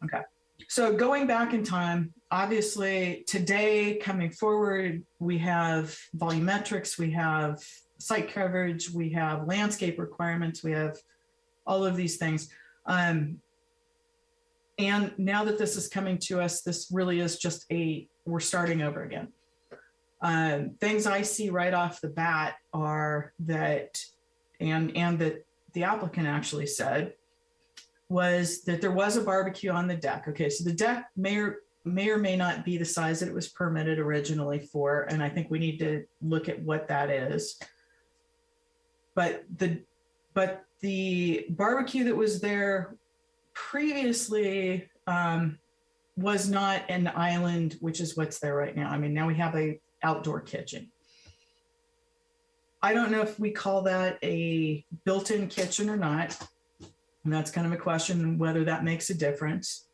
Okay, so going back in time, obviously today coming forward, we have volumetrics, we have site coverage, we have landscape requirements, we have all of these things. And now that this is coming to us, this really is just we're starting over again. Things I see right off the bat are that, and that the applicant actually said, was that there was a barbecue on the deck. Okay, so the deck may or may not be the size that it was permitted originally for, and I think we need to look at what that is. But the barbecue that was there previously was not an island, which is what's there right now. I mean, now we have a outdoor kitchen. I don't know if we call that a built-in kitchen or not. And that's kind of a question whether that makes a difference.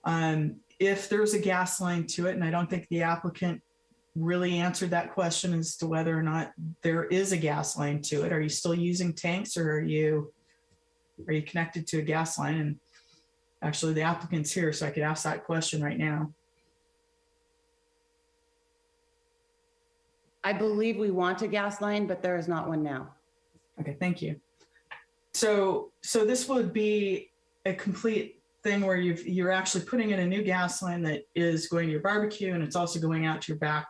If there's a gas line to it, and I don't think the applicant really answered that question as to whether or not there is a gas line to it. Are you still using tanks, or are you connected to a gas line? And actually the applicant's here, so I could ask that question right now. I believe we want a gas line, but there is not one now. Okay, thank you. So this would be a complete thing where you're actually putting in a new gas line that is going to your barbecue, and it's also going out to your back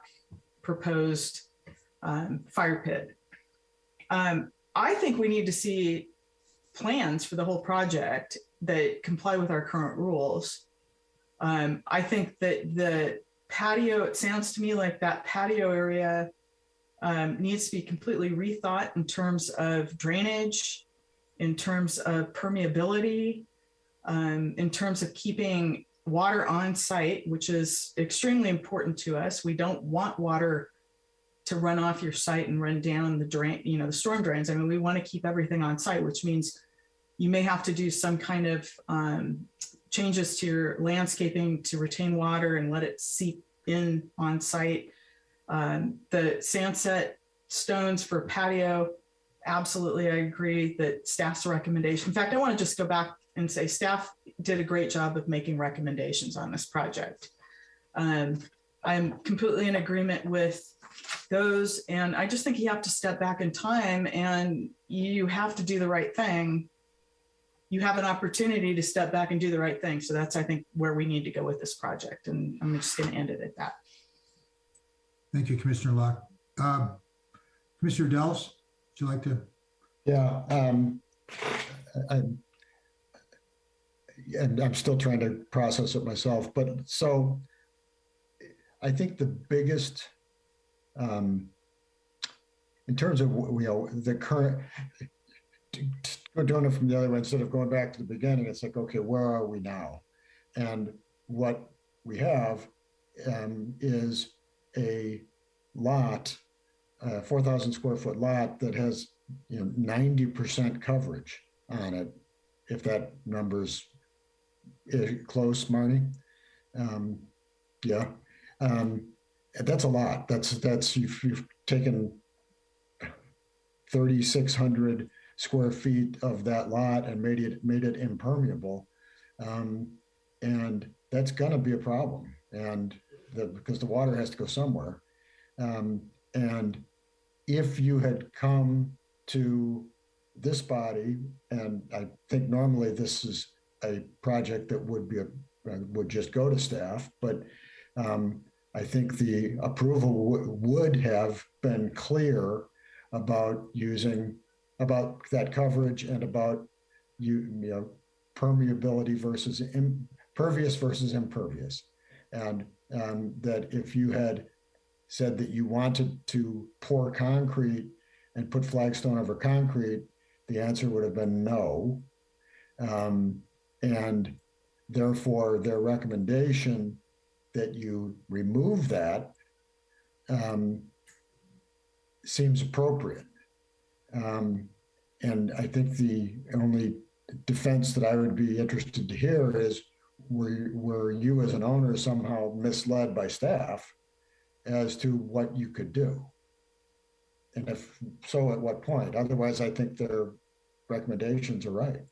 proposed fire pit. I think we need to see plans for the whole project that comply with our current rules. I think that the patio, it sounds to me like that patio area needs to be completely rethought in terms of drainage, in terms of permeability, in terms of keeping water on site, which is extremely important to us. We don't want water to run off your site and run down the drain, the storm drains. I mean, we want to keep everything on site, which means you may have to do some kind of changes to your landscaping to retain water and let it seep in on site. The sandset stones for patio, absolutely, I agree that staff's recommendation. In fact, I want to just go back and say staff did a great job of making recommendations on this project. I'm completely in agreement with those, and I just think you have to step back in time and you have to do the right thing. You have an opportunity to step back and do the right thing. So that's, I think, where we need to go with this project. And I'm just going to end it at that. Thank you, Commissioner Locke. Commissioner Dells, would you like to? Yeah, and I'm still trying to process it myself. But so I think the biggest, in terms of the current, doing it from the other way, instead of going back to the beginning, it's like, okay, where are we now? And what we have is a lot, 4,000 square foot lot that has 90% coverage on it, if that number's close, Marnie. Yeah, that's a lot. That's you've taken 3,600 square feet of that lot and made it impermeable, and that's going to be a problem. And because the water has to go somewhere, and if you had come to this body, and I think normally this is a project that would just go to staff, but I think the approval would have been clear about about that coverage and about permeability versus impervious versus impervious, and that if you had said that you wanted to pour concrete and put flagstone over concrete, the answer would have been no. And therefore, their recommendation that you remove that seems appropriate. And I think the only defense that I would be interested to hear is, were you as an owner somehow misled by staff as to what you could do? And if so, at what point? Otherwise, I think their recommendations are right.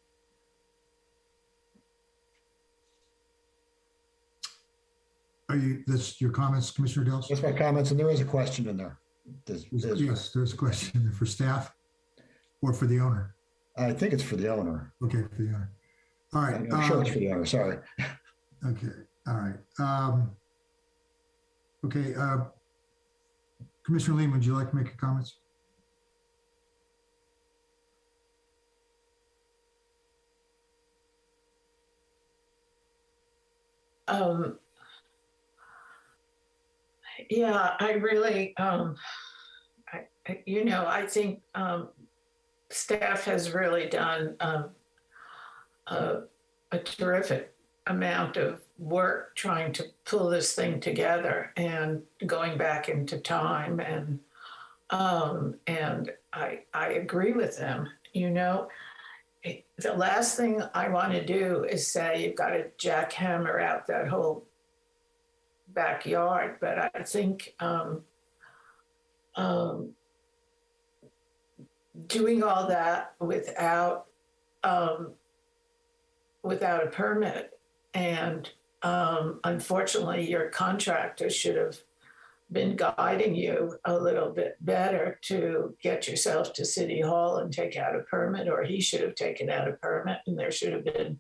That's your comments, Commissioner Dells? That's my comments, and there is a question in there. Yes, there's a question for staff or for the owner. I think it's for the owner. Okay, for the owner. All right. I'm sure it's for the owner, sorry. Okay, all right. Okay, Commissioner Lehman, would you like to make your comments? Yeah, I really, I think staff has really done a terrific amount of work trying to pull this thing together and going back into time, and I agree with them. The last thing I want to do is say you've got to jackhammer out that whole backyard, but I think doing all that without a permit, and unfortunately your contractor should have been guiding you a little bit better to get yourself to City Hall and take out a permit, or he should have taken out a permit, and there should have been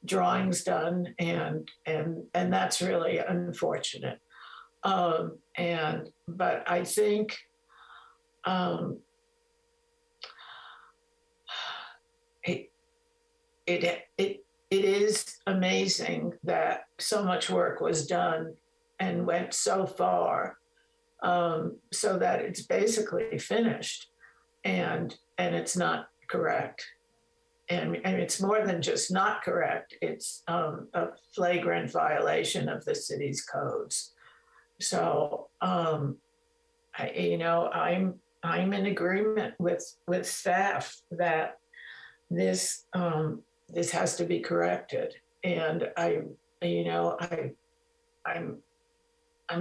drawings done, and that's really unfortunate. But I think it is amazing that so much work was done and went so far, so that it's basically finished, and it's not correct. And it's more than just not correct. It's a flagrant violation of the city's codes. So, I'm in agreement with staff that this has to be corrected. And I'm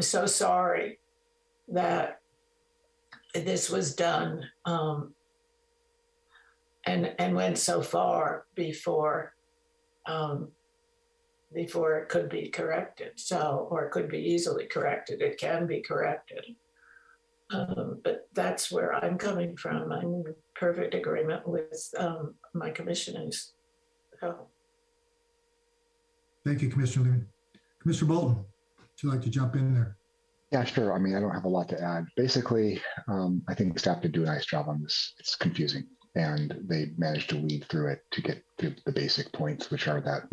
so sorry that this was done and went so far before it could be corrected. Or it could be easily corrected. It can be corrected. But that's where I'm coming from. I'm in perfect agreement with my commissioners. So. Thank you, Commissioner Lehman. Commissioner Bolton, would you like to jump in there? Yeah, sure. I mean, I don't have a lot to add. Basically, I think staff did do a nice job on this. It's confusing, and they managed to weed through it to get to the basic points, which are that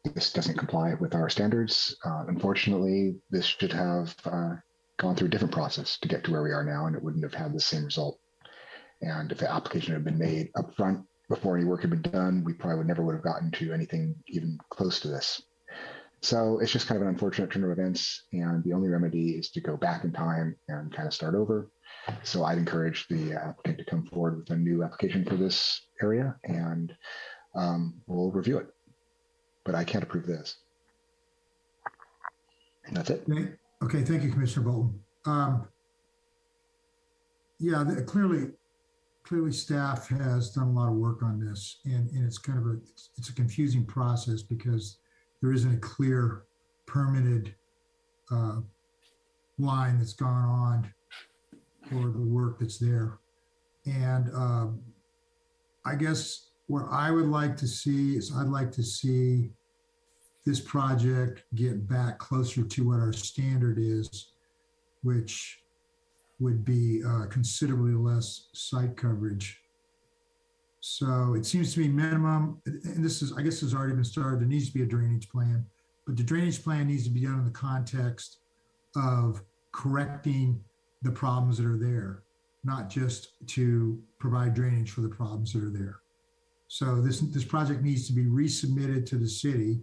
this doesn't comply with our standards. Unfortunately, this should have gone through a different process to get to where we are now, and it wouldn't have had the same result. And if the application had been made upfront before any work had been done, we probably never would have gotten to anything even close to this. So it's just kind of an unfortunate turn of events, and the only remedy is to go back in time and kind of start over. So I'd encourage the applicant to come forward with a new application for this area, and we'll review it. But I can't approve this. And that's it. Okay, thank you, Commissioner Bolton. Yeah, clearly staff has done a lot of work on this, and it's kind of it's a confusing process because there isn't a clear permitted line that's gone on for the work that's there. And I guess what I would like to see is I'd like to see this project get back closer to what our standard is, which would be considerably less site coverage. So it seems to be minimum, and this is, I guess has already been started, there needs to be a drainage plan, but the drainage plan needs to be done in the context of correcting the problems that are there, not just to provide drainage for the problems that are there. So this project needs to be resubmitted to the city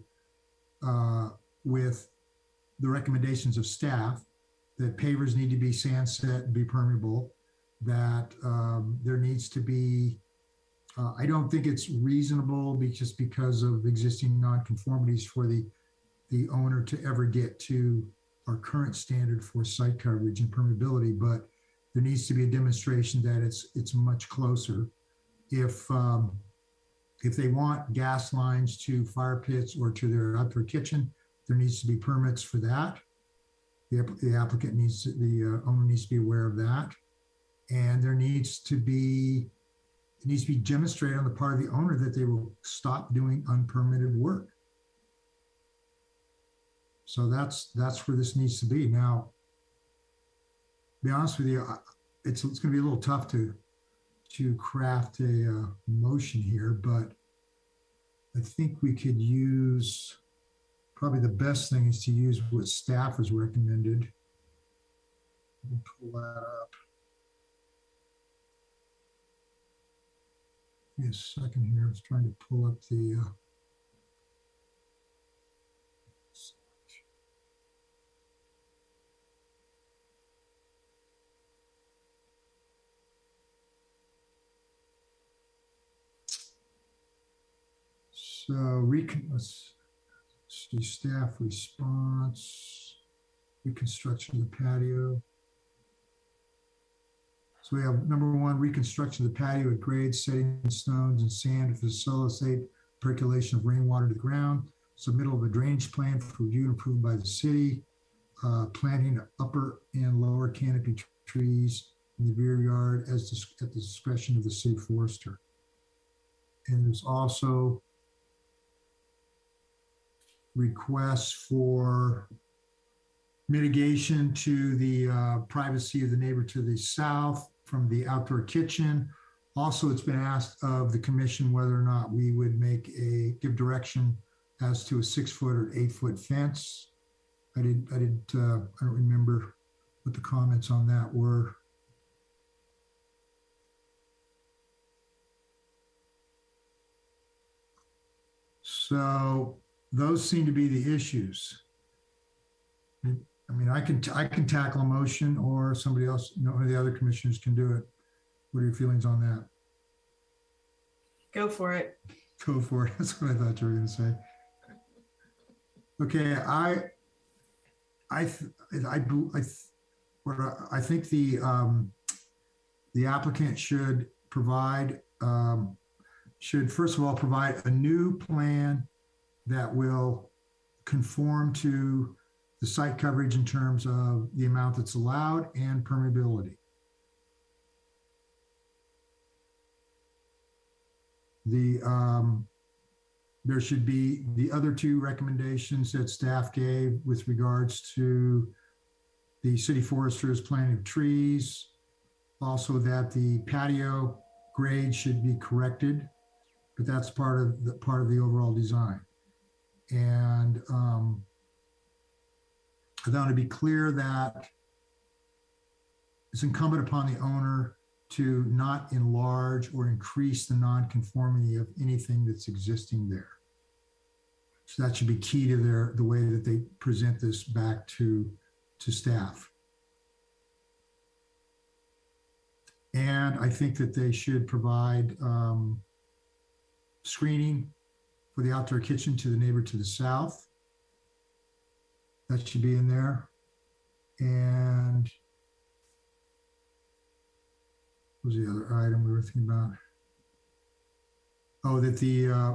with the recommendations of staff that pavers need to be sand set and be permeable, that there needs to be, I don't think it's reasonable just because of existing nonconformities for the owner to ever get to our current standard for site coverage and permeability, but there needs to be a demonstration that it's much closer. If they want gas lines to fire pits or to their outdoor kitchen, there needs to be permits for that. The applicant needs to, the owner needs to be aware of that. And there needs to be, it needs to be demonstrated on the part of the owner that they will stop doing unpermitted work. So that's where this needs to be. Now, to be honest with you, it's going to be a little tough to craft a motion here, but I think we could use, probably the best thing is to use what staff has recommended. We'll pull that up. Give me a second here. I was trying to pull up the so let's see, staff response, reconstruction of the patio. So we have number one, reconstruction of the patio at grade, setting stones and sand to facilitate percolation of rainwater to the ground, submittal of a drainage plan for review and approved by the city, planting upper and lower canopy trees in the rear yard at the discretion of the city forester. And there's also requests for mitigation to the privacy of the neighbor to the south from the outdoor kitchen. Also, it's been asked of the commission whether or not we would give direction as to a 6-foot or 8-foot fence. I don't remember what the comments on that were. So those seem to be the issues. I mean, I can tackle a motion, or somebody else, one of the other commissioners can do it. What are your feelings on that? Go for it. Go for it. That's what I thought you were going to say. Okay, I think the applicant should first of all provide a new plan that will conform to the site coverage in terms of the amount that's allowed and permeability. There should be the other two recommendations that staff gave with regards to the city forester's planting of trees. Also, that the patio grade should be corrected, but that's part of the overall design. And I want to be clear that it's incumbent upon the owner to not enlarge or increase the nonconformity of anything that's existing there. So that should be key to the way that they present this back to staff. And I think that they should provide screening for the outdoor kitchen to the neighbor to the south. That should be in there. And what was the other item we were thinking about? Oh, that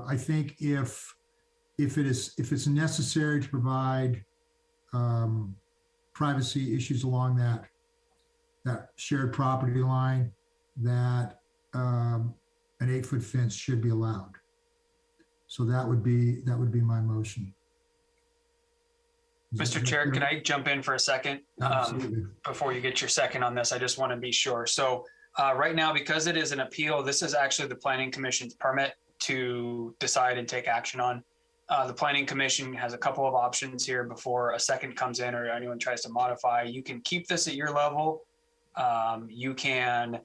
I think if it's necessary to provide privacy issues along that shared property line, that an 8-foot fence should be allowed. So that would be my motion. Mr. Chair, can I jump in for a second? Before you get your second on this, I just want to be sure. So right now, because it is an appeal, this is actually the Planning Commission's permit to decide and take action on. The Planning Commission has a couple of options here before a second comes in or anyone tries to modify. You can keep this at your level. You can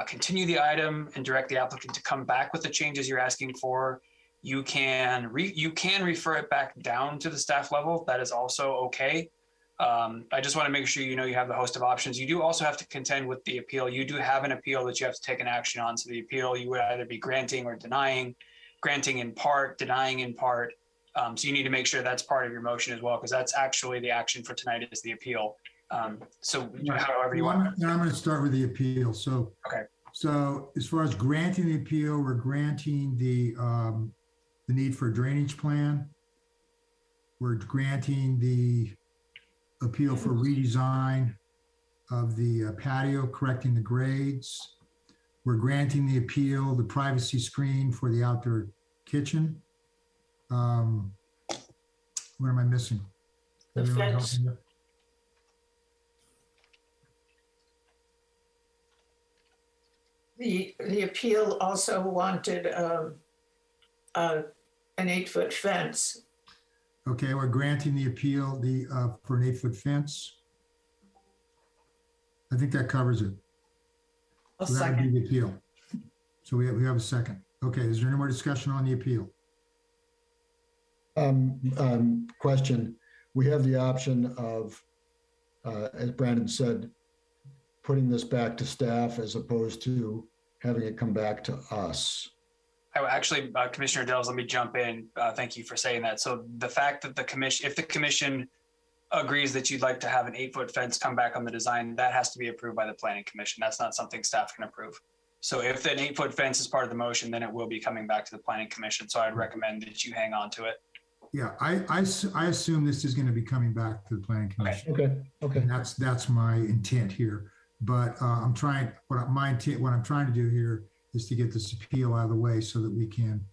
continue the item and direct the applicant to come back with the changes you're asking for. You can refer it back down to the staff level. That is also okay. I just want to make sure you know you have the host of options. You do also have to contend with the appeal. You do have an appeal that you have to take an action on. So the appeal, you would either be granting or denying, granting in part, denying in part. So you need to make sure that's part of your motion as well, because that's actually the action for tonight is the appeal. So however you want. I'm going to start with the appeal. So, okay. So as far as granting the appeal, we're granting the need for a drainage plan. We're granting the appeal for redesign of the patio, correcting the grades. We're granting the appeal, the privacy screen for the outdoor kitchen. What am I missing? The fence. The appeal also wanted an 8-foot fence. Okay, we're granting the appeal for an 8-foot fence. I think that covers it. So that would be the appeal. So we have a second. Okay, is there any more discussion on the appeal? Question. We have the option of, as Brandon said, putting this back to staff as opposed to having it come back to us. Actually, Commissioner Dells, let me jump in. Thank you for saying that. So the fact that if the commission agrees that you'd like to have an 8-foot fence come back on the design, that has to be approved by the Planning Commission. That's not something staff can approve. So if an 8-foot fence is part of the motion, then it will be coming back to the Planning Commission. So I'd recommend that you hang on to it. Yeah, I assume this is going to be coming back to the Planning Commission. Okay. And that's my intent here. But what I'm trying to do here is to get this appeal out of the way so that we can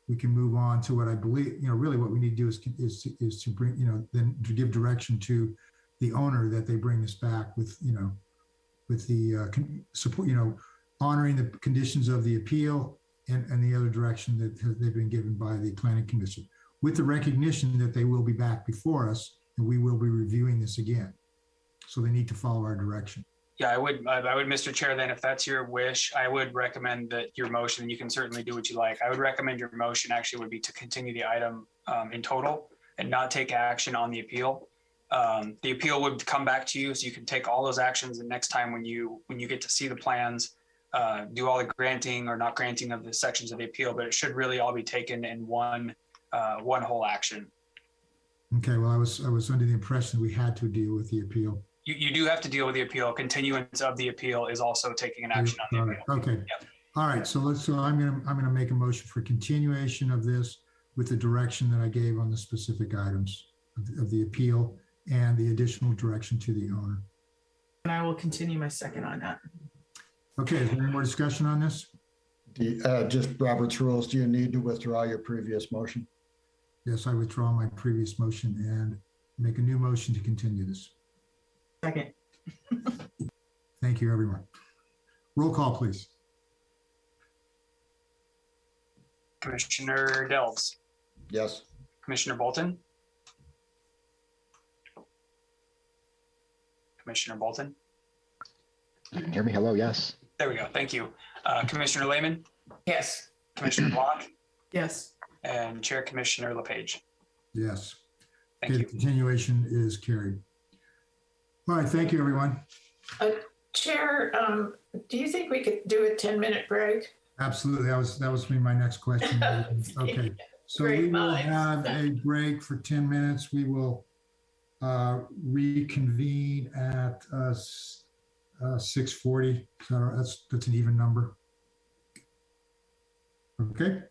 we can move on to what I believe, really what we need to do is to bring, then to give direction to the owner that they bring this back with, with the support, honoring the conditions of the appeal and the other direction that they've been given by the planning commission, with the recognition that they will be back before us and we will be reviewing this again. So they need to follow our direction. Yeah, I would, Mr. Chair, then if that's your wish, I would recommend that your motion, you can certainly do what you like. I would recommend your motion actually would be to continue the item in total and not take action on the appeal. The appeal would come back to you, so you can take all those actions, and next time when you get to see the plans, do all the granting or not granting of the sections of the appeal, but it should really all be taken in one whole action. Okay, well, I was under the impression we had to deal with the appeal. You do have to deal with the appeal. Continuance of the appeal is also taking an action on the appeal. Okay. Yep. All right. So I'm gonna make a motion for continuation of this with the direction that I gave on the specific items of the appeal and the additional direction to the owner. And I will continue my second on that. Okay. Is there any more discussion on this? Just Robert's rules. Do you need to withdraw your previous motion? Yes, I withdraw my previous motion and make a new motion to continue this. Second. Thank you, everyone. Roll call, please. Commissioner Delves. Yes. Commissioner Bolton. Commissioner Bolton. You can hear me? Hello, yes. There we go. Thank you. Commissioner Lehman. Yes. Commissioner Block. Yes. And Chair Commissioner LePage. Yes. Thank Okay, you. the continuation is carried. All right, thank you, everyone. Chair, do you think we could do a 10-minute break? Absolutely. That was my next question. Okay. So we will have a break for 10 minutes. We will reconvene at 6:40. So that's an even number. Okay.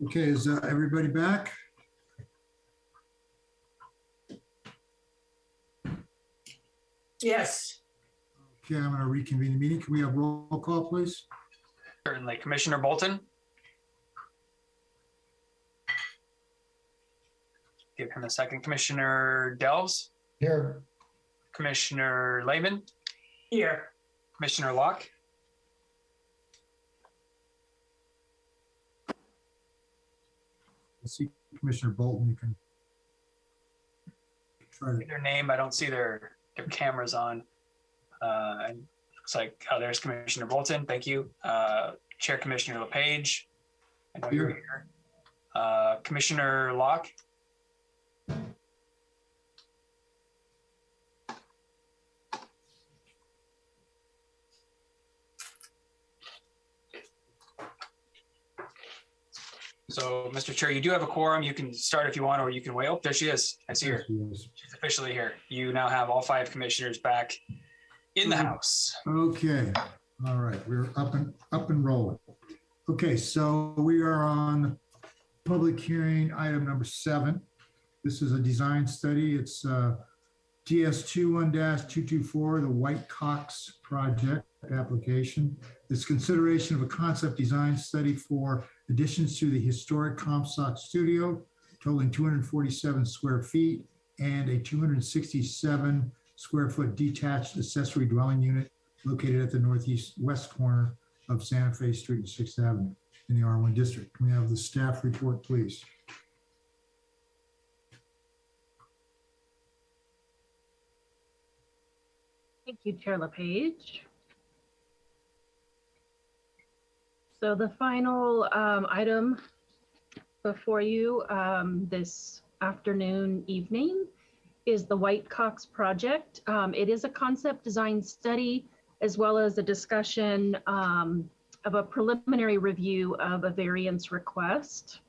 Okay, is everybody back? Yes. Okay, I'm going to reconvene the meeting. Can we have roll call, please? Certainly. Commissioner Bolton? Give him a second. Commissioner Delves? Here. Commissioner Lehman? Here. Commissioner Locke? I see Commissioner Bolton. You can try to. Their name, I don't see their cameras on. Looks like, oh, there's Commissioner Bolton. Thank you. Chair Commissioner LePage. I know you're here. Commissioner Locke. So, Mr. Chair, you do have a quorum. You can start if you want, or you can wait. Oh, there she is. I see her. She's officially here. You now have all 5 commissioners back in the house. Okay, all right, we're up and rolling. Okay, so we are on public hearing item number 7. This is a design study. It's DS21-224, the White Cox project application. It's consideration of a concept design study for additions to the historic Comstock studio totaling 247 square feet and a 267 square foot detached accessory dwelling unit located at the northeast west corner of Santa Fe Street and 6th Avenue in the R1 district. Can we have the staff report, please? Thank you, Chair LePage. So the final item before you this evening is the White Cox project. It is a concept design study as well as a discussion of a preliminary review of a variance request.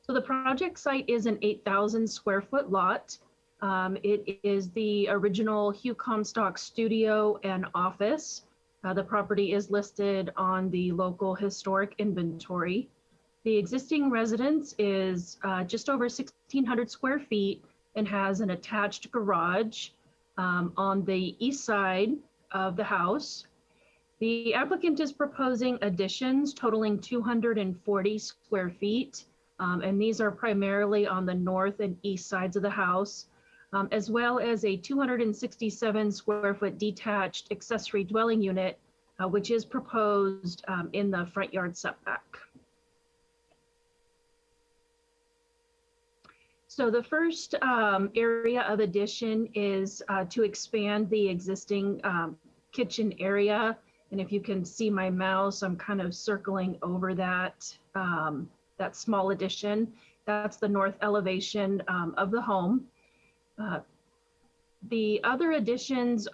So the project site is an 8,000 square foot lot. It is the original Hugh Comstock studio and office. The property is listed on the local historic inventory. The existing residence is just over 1,600 square feet and has an attached garage on the east side of the house. The applicant is proposing additions totaling 240 square feet. And these are primarily on the north and east sides of the house, as well as a 267 square foot detached accessory dwelling unit, which is proposed in the front yard setback. So the first area of addition is to expand the existing kitchen area. And if you can see my mouse, I'm kind of circling over that. That small addition. That's the north elevation of the home. The other additions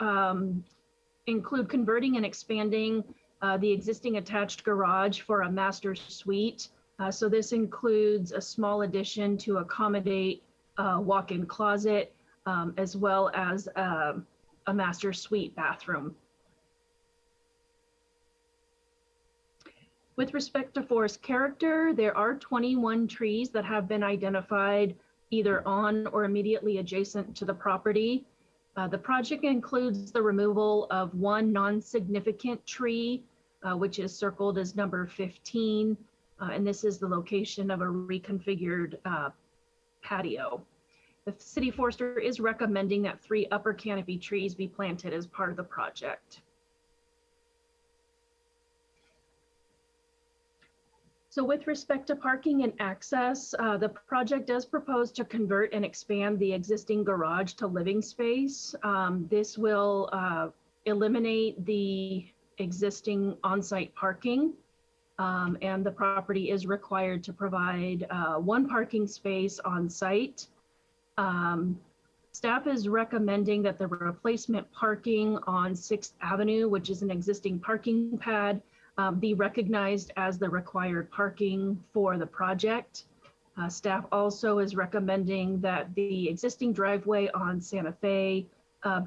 include converting and expanding the existing attached garage for a master suite. So this includes a small addition to accommodate a walk-in closet, as well as a master suite bathroom. With respect to forest character, there are 21 trees that have been identified either on or immediately adjacent to the property. The project includes the removal of one non-significant tree, which is circled as number 15. And this is the location of a reconfigured patio. The city forester is recommending that 3 upper canopy trees be planted as part of the project. So with respect to parking and access, the project does propose to convert and expand the existing garage to living space. This will eliminate the existing on-site parking, and the property is required to provide 1 parking space on site. Staff is recommending that the replacement parking on 6th Avenue, which is an existing parking pad, be recognized as the required parking for the project. Staff also is recommending that the existing driveway on Santa Fe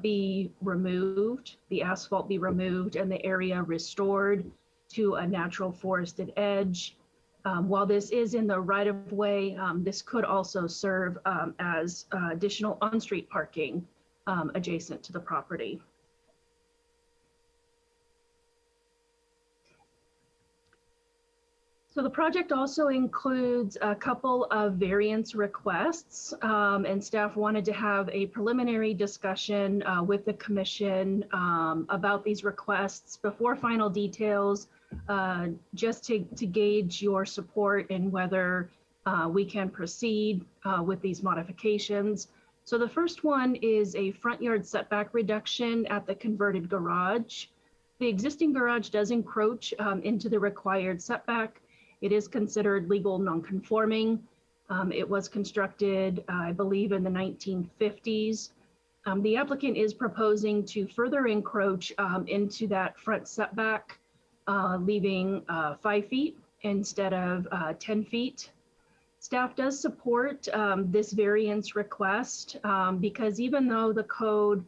be removed, the asphalt be removed, and the area restored to a natural forested edge. While this is in the right of way, this could also serve as additional on-street parking adjacent to the property. So the project also includes a couple of variance requests, and staff wanted to have a preliminary discussion with the commission about these requests before final details, just to gauge your support and whether we can proceed with these modifications. So the first one is a front yard setback reduction at the converted garage. The existing garage does encroach into the required setback. It is considered legal non-conforming. It was constructed, I believe, in the 1950s. The applicant is proposing to further encroach into that front setback, leaving 5 feet instead of 10 feet. Staff does support this variance request because even though the code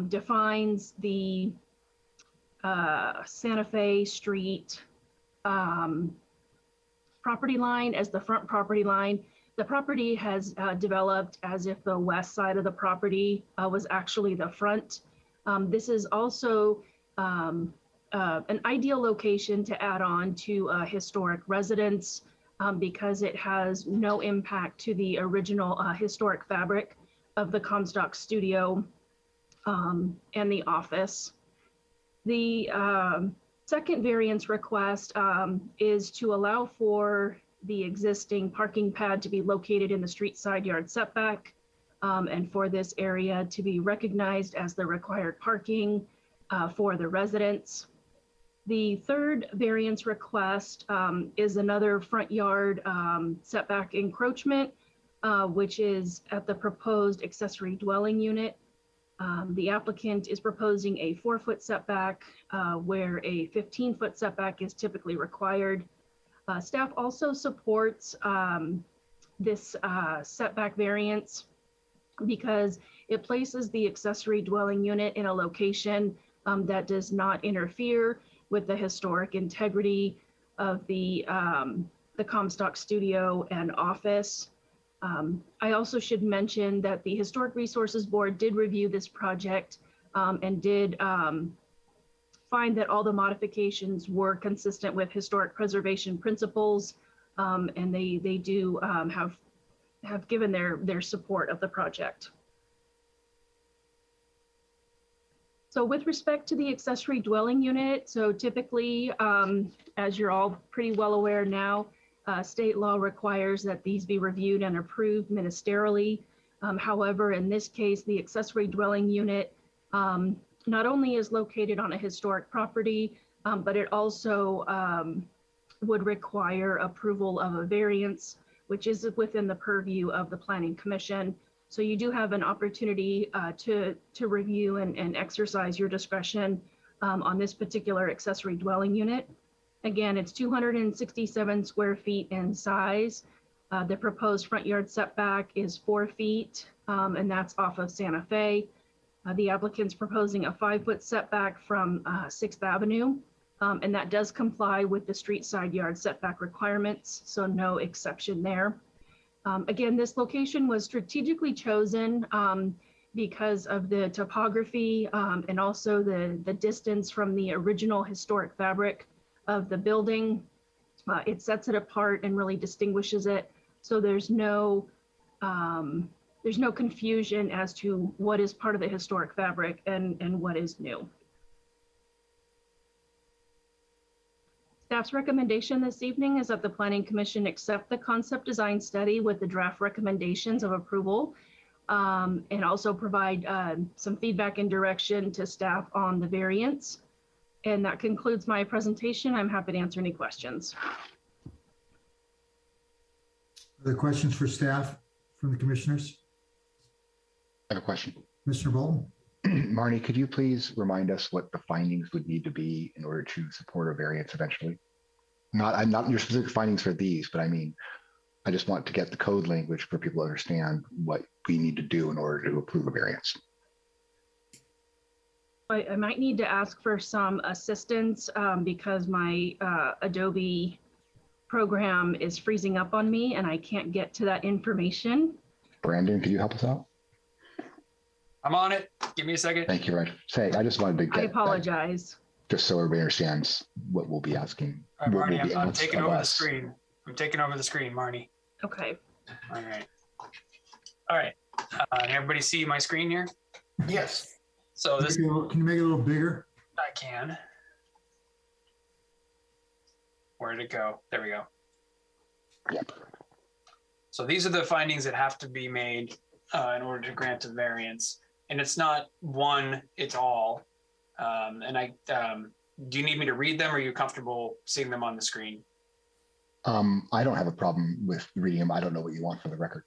defines the Santa Fe Street property line as the front property line, the property has developed as if the west side of the property was actually the front. This is also an ideal location to add on to a historic residence because it has no impact to the original historic fabric of the Comstock studio and the office. The second variance request is to allow for the existing parking pad to be located in the street side yard setback and for this area to be recognized as the required parking for the residents. The third variance request is another front yard setback encroachment, which is at the proposed accessory dwelling unit. The applicant is proposing a 4-foot setback where a 15-foot setback is typically required. Staff also supports this setback variance because it places the accessory dwelling unit in a location that does not interfere with the historic integrity of the Comstock studio and office. I also should mention that the Historic Resources Board did review this project and did find that all the modifications were consistent with historic preservation principles, and they do have given their support of the project. So with respect to the accessory dwelling unit, so typically, as you're all pretty well aware now, state law requires that these be reviewed and approved ministerially. However, in this case, the accessory dwelling unit not only is located on a historic property, but it also would require approval of a variance, which is within the purview of the Planning Commission. So you do have an opportunity to review and exercise your discretion on this particular accessory dwelling unit. Again, it's 267 square feet in size. The proposed front yard setback is 4 feet, and that's off of Santa Fe. The applicant's proposing a 5-foot setback from 6th Avenue, and that does comply with the street side yard setback requirements, so no exception there. Again, this location was strategically chosen because of the topography and also the distance from the original historic fabric of the building. It sets it apart and really distinguishes it. So there's no confusion as to what is part of the historic fabric and what is new. Staff's recommendation this evening is that the Planning Commission accept the concept design study with the draft recommendations of approval and also provide some feedback and direction to staff on the variance. And that concludes my presentation. I'm happy to answer any questions. Other questions for staff from the commissioners? I have a question. Mr. Bolton? Marnie, could you please remind us what the findings would need to be in order to support a variance eventually? I'm not your specific findings for these, but I mean, I just want to get the code language for people to understand what we need to do in order to approve a variance. I might need to ask for some assistance because my Adobe program is freezing up on me and I can't get to that information. Brandon, could you help us out? I'm on it. Give me a second. Thank you, Raj. Say, I just wanted to get I apologize. just so everybody understands what we'll be asking. All right, what will Marnie, be I'm asked taking of over the us. screen. I'm taking over the screen, Marnie. Okay. All right. All right. Can everybody see my screen here? Yes. So this, Can you make it a little bigger? I can. Where did it go? There we go. Yep. So these are the findings that have to be made in order to grant a variance. And it's not one, it's all. Do you need me to read them or are you comfortable seeing them on the screen? I don't have a problem with reading them. I don't know what you want for the record.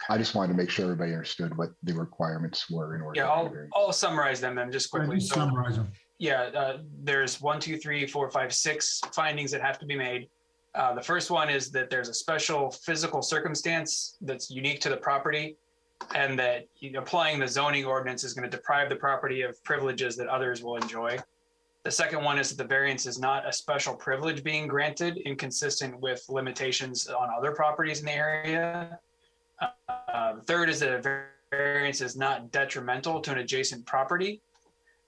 I just wanted to make sure everybody understood what the requirements were in order Yeah, to grant a variance. I'll summarize them then just quickly. Just summarize them. Yeah, there's 1, 2, 3, 4, 5, 6 findings that have to be made. The first one is that there's a special physical circumstance that's unique to the property and that applying the zoning ordinance is going to deprive the property of privileges that others will enjoy. The second one is that the variance is not a special privilege being granted, inconsistent with limitations on other properties in the area. The third is that a variance is not detrimental to an adjacent property.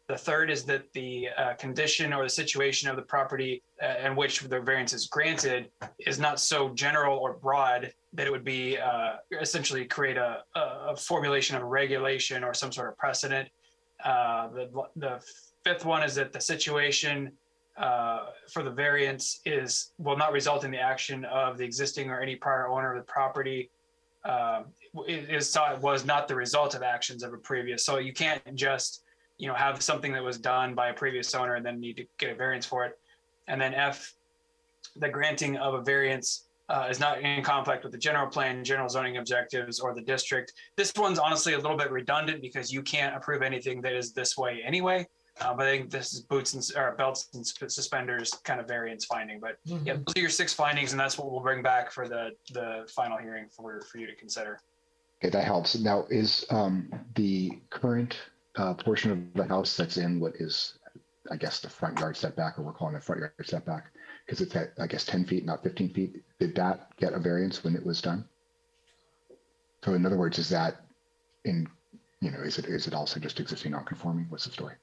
The third is that the condition or the situation of the property in which the variance is granted is not so general or broad that it would be essentially create a formulation of a regulation or some sort of precedent. The fifth one is that the situation for the variance will not result in the action of the existing or any prior owner of the property. It was not the result of actions of a previous. So you can't just have something that was done by a previous owner and then need to get a variance for it. And then F, the granting of a variance is not in conflict with the general plan, general zoning objectives, or the district. This one's honestly a little bit redundant because you can't approve anything that is this way anyway. But I think this is belts and suspenders kind of variance finding. But yeah, those are your 6 findings, and that's what we'll bring back for the final hearing for you to consider. Okay, that helps. Now, is the current portion of the house that's in what is, I guess, the front yard setback, or we're calling it front yard setback, because it's at, I guess, 10 feet, not 15 feet. Did that get a variance when it was done? So in other words, is that is it also just existing non-conforming? What's the story?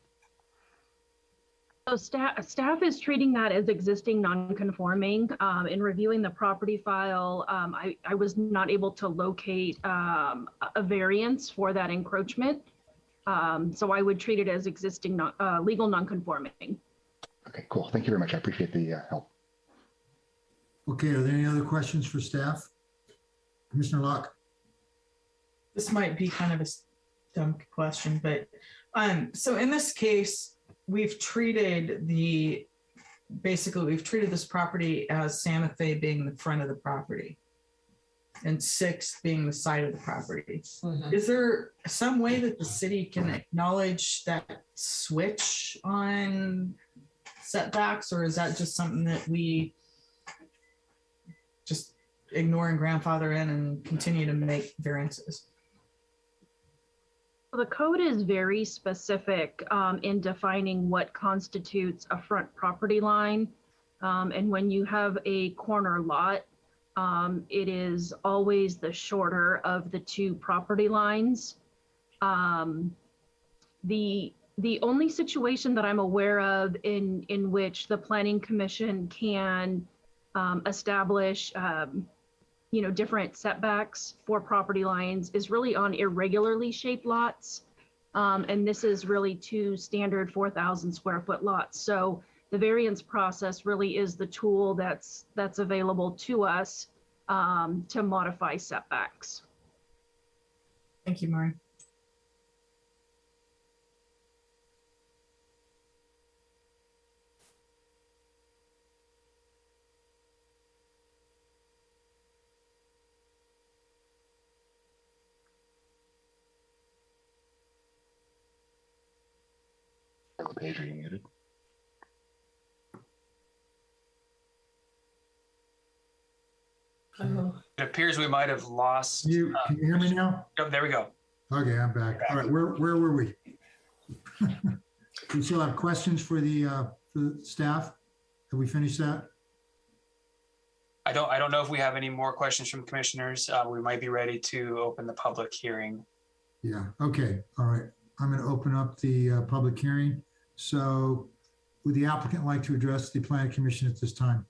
So staff is treating that as existing non-conforming. In reviewing the property file, I was not able to locate a variance for that encroachment. So I would treat it as existing legal non-conforming. Okay, cool. Thank you very much. I appreciate the help. Okay, are there any other questions for staff? Commissioner Locke? This might be kind of a dumb question, but so in this case, we've treated this property as Santa Fe being the front of the property and 6 being the side of the property. Mm-hmm. Is there some way that the city can acknowledge that switch on setbacks, or is that just something that we just ignore and grandfather in and continue to make variances? The code is very specific in defining what constitutes a front property line. And when you have a corner lot, it is always the shorter of the 2 property lines. The only situation that I'm aware of in which the Planning Commission can establish different setbacks for property lines is really on irregularly shaped lots. And this is really 2 standard 4,000 square foot lots. So the variance process really is the tool that's available to us to modify setbacks. Thank you, Mari. Page, are you muted? It appears we might have lost. Can you hear me now? Oh, there we go. Okay, I'm back. All right, where were we? we still have questions for the staff? Have we finished that? I don't know if we have any more questions from commissioners. We might be ready to open the public hearing. Yeah, okay, all right. I'm going to open up the public hearing. So would the applicant like to address the planning commission at this time?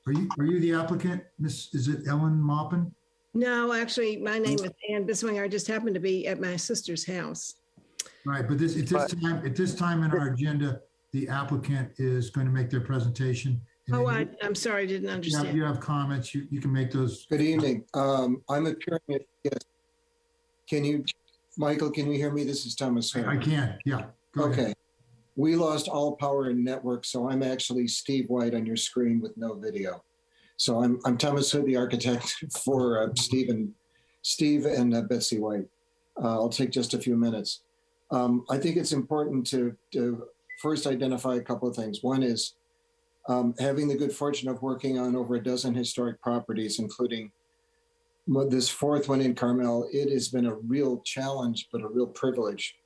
Are you the applicant, Miss, is it Ellen Maupin? No, actually, my name is Ann Biswinger. I just happened to be at my sister's house. Right, but at this time in our agenda, the applicant is going to make their presentation. Oh, I'm sorry, I didn't understand. You have comments, you can make those. Good evening. I'm appearing at, yes. Can you, Michael, can you hear me? This is Thomas Hood. I can, yeah. Go Okay. ahead. We lost all power and network, so I'm actually Steve White on your screen with no video. So I'm Thomas Hood, the architect for Steve and Betsy White. I'll take just a few minutes. I think it's important to first identify a couple of things. One is having the good fortune of working on over a dozen historic properties, including this fourth one in Carmel. It has been a real challenge, but a real privilege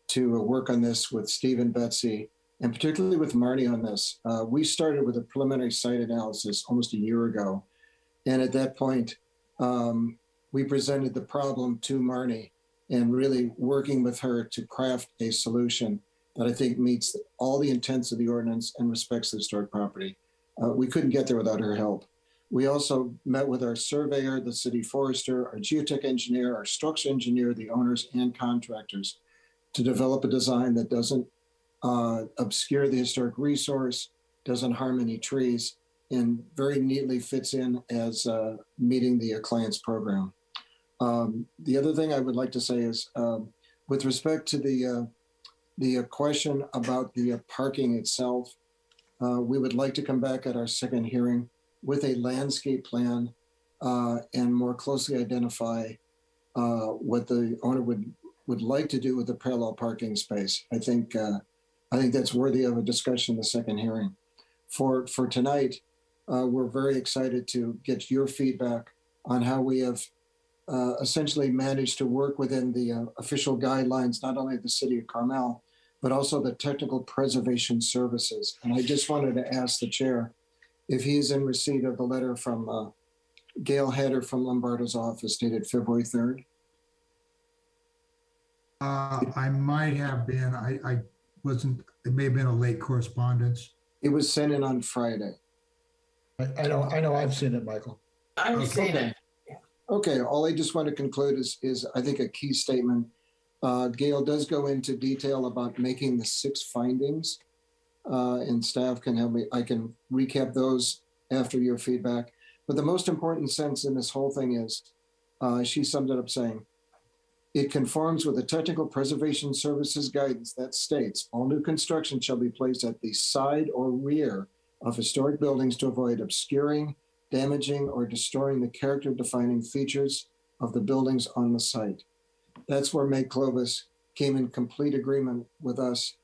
to work on this with Steve and Betsy, and particularly with Marnie on this. We started with a preliminary site analysis almost a year ago. And at that point, we presented the problem to Marnie and really working with her to craft a solution that I think meets all the intents of the ordinance and respects the historic property. We couldn't get there without her help. We also met with our surveyor, the city forester, our geotech engineer, our structural engineer, the owners and contractors to develop a design that doesn't obscure the historic resource, doesn't harm any trees, and very neatly fits in as meeting the client's program. The other thing I would like to say is with respect to the question about the parking itself, we would like to come back at our second hearing with a landscape plan and more closely identify what the owner would like to do with the parallel parking space. I think that's worthy of a discussion in the second hearing. For tonight, we're very excited to get your feedback on how we have essentially managed to work within the official guidelines, not only of the city of Carmel, but also the technical preservation services. And I just wanted to ask the chair if he's in receipt of the letter from Gail Hatter from Lombardo's office dated February 3rd. I might have been, I wasn't, it may have been a late correspondence. It was sent in on Friday. I know I've seen it, Michael. I've seen it. Okay, all I just want to conclude is I think a key statement. Gail does go into detail about making the 6 findings, and staff can help me. I can recap those after your feedback. But the most important sentence in this whole thing is, she summed it up saying, it conforms with the Technical Preservation Services guidance that states all new construction shall be placed at the side or rear of historic buildings to avoid obscuring, damaging, or destroying the character-defining features of the buildings on the site. That's where May Clovis came in complete agreement with us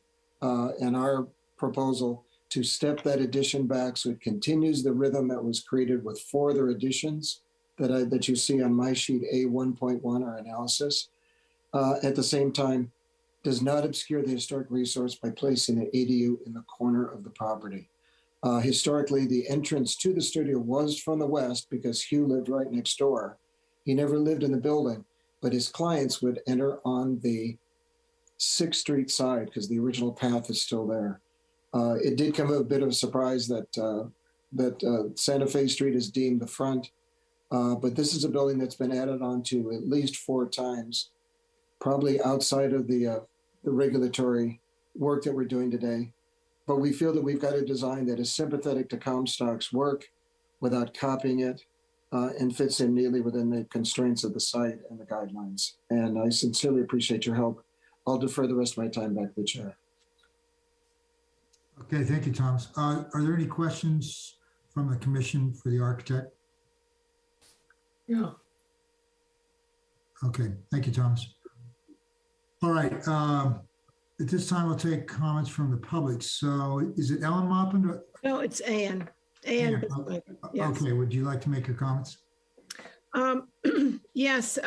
and our proposal to step that addition back so it continues the rhythm that was created with 4 other additions that you see on my sheet A1.1, our analysis. At the same time, does not obscure the historic resource by placing an ADU in the corner of the property. Historically, the entrance to the studio was from the west because Hugh lived right next door. He never lived in the building, but his clients would enter on the 6th Street side because the original path is still there. It did come a bit of a surprise that Santa Fe Street is deemed the front, but this is a building that's been added on to at least 4 times, probably outside of the regulatory work that we're doing today. But we feel that we've got a design that is sympathetic to Comstock's work without copying it and fits in neatly within the constraints of the site and the guidelines. And I sincerely appreciate your help. I'll defer the rest of my time back to the chair. Okay, thank you, Thomas. Are there any questions from the commission for the architect? Yeah. Okay, thank you, Thomas. All right, at this time, we'll take comments from the public. So is it Ellen Maupin? No, it's Ann. Ann. Yes. Okay, would you like to make your comments? Yes,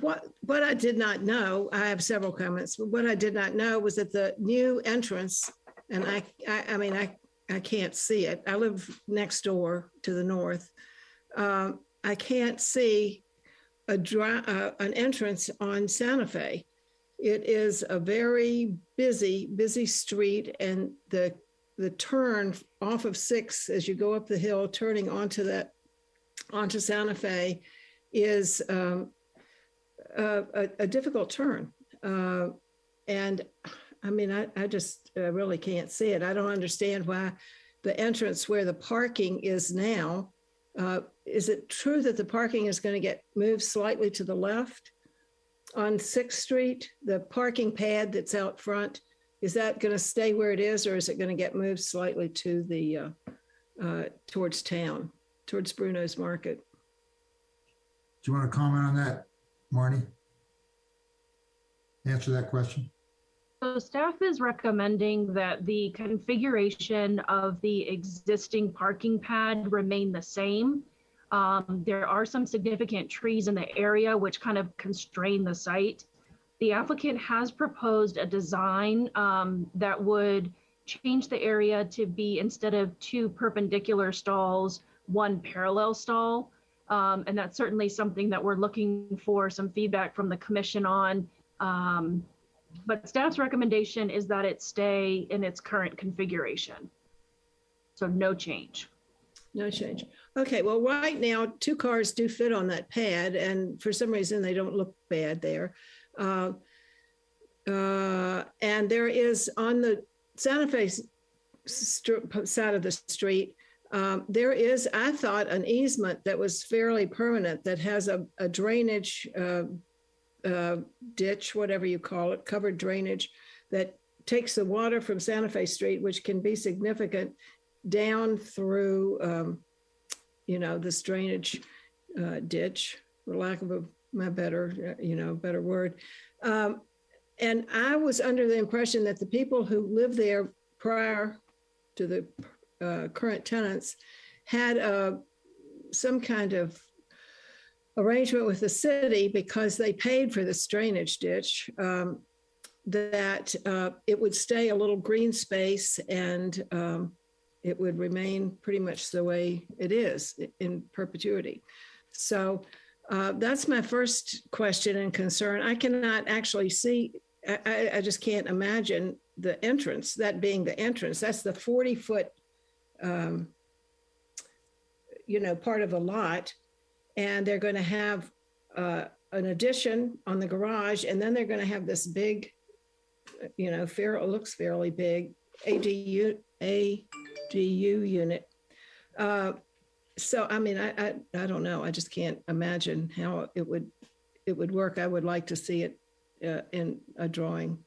what I did not know, I have several comments, but what I did not know was that the new entrance, and I mean, I can't see it. I live next door to the north. I can't see an entrance on Santa Fe. It is a very busy street, and the turn off of 6 as you go up the hill, turning onto Santa Fe is a difficult turn. And I mean, I just really can't see it. I don't understand why the entrance where the parking is now, is it true that the parking is going to get moved slightly to the left on 6th Street? The parking pad that's out front, is that going to stay where it is, or is it going to get moved slightly to the towards town, towards Bruno's Market? Do you want to comment on that, Marnie? Answer that question. So staff is recommending that the configuration of the existing parking pad remain the same. There are some significant trees in the area which kind of constrain the site. The applicant has proposed a design that would change the area to be, instead of 2 perpendicular stalls, 1 parallel stall. And that's certainly something that we're looking for some feedback from the commission on. But staff's recommendation is that it stay in its current configuration. So no change. No change. Okay, well, right now, 2 cars do fit on that pad, and for some reason, they don't look bad there. And there is, on the Santa Fe side of the street, there is, I thought, an easement that was fairly permanent that has a drainage ditch, whatever you call it, covered drainage that takes the water from Santa Fe Street, which can be significant, down through, this drainage ditch, for lack of a better word. And I was under the impression that the people who lived there prior to the current tenants had some kind of arrangement with the city, because they paid for this drainage ditch, that it would stay a little green space, and it would remain pretty much the way it is in perpetuity. So that's my first question and concern. I cannot actually see, I just can't imagine the entrance, that being the entrance. That's the 40-foot, part of the lot. And they're going to have an addition on the garage, and then they're going to have this big, it looks fairly big ADU unit. So, I mean, I don't know. I just can't imagine how it would work. I would like to see it in a drawing.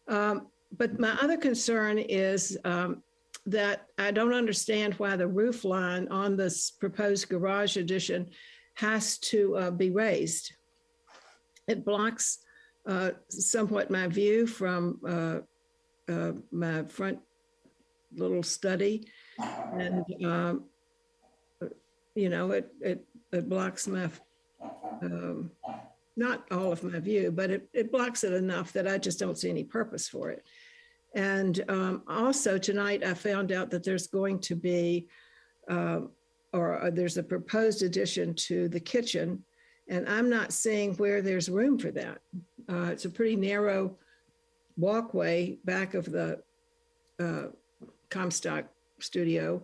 But my other concern is that I don't understand why the roof line on this proposed garage addition has to be raised. It blocks somewhat my view from my front little study, and it blocks my not all of my view, but it blocks it enough that I just don't see any purpose for it. And also tonight I found out that there's going to be there's a proposed addition to the kitchen, and I'm not seeing where there's room for that. It's a pretty narrow walkway back of the Comstock studio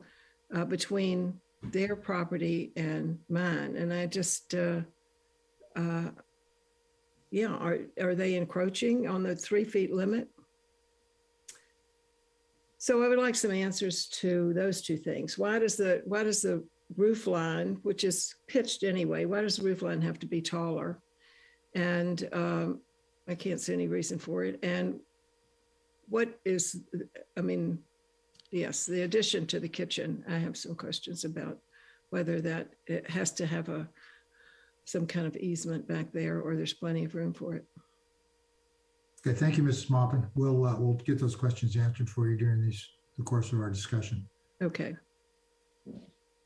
between their property and mine. And I just, are they encroaching on the 3 feet limit? So I would like some answers to those 2 things. Why does the roof line, which is pitched anyway, why does the roof line have to be taller? And I can't see any reason for it. And what is, yes, the addition to the kitchen, I have some questions about whether that it has to have some kind of easement back there, or there's plenty of room for it. Okay, thank you, Mrs. Maupin. We'll get those questions answered for you during the course of our discussion. Okay.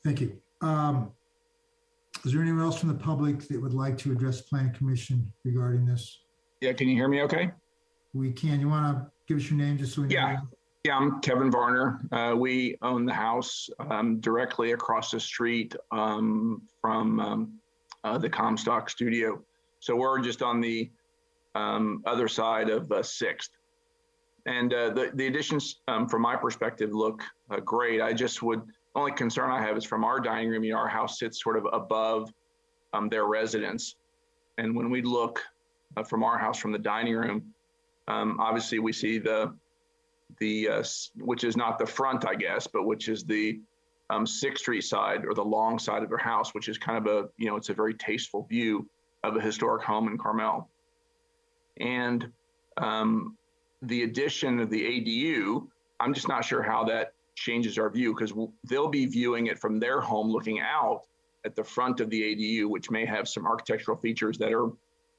Thank you. Is there anyone else from the public that would like to address the planning commission regarding this? Yeah, can you hear me okay? We can. You want to give us your name just so we know? Yeah, I'm Kevin Varner. We own the house directly across the street from the Comstock studio. So we're just on the other side of 6th. And the additions from my perspective look great. Only concern I have is from our dining room, our house sits sort of above their residence. And when we look from our house from the dining room, obviously we see the which is not the front, I guess, but which is the 6th Street side or the long side of their house, which is kind of it's a very tasteful view of a historic home in Carmel. And the addition of the ADU, I'm just not sure how that changes our view, because they'll be viewing it from their home looking out at the front of the ADU, which may have some architectural features that are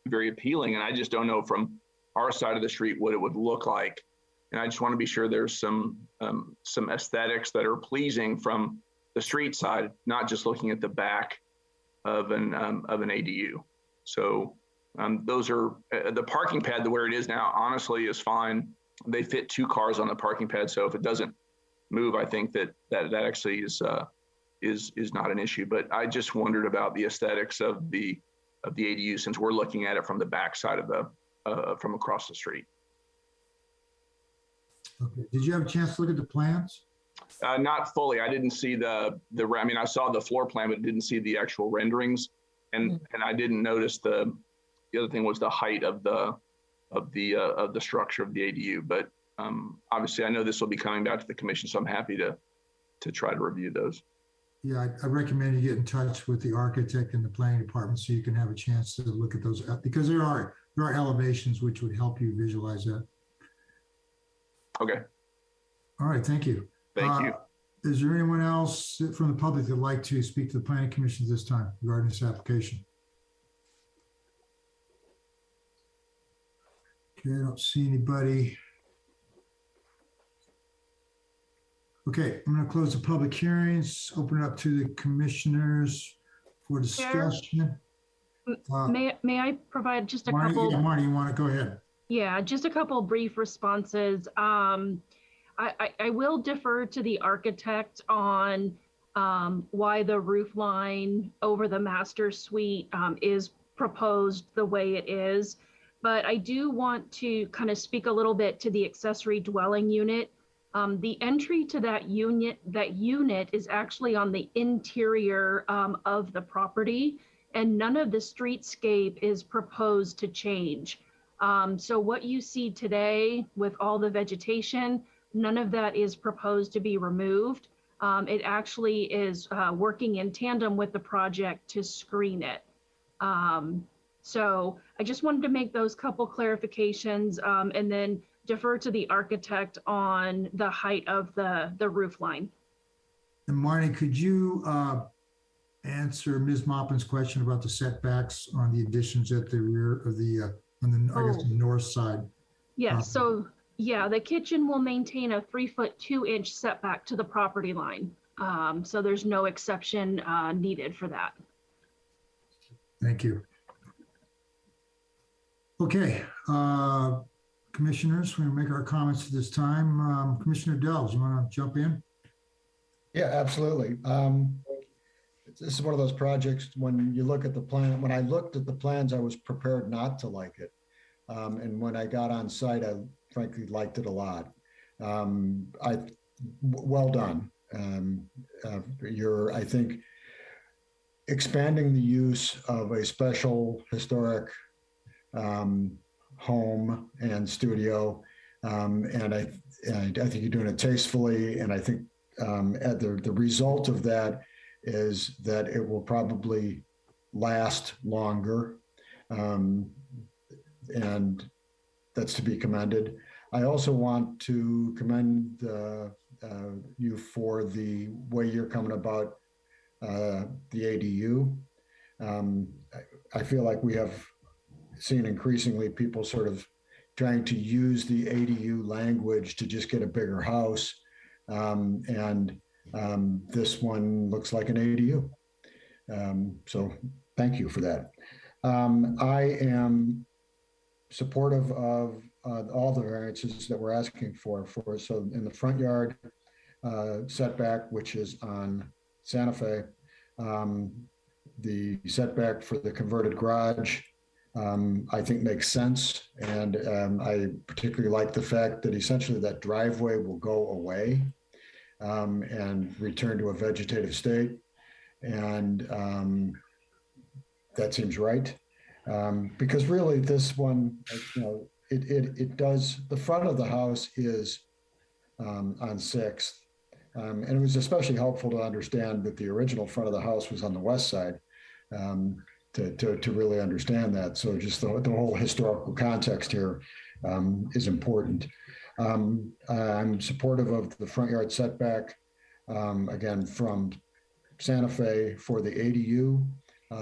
very appealing. And I just don't know from our side of the street what it would look like. And I just want to be sure there's some aesthetics that are pleasing from the street side, not just looking at the back of an ADU. So those are the parking pad, where it is now, honestly, is fine. They fit 2 cars on the parking pad, so if it doesn't move, I think that actually is not an issue. But I just wondered about the aesthetics of the ADU, since we're looking at it from the back side of from across the street. Okay. Did you have a chance to look at the plans? Not fully. I didn't see I mean, I saw the floor plan, but didn't see the actual renderings, and I didn't notice the other thing was the height of the structure of the ADU. But obviously, I know this will be coming back to the commission, so I'm happy to try to review those. Yeah, I recommend you get in touch with the architect and the planning department so you can have a chance to look at those, because there are elevations which would help you visualize that. Okay. All right, thank you. Thank you. Is there anyone else from the public that would like to speak to the planning commission this time regarding this application? Okay, I don't see anybody. Okay, I'm going to close the public hearings, open it up to the commissioners for discussion. May I provide just a Marty, couple? Yeah, Marty, you want to go ahead? Yeah, just a couple brief responses. I will defer to the architect on why the roof line over the master suite is proposed the way it is. But I do want to kind of speak a little bit to the accessory dwelling unit. The entry to that unit is actually on the interior of the property, and none of the streetscape is proposed to change. So what you see today with all the vegetation, none of that is proposed to be removed. It actually is working in tandem with the project to screen it. So I just wanted to make those couple clarifications and then defer to the architect on the height of the roof line. And Marty, could you answer Ms. Maupin's question about the setbacks on the additions at the rear of the, I guess, the north side? Yeah, so yeah, the kitchen will maintain a 3-foot 2-inch setback to the property line. So there's no exception needed for that. Thank you. Okay, commissioners, we're going to make our comments at this time. Commissioner Dells, you want to jump in? Yeah, absolutely. This is one of those projects, when you look at the plan, when I looked at the plans, I was prepared not to like it. And when I got on site, I frankly liked it a lot. Well done. I think, expanding the use of a special historic home and studio, and I think you're doing it tastefully, and I think the result of that is that it will probably last longer, and that's to be commended. I also want to commend you for the way you're coming about the ADU. I feel like we have seen increasingly people sort of trying to use the ADU language to just get a bigger house. And this one looks like an ADU. So thank you for that. I am supportive of all the variances that we're asking for. So in the front yard setback, which is on Santa Fe, the setback for the converted garage, I think makes sense. And I particularly like the fact that essentially that driveway will go away and return to a vegetative state. And that seems right. Because really this one, it does, the front of the house is on 6th. And it was especially helpful to understand that the original front of the house was on the west side to really understand that. So just the whole historical context here is important. I'm supportive of the front yard setback, again, from Santa Fe for the ADU.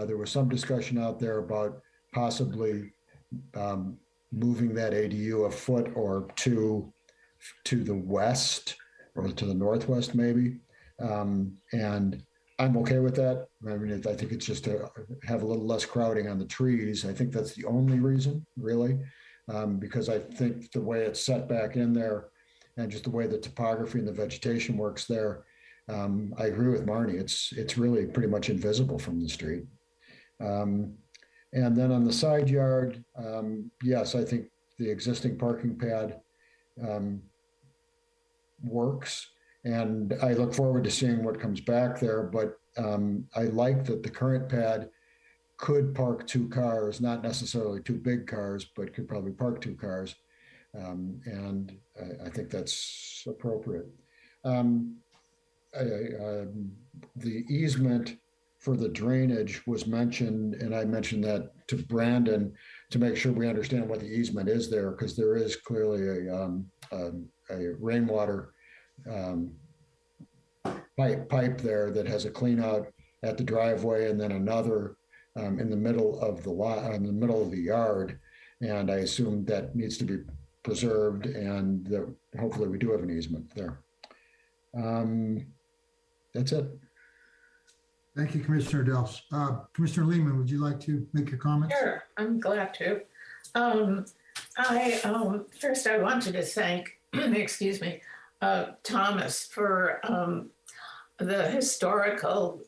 There was some discussion out there about possibly moving that ADU a foot or two to the west or to the northwest maybe. And I'm okay with that. I mean, I think it's just to have a little less crowding on the trees. I think that's the only reason, really, because I think the way it's set back in there and just the way the topography and the vegetation works there, I agree with Marnie. It's really pretty much invisible from the street. And then on the side yard, yes, I think the existing parking pad works. And I look forward to seeing what comes back there. But I like that the current pad could park 2 cars, not necessarily 2 big cars, but could probably park 2 cars. And I think that's appropriate. The easement for the drainage was mentioned, and I mentioned that to Brandon to make sure we understand what the easement is there, because there is clearly a rainwater pipe there that has a clean out at the driveway, and then another in the middle of the lot, in the middle of the yard. And I assume that needs to be preserved, and that hopefully we do have an easement there. That's it. Thank you, Commissioner Dels. Commissioner Lehman, would you like to make your comments? Sure, I'm glad to. First I wanted to thank, excuse me, Thomas for the historical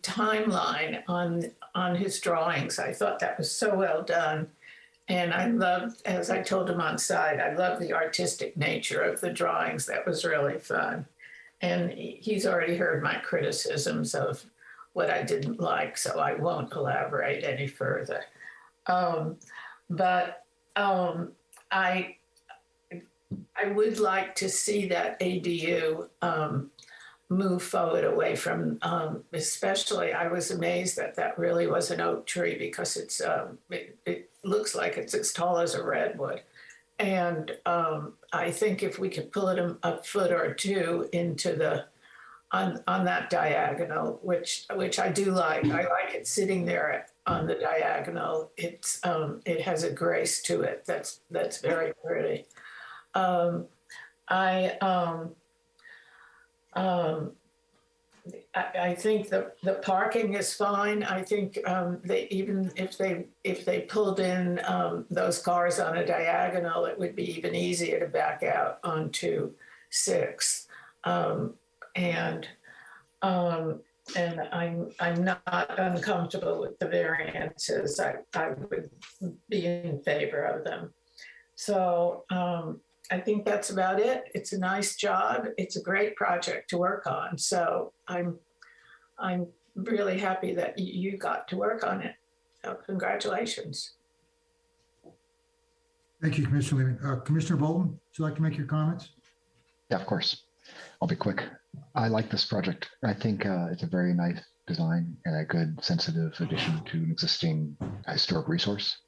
timeline on his drawings. I thought that was so well done. And I loved, as I told him on site, I love the artistic nature of the drawings. That was really fun. And he's already heard my criticisms of what I didn't like, so I won't elaborate any further. But I would like to see that ADU move forward away from, especially, I was amazed that that really was an oak tree, because it's it looks like it's as tall as a redwood. And I think if we could pull it a foot or 2 into the on that diagonal, which I do like. I like it sitting there on the diagonal. It has a grace to it that's very pretty. I think the parking is fine. I think even if they pulled in those cars on a diagonal, it would be even easier to back out onto 6th. And I'm not uncomfortable with the variances. I would be in favor of them. So I think that's about it. It's a nice job. It's a great project to work on. So I'm really happy that you got to work on it. So congratulations. Thank you, Commissioner Lehman. Commissioner Bolton, would you like to make your comments? Yeah, of course. I'll be quick. I like this project. I think it's a very nice design and a good sensitive addition to an existing historic resource.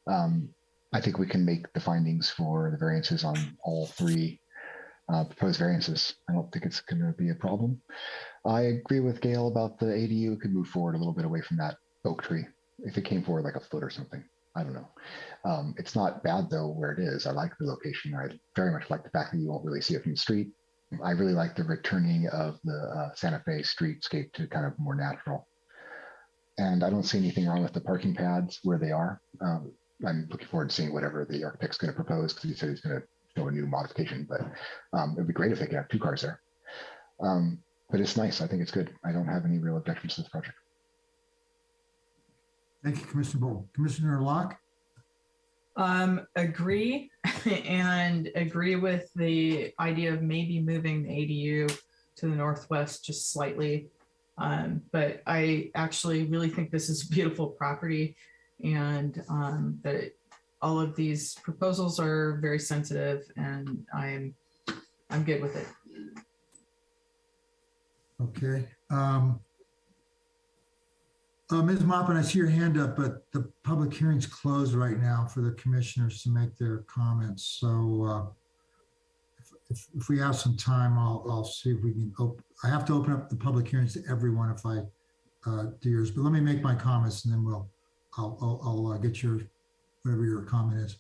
I think we can make the findings for the variances on all 3 proposed variances. I don't think it's going to be a problem. I agree with Gail about the ADU. It could move forward a little bit away from that oak tree. If it came forward like a foot or something, I don't know. It's not bad though where it is. I like the location. I very much like the fact that you won't really see it from the street. I really like the returning of the Santa Fe streetscape to kind of more natural. And I don't see anything wrong with the parking pads where they are. I'm looking forward to seeing whatever the architect's going to propose, because he said he's going to show a new modification, but it'd be great if they could have 2 cars there. But it's nice. I think it's good. I don't have any real objections to this project. Thank you, Commissioner Bolton. Commissioner Locke? Agree and agree with the idea of maybe moving the ADU to the northwest just slightly. But I actually really think this is a beautiful property, and that all of these proposals are very sensitive, and I'm good with it. Okay. Ms. Maupin, I see your hand up, but the public hearing's closed right now for the commissioners to make their comments. So if we have some time, I'll see if we can I have to open up the public hearings to everyone if I do yours, but let me make my comments and then I'll get your, whatever your comment is.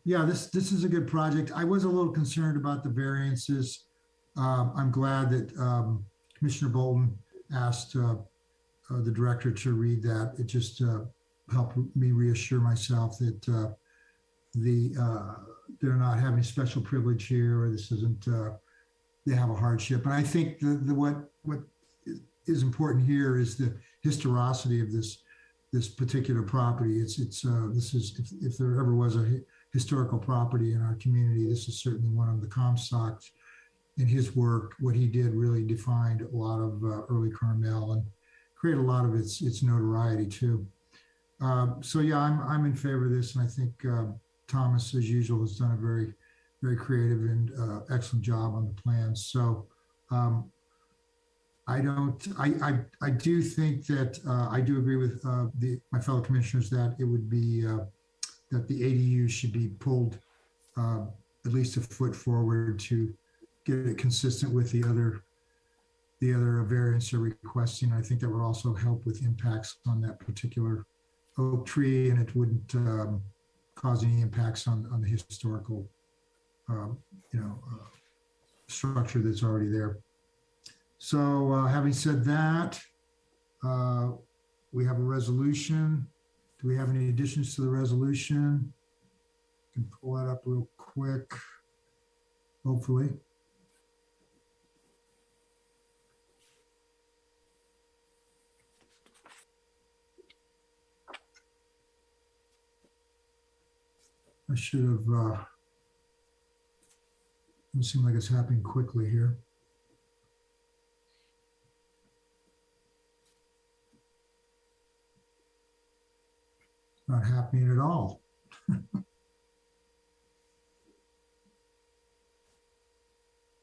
Yeah, this is a good project. I was a little concerned about the variances. I'm glad that Commissioner Bolton asked the director to read that. It just helped me reassure myself that they're not having special privilege here, or this isn't, they have a hardship. And I think what is important here is the historicity of this particular property. This is, if there ever was a historical property in our community, this is certainly one of the Comstocks. In his work, what he did really defined a lot of early Carmel and created a lot of its notoriety too. So yeah, I'm in favor of this, and I think Thomas, as usual, has done a very, very creative and excellent job on the plans. So I do think that I do agree with my fellow commissioners that it would be that the ADU should be pulled at least a foot forward to get it consistent with the other variants they're requesting. I think that would also help with impacts on that particular oak tree, and it wouldn't cause any impacts on the historical, structure that's already there. So having said that, we have a resolution. Do we have any additions to the resolution? I can pull that up real quick, hopefully. I should have, doesn't seem like it's happening quickly here. It's not happening at all.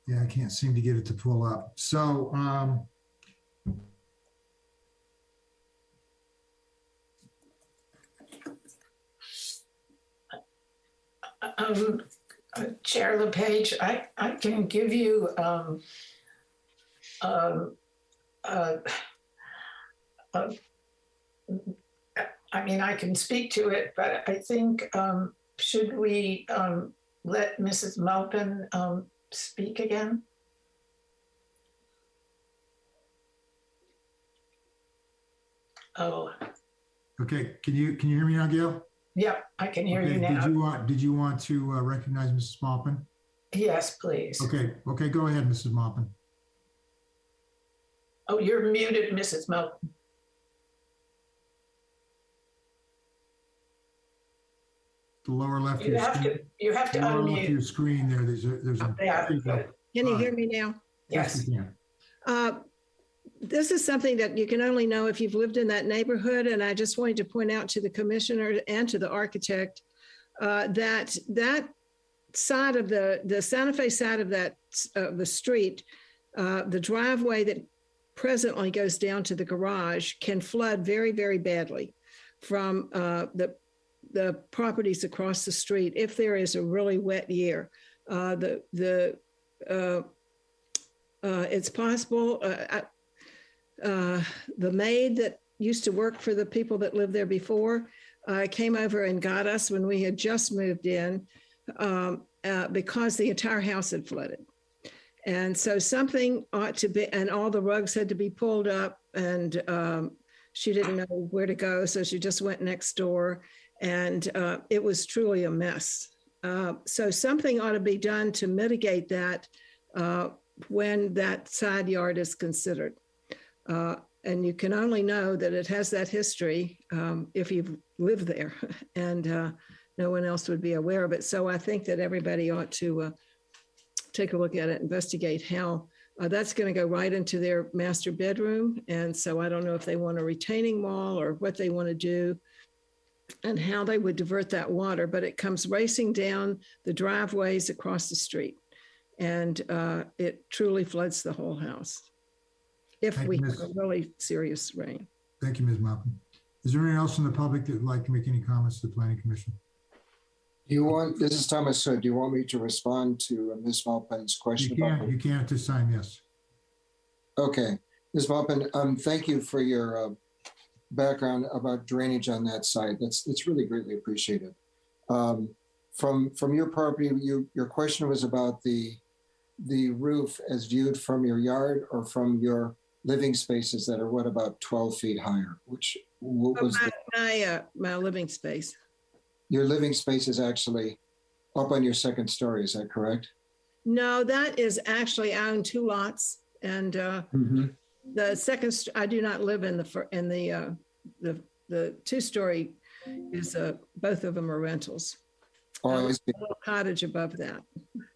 Yeah, I can't seem to get it to pull up. So, Chair LePage, I can give you I mean, I can speak to it, but I think should we let Mrs. Maupin speak again? Oh. Okay, can you hear me now, Gail? Yep, I can hear you now. Did you want to recognize Mrs. Maupin? Yes, please. Okay, go ahead, Mrs. Maupin. Oh, you're muted, Mrs. Maupin. The lower left. You have to unmute your screen there. There's a. Yeah. Can you hear me now? Yes. This is something that you can only know if you've lived in that neighborhood. And I just wanted to point out to the commissioner and to the architect that side of the Santa Fe side of the street, the driveway that presently goes down to the garage can flood very, very badly from the properties across the street if there is a really wet year. It's possible. The maid that used to work for the people that lived there before came over and got us when we had just moved in because the entire house had flooded. And so something ought to be, and all the rugs had to be pulled up, and she didn't know where to go, so she just went next door, and it was truly a mess. So something ought to be done to mitigate that when that side yard is considered. And you can only know that it has that history if you've lived there, and no one else would be aware of it. So I think that everybody ought to take a look at it, investigate how that's going to go right into their master bedroom. And so I don't know if they want a retaining wall or what they want to do and how they would divert that water, but it comes racing down the driveways across the street. And it truly floods the whole house if we have a really serious rain. Thank you, Ms. Maupin. Is there anyone else in the public that would like to make any comments to the Planning Commission? This is Thomas. Do you want me to respond to Ms. Maupin's question? You can at this time, yes. Okay. Ms. Maupin, thank you for your background about drainage on that site. That's really greatly appreciated. From your property, your question was about the roof as viewed from your yard or from your living spaces that are what, about 12 feet higher? What was my living space? Your living space is actually up on your second story, is that correct? No, that is actually, I own 2 lots, and the second, I do not live in the 2-story is both of them are rentals. Oh, I see. A little cottage above that.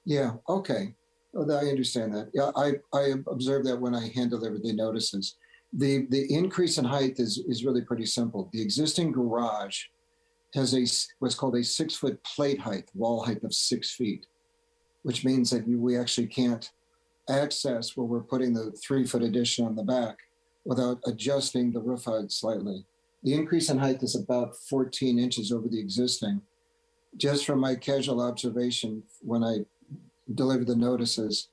Yeah, okay. Oh, I understand that. Yeah, I observed that when I hand delivered the notices. The increase in height is really pretty simple. The existing garage has what's called a 6-foot plate height, wall height of 6 feet, which means that we actually can't access where we're putting the 3-foot addition on the back without adjusting the roof height slightly. The increase in height is about 14 inches over the existing. Just from my casual observation, when I delivered the notices,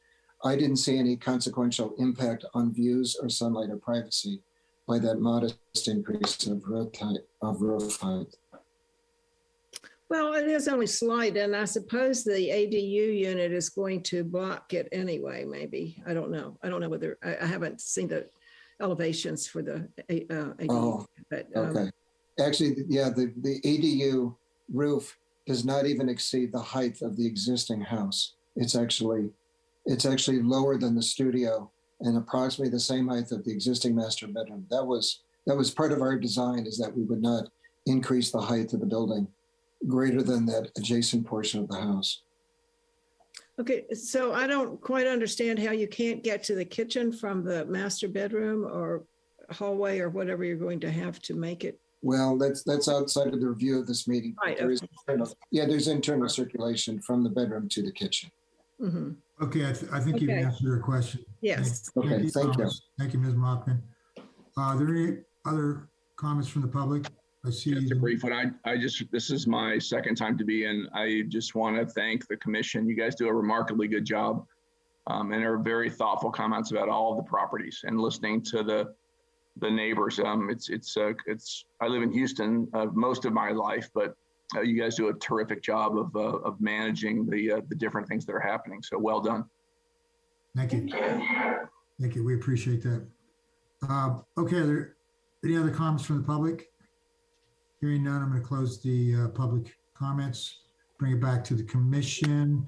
I didn't see any consequential impact on views or sunlight or privacy by that modest increase of roof height. Well, it is only slight, and I suppose the ADU unit is going to block it anyway, maybe. I don't know. I don't know whether, I haven't seen the elevations for the ADU. Oh, but, okay. Actually, yeah, the ADU roof does not even exceed the height of the existing house. It's actually lower than the studio and approximately the same height of the existing master bedroom. That was part of our design, is that we would not increase the height of the building greater than that adjacent portion of the house. Okay, so I don't quite understand how you can't get to the kitchen from the master bedroom or hallway or whatever you're going to have to make it. Well, that's outside of the review of this meeting. Right. There's internal circulation from the bedroom to the kitchen. Mm-hmm. Okay, I think you've answered your question. Yes. Okay, thank you. Thank you, Ms. Maupin. Are there any other comments from the public? I see. Just a brief one. This is my second time to be in. I just want to thank the commission. You guys do a remarkably good job, and are very thoughtful comments about all of the properties and listening to the neighbors. I live in Houston most of my life, but you guys do a terrific job of managing the different things that are happening. So well done. Thank you. Thank you. We appreciate that. Okay, are there any other comments from the public? Hearing none, I'm going to close the public comments, bring it back to the commission.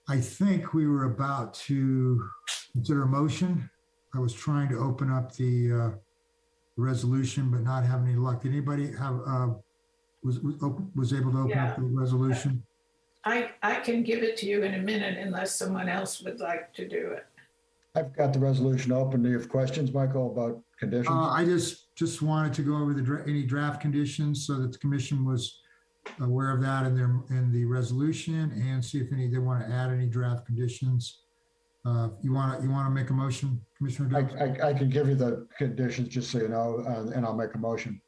I think we were about to consider a motion. I was trying to open up the resolution, but not having any luck. Did anybody have was able to open up the resolution? I can give it to you in a minute unless someone else would like to do it. I've got the resolution open. Do you have questions, Michael, about conditions? I just wanted to go over any draft conditions so that the commission was aware of that in the resolution, and see if they want to add any draft conditions. You want to make a motion, Commissioner? I can give you the conditions just so you know, and I'll make a motion.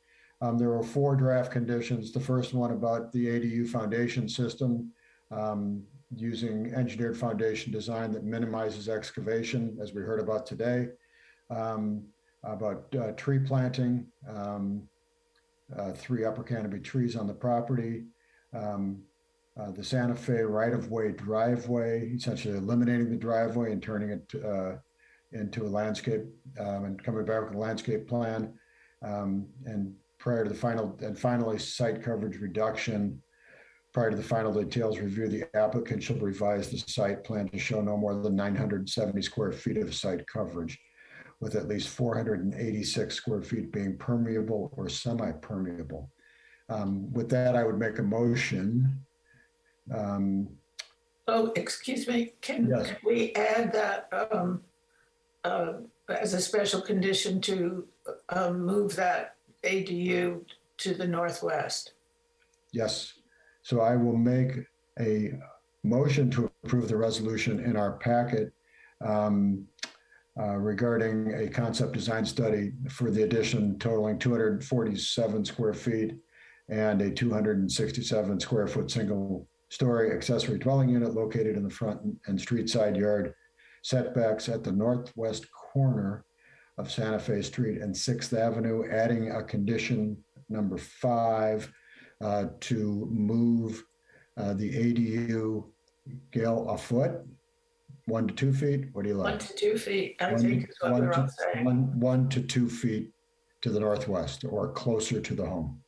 There are 4 draft conditions. The first one about the ADU foundation system, using engineered foundation design that minimizes excavation, as we heard about today. About tree planting, 3 upper canopy trees on the property. The Santa Fe right-of-way driveway, essentially eliminating the driveway and turning it into a landscape and coming back with a landscape plan. And prior to the finally site coverage reduction, prior to the final details review, the applicant shall revise the site plan to show no more than 970 square feet of site coverage, with at least 486 square feet being permeable or semi-permeable. With that, I would make a motion. Oh, excuse me, can we add that as a special condition to move that ADU to the northwest? Yes. So I will make a motion to approve the resolution in our packet regarding a concept design study for the addition totaling 247 square feet and a 267 square foot single story accessory dwelling unit located in the front and street side yard setbacks at the northwest corner of Santa Fe Street and 6th Avenue, adding a condition number 5 to move the ADU, Gail, a foot, 1 to 2 feet. What do you like? 1 to 2 feet, I think is what we're all saying. 1 to 2 feet to the northwest or closer to the home.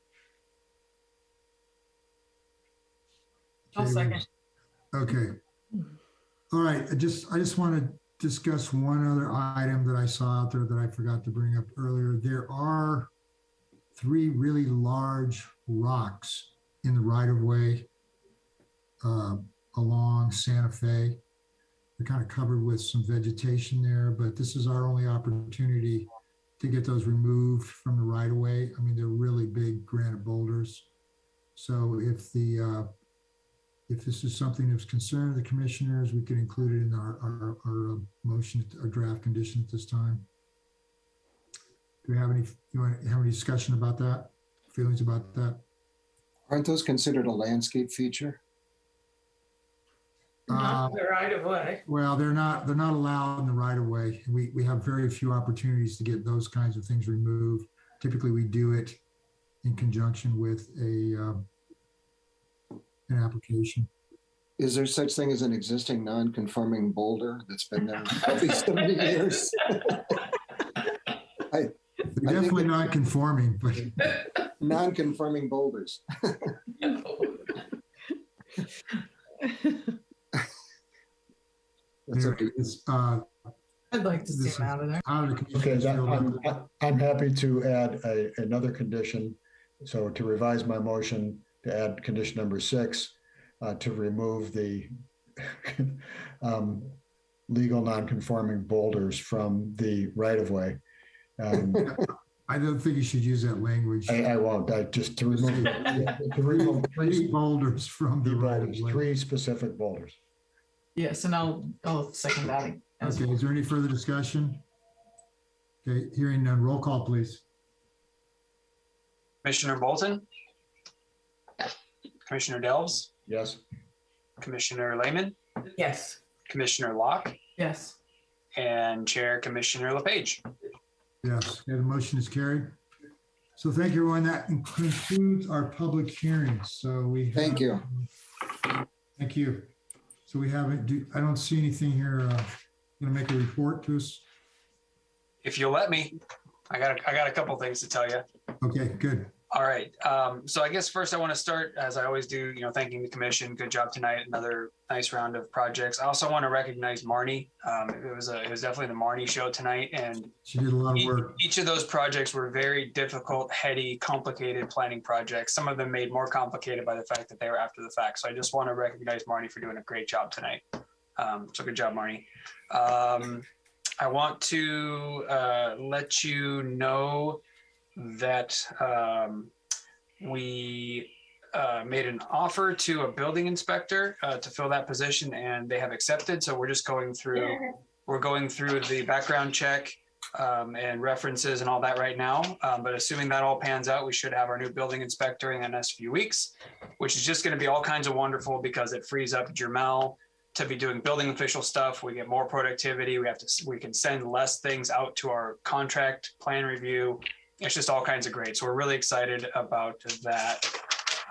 I'll second. Okay. All right. I just want to discuss one other item that I saw out there that I forgot to bring up earlier. There are 3 really large rocks in the right-of-way along Santa Fe. They're kind of covered with some vegetation there, but this is our only opportunity to get those removed from the right-of-way. I mean, they're really big granite boulders. So if this is something that's concerned to the commissioners, we could include it in our motion, our draft condition at this time. Do we have any discussion about that? Feelings about that? Aren't those considered a landscape feature? Not the right of way. Well, they're not allowed in the right of way. We have very few opportunities to get those kinds of things removed. Typically, we do it in conjunction with an application. Is there such thing as an existing non-conforming boulder that's been there probably 70 years? They're definitely not conforming, but non-conforming boulders. That's okay. I'd like to see him out of there. Okay, I'm happy to add another condition. So to revise my motion, to add condition number 6, to remove the legal non-conforming boulders from the right-of-way. I don't think you should use that language. I won't. Just to remove 3 boulders from the right-of-way. 3 specific boulders. Yes, and I'll second that. Okay, is there any further discussion? Okay, hearing none, roll call, please. Commissioner Bolton? Commissioner Delves? Yes. Commissioner Lehman? Yes. Commissioner Locke? Yes. And Chair Commissioner LePage? Yes, okay, the motion is carried. So thank you, everyone. That concludes our public hearing. So we have, thank you. Thank you. So we haven't, I don't see anything here. Going to make a report to us? If you'll let me, I got a couple things to tell you. Okay, good. All right. So I guess first I want to start, as I always do, thanking the commission. Good job tonight. Another nice round of projects. I also want to recognize Marnie. It was definitely the Marnie show tonight, and she did a lot of work. Each of those projects were very difficult, heady, complicated planning projects. Some of them made more complicated by the fact that they were after the fact. So I just want to recognize Marnie for doing a great job tonight. So good job, Marnie. I want to let you know that we made an offer to a building inspector to fill that position, and they have accepted. So we're just going through the background check and references and all that right now. But assuming that all pans out, we should have our new building inspector in the next few weeks, which is just going to be all kinds of wonderful because it frees up Jermel to be doing building official stuff. We get more productivity. We can send less things out to our contract plan review. It's just all kinds of great. So we're really excited about that.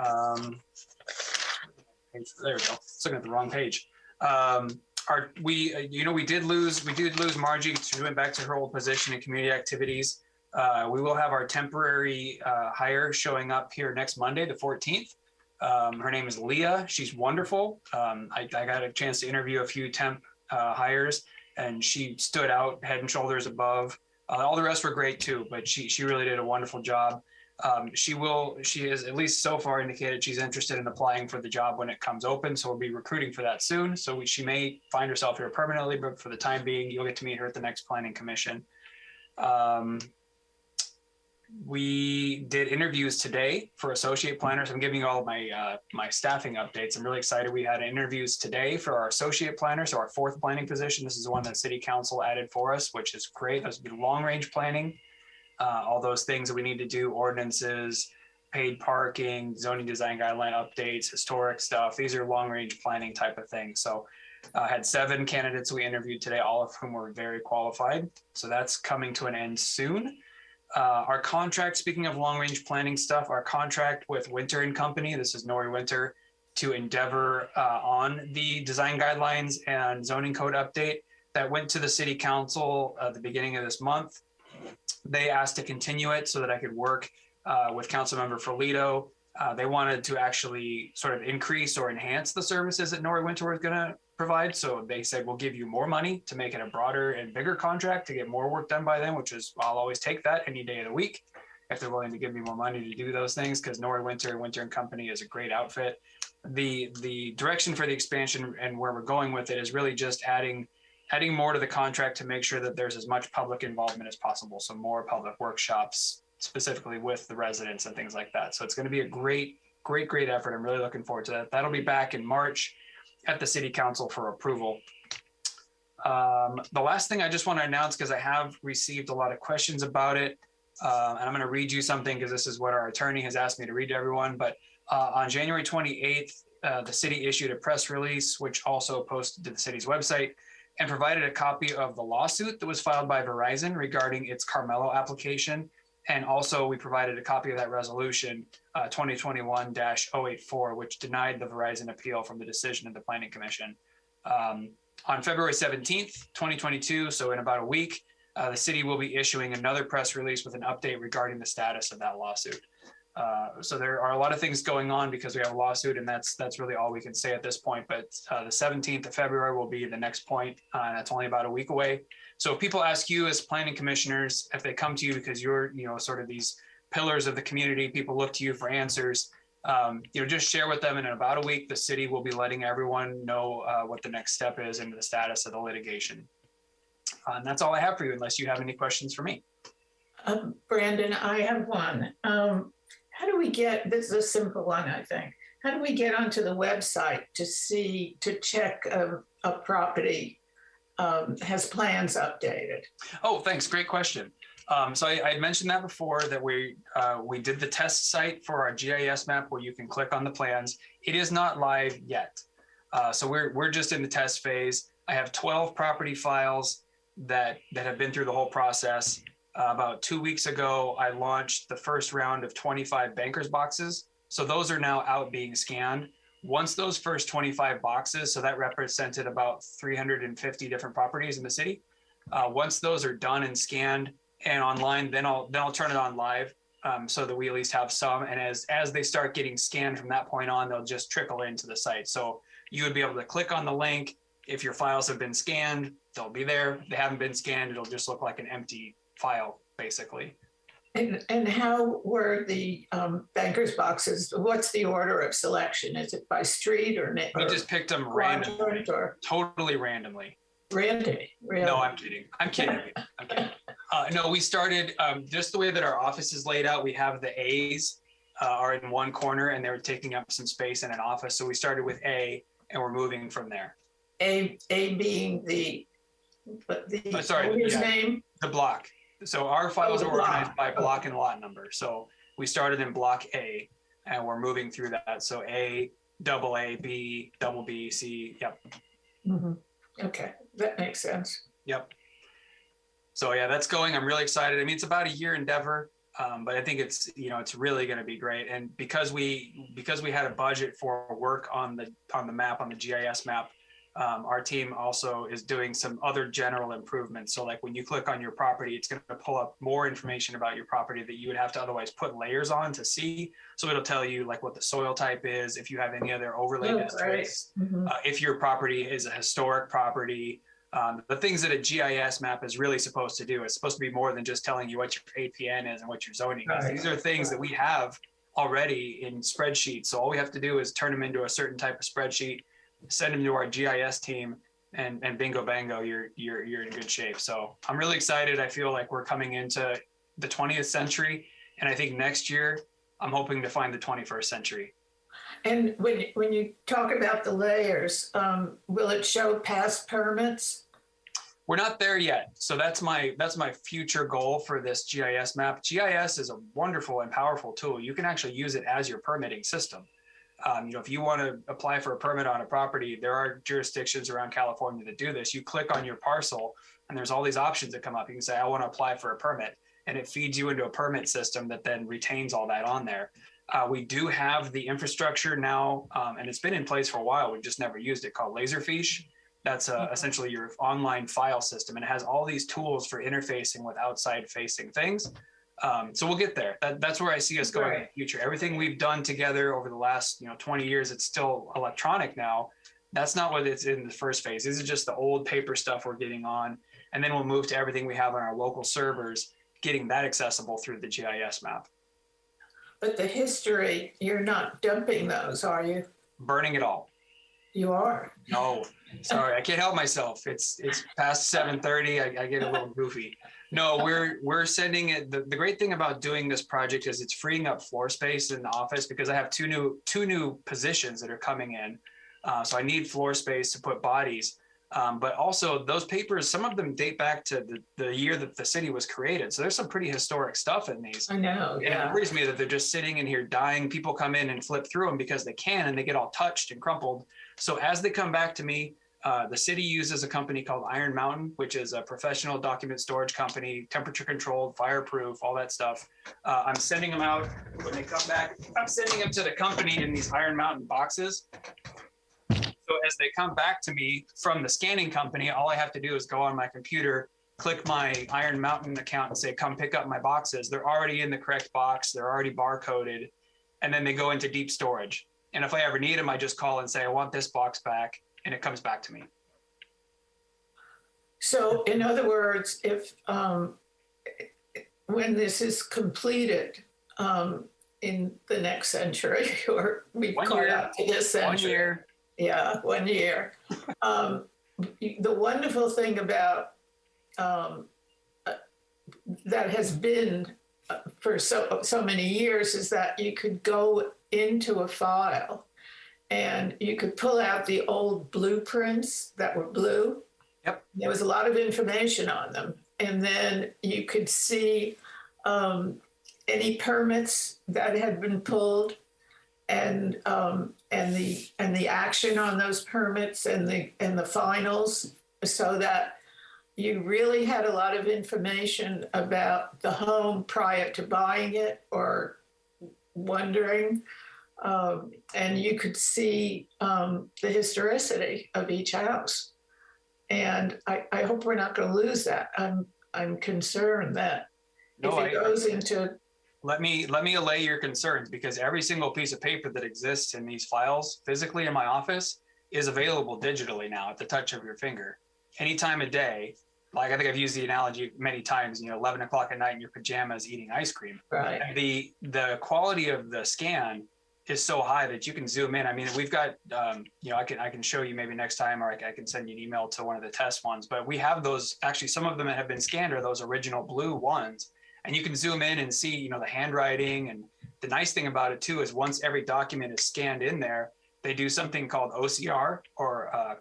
There we go. Looking at the wrong page. we did lose Margie. She went back to her old position in community activities. We will have our temporary hire showing up here next Monday, the 14th. Her name is Leah. She's wonderful. I got a chance to interview a few temp hires, and she stood out head and shoulders above. All the rest were great too, but she really did a wonderful job. She has at least so far indicated she's interested in applying for the job when it comes open. So we'll be recruiting for that soon. So she may find herself here permanently, but for the time being, you'll get to meet her at the next planning commission. We did interviews today for associate planners. I'm giving you all of my staffing updates. I'm really excited. We had interviews today for our associate planners, so our 4th planning position. This is the one that City Council added for us, which is great. That's been long range planning. All those things that we need to do, ordinances, paid parking, zoning design guideline updates, historic stuff. These are long range planning type of things. So I had 7 candidates we interviewed today, all of whom were very qualified. So that's coming to an end soon. Our contract, speaking of long range planning stuff, our contract with Winter and Company, this is Nori Winter, to endeavor on the design guidelines and zoning code update that went to the City Council at the beginning of this month. They asked to continue it so that I could work with Councilmember Ferlito. They wanted to actually sort of increase or enhance the services that Nori Winter was going to provide. So they said, we'll give you more money to make it a broader and bigger contract to get more work done by them, which is, I'll always take that any day of the week if they're willing to give me more money to do those things, because Nori Winter and Company is a great outfit. The direction for the expansion and where we're going with it is really just adding more to the contract to make sure that there's as much public involvement as possible. So more public workshops, specifically with the residents and things like that. So it's going to be a great effort. I'm really looking forward to that. That'll be back in March at the City Council for approval. The last thing I just want to announce, because I have received a lot of questions about it, and I'm going to read you something because this is what our attorney has asked me to read to everyone. But on January 28th, the city issued a press release, which also posted to the city's website, and provided a copy of the lawsuit that was filed by Verizon regarding its Carmelo application. And also we provided a copy of that resolution, 2021-084, which denied the Verizon appeal from the decision of the Planning Commission. On February 17th, 2022, so in about a week, the city will be issuing another press release with an update regarding the status of that lawsuit. So there are a lot of things going on because we have a lawsuit, and that's really all we can say at this point. But the 17th of February will be the next point, and that's only about a week away. So if people ask you as planning commissioners, if they come to you because you're, sort of these pillars of the community, people look to you for answers, just share with them. And in about a week, the city will be letting everyone know what the next step is into the status of the litigation. And that's all I have for you, unless you have any questions for me. Brandon, I have one. How do we get, this is a simple one, I think. How do we get onto the website to check a property has plans updated? Oh, thanks. Great question. So I had mentioned that before, that we did the test site for our GIS map where you can click on the plans. It is not live yet. So we're just in the test phase. I have 12 property files that have been through the whole process. About 2 weeks ago, I launched the first round of 25 bankers boxes. So those are now out being scanned. Once those first 25 boxes, so that represented about 350 different properties in the city. Once those are done and scanned and online, then I'll turn it on live so that we at least have some. And as they start getting scanned from that point on, they'll just trickle into the site. So you would be able to click on the link. If your files have been scanned, they'll be there. If they haven't been scanned, it'll just look like an empty file, basically. And how were the bankers boxes? What's the order of selection? Is it by street or name? We just picked them randomly, totally randomly. Randomly? Really? No, I'm kidding. I'm kidding. No, we started just the way that our office is laid out. We have the A's are in one corner, and they're taking up some space in an office. So we started with A, and we're moving from there. A being the owner's name? The block. So our files are organized by block and lot number. So we started in block A, and we're moving through that. So A, double A, B, double B, C. Yep. Mm-hmm. Okay, that makes sense. Yep. So yeah, that's going. I'm really excited. I mean, it's about a year endeavor, but I think it's really going to be great. And because we had a budget for work on the map, on the GIS map, our team also is doing some other general improvements. So like when you click on your property, it's going to pull up more information about your property that you would have to otherwise put layers on to see. So it'll tell you like what the soil type is, if you have any other overlay districts, if your property is a historic property. The things that a GIS map is really supposed to do, it's supposed to be more than just telling you what your APN is and what your zoning is. These are things that we have already in spreadsheets. So all we have to do is turn them into a certain type of spreadsheet, send them to our GIS team, and bingo bango, you're in good shape. So I'm really excited. I feel like we're coming into the 20th century, and I think next year I'm hoping to find the 21st century. And when you talk about the layers, will it show past permits? We're not there yet. So that's my future goal for this GIS map. GIS is a wonderful and powerful tool. You can actually use it as your permitting system. If you want to apply for a permit on a property, there are jurisdictions around California that do this. You click on your parcel and there's all these options that come up. You can say, I want to apply for a permit, and it feeds you into a permit system that then retains all that on there. We do have the infrastructure now, and it's been in place for a while. We've just never used it, called Laserfiche. That's essentially your online file system, and it has all these tools for interfacing with outside facing things. So we'll get there. That's where I see us going in the future. Everything we've done together over the last 20 years, it's still electronic now. That's not what it's in the first phase. This is just the old paper stuff we're getting on. And then we'll move to everything we have on our local servers, getting that accessible through the GIS map. But the history, you're not dumping those, are you? Burning it all. You are? No, sorry, I can't help myself. It's past 7:30. I get a little goofy. No, we're sending it. The great thing about doing this project is it's freeing up floor space in the office, because I have two new positions that are coming in. So I need floor space to put bodies. But also those papers, some of them date back to the year that the city was created. So there's some pretty historic stuff in these. I know, yeah. And it worries me that they're just sitting in here dying. People come in and flip through them because they can, and they get all touched and crumpled. So as they come back to me, the city uses a company called Iron Mountain, which is a professional document storage company, temperature controlled, fireproof, all that stuff. I'm sending them out when they come back. I'm sending them to the company in these Iron Mountain boxes. So as they come back to me from the scanning company, all I have to do is go on my computer, click my Iron Mountain account and say, come pick up my boxes. They're already in the correct box. They're already barcoded. And then they go into deep storage. And if I ever need them, I just call and say, I want this box back, and it comes back to me. So in other words, if when this is completed in the next century, or we call it out to this century. 1 year. Yeah, 1 year. The wonderful thing about that has been for so many years is that you could go into a file and you could pull out the old blueprints that were blue. Yep. There was a lot of information on them. And then you could see any permits that had been pulled, and the action on those permits and the finals, so that you really had a lot of information about the home prior to buying it or wondering, and you could see the historicity of each house. And I hope we're not going to lose that. I'm concerned that if it goes into. Let me allay your concerns, because every single piece of paper that exists in these files physically in my office is available digitally now at the touch of your finger, any time of day. Like, I think I've used the analogy many times, 11 o'clock at night in your pajamas eating ice cream. Right. And the quality of the scan is so high that you can zoom in. I mean, we've got, I can show you maybe next time, or I can send you an email to one of the test ones, but we have those, actually some of them that have been scanned are those original blue ones. And you can zoom in and see, the handwriting. And the nice thing about it too is once every document is scanned in there, they do something called OCR or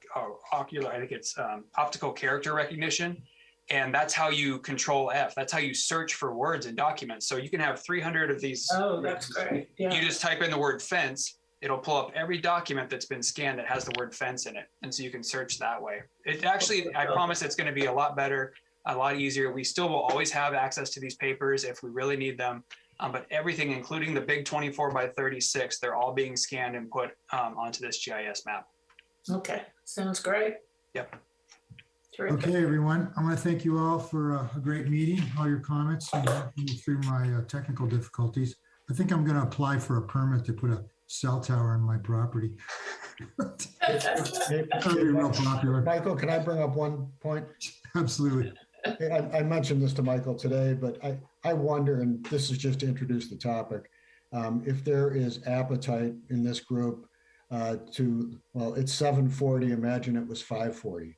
ocular, I think it's optical character recognition. And that's how you control F. That's how you search for words in documents. So you can have 300 of these. Oh, that's great. Yeah. You just type in the word fence. It'll pull up every document that's been scanned that has the word fence in it. And so you can search that way. It actually, I promise it's going to be a lot better, a lot easier. We still will always have access to these papers if we really need them. But everything, including the big 24 by 36, they're all being scanned and put onto this GIS map. Okay, sounds great. Yep. Terrific. Okay, everyone. I want to thank you all for a great meeting, all your comments, and walking me through my technical difficulties. I think I'm going to apply for a permit to put a cell tower on my property. That'll be real popular. Michael, can I bring up one point? Absolutely. I mentioned this to Michael today, but I wonder, and this is just to introduce the topic, if there is appetite in this group well, it's 7:40, imagine it was 5:40.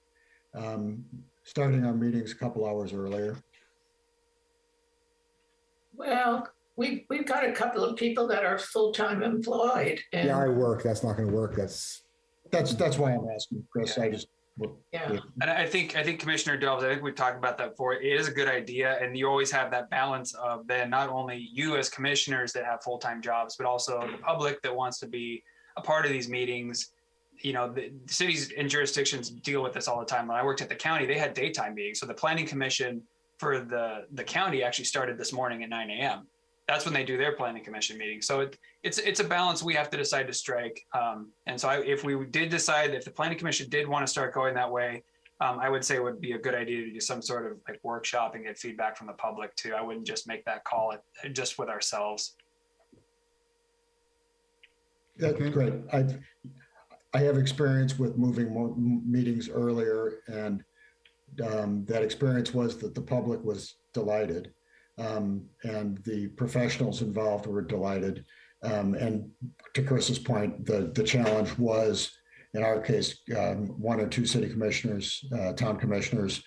Starting our meetings a couple hours earlier. Well, we've got a couple of people that are full-time employed. And Yeah, I work. That's not going to work. That's why I'm asking, Chris. Yeah. And I think Commissioner Delves, I think we've talked about that before. It is a good idea. And you always have that balance of then not only you as commissioners that have full-time jobs, but also the public that wants to be a part of these meetings. You know, the cities and jurisdictions deal with this all the time. When I worked at the county, they had daytime meetings. So the planning commission for the county actually started this morning at 9 a.m. That's when they do their planning commission meeting. So it's a balance we have to decide to strike. And so if we did decide, if the planning commission did want to start going that way, I would say it would be a good idea to do some sort of like workshop and get feedback from the public too. I wouldn't just make that call just with ourselves. That's great. I have experience with moving more meetings earlier, and that experience was that the public was delighted, and the professionals involved were delighted. And to Chris's point, the challenge was, in our case, one or two city commissioners, town commissioners,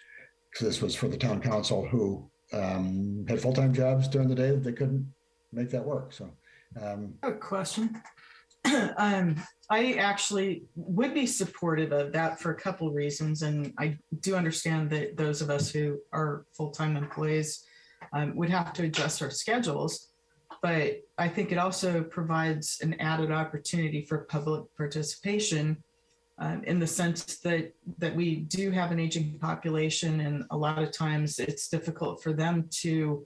because this was for the town council, who had full-time jobs during the day that they couldn't make that work. So, I have a question. I actually would be supportive of that for a couple reasons. And I do understand that those of us who are full-time employees would have to adjust our schedules. But I think it also provides an added opportunity for public participation in the sense that we do have an aging population, and a lot of times it's difficult for them to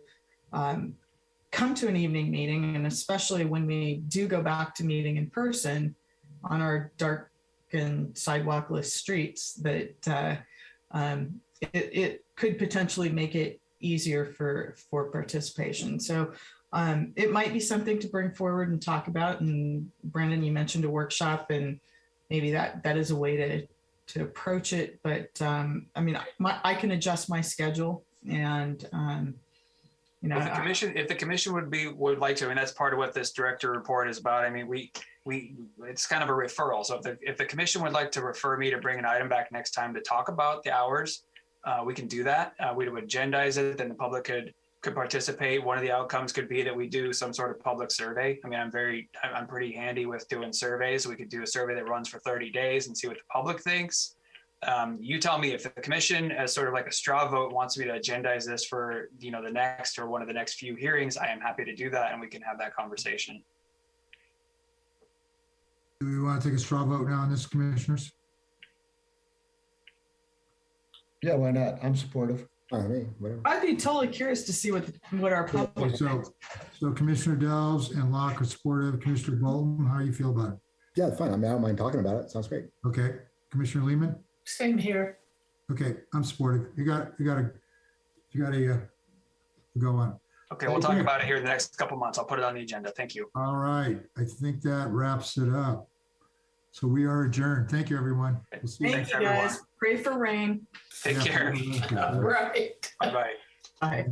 come to an evening meeting, and especially when we do go back to meeting in person on our dark and sidewalkless streets, that it could potentially make it easier for participation. So it might be something to bring forward and talk about. And Brandon, you mentioned a workshop, and maybe that is a way to approach it. But I mean, I can adjust my schedule, and you know, if the commission would like to, I mean, that's part of what this director report is about. I mean, it's kind of a referral. So if the commission would like to refer me to bring an item back next time to talk about the hours, we can do that. We would agendize it, then the public could participate. One of the outcomes could be that we do some sort of public survey. I mean, I'm pretty handy with doing surveys. We could do a survey that runs for 30 days and see what the public thinks. You tell me if the commission, as sort of like a straw vote, wants me to agendize this for, you know, the next or one of the next few hearings. I am happy to do that, and we can have that conversation. Do we want to take a straw vote now on this, commissioners? Yeah, why not? I'm supportive. I'd be totally curious to see what our public. So Commissioner Delves and Locke are supportive. Commissioner Bolton, how do you feel about it? Yeah, it's fine. I mean, I don't mind talking about it. Sounds great. Okay, Commissioner Lehman. Same here. Okay, I'm supportive. You got to go on. Okay, we'll talk about it here in the next couple months. I'll put it on the agenda. Thank you. All right, I think that wraps it up. So we are adjourned. Thank you, everyone. We'll see you guys. Everyone. Pray for rain. Take care. Right. Bye-bye. Bye.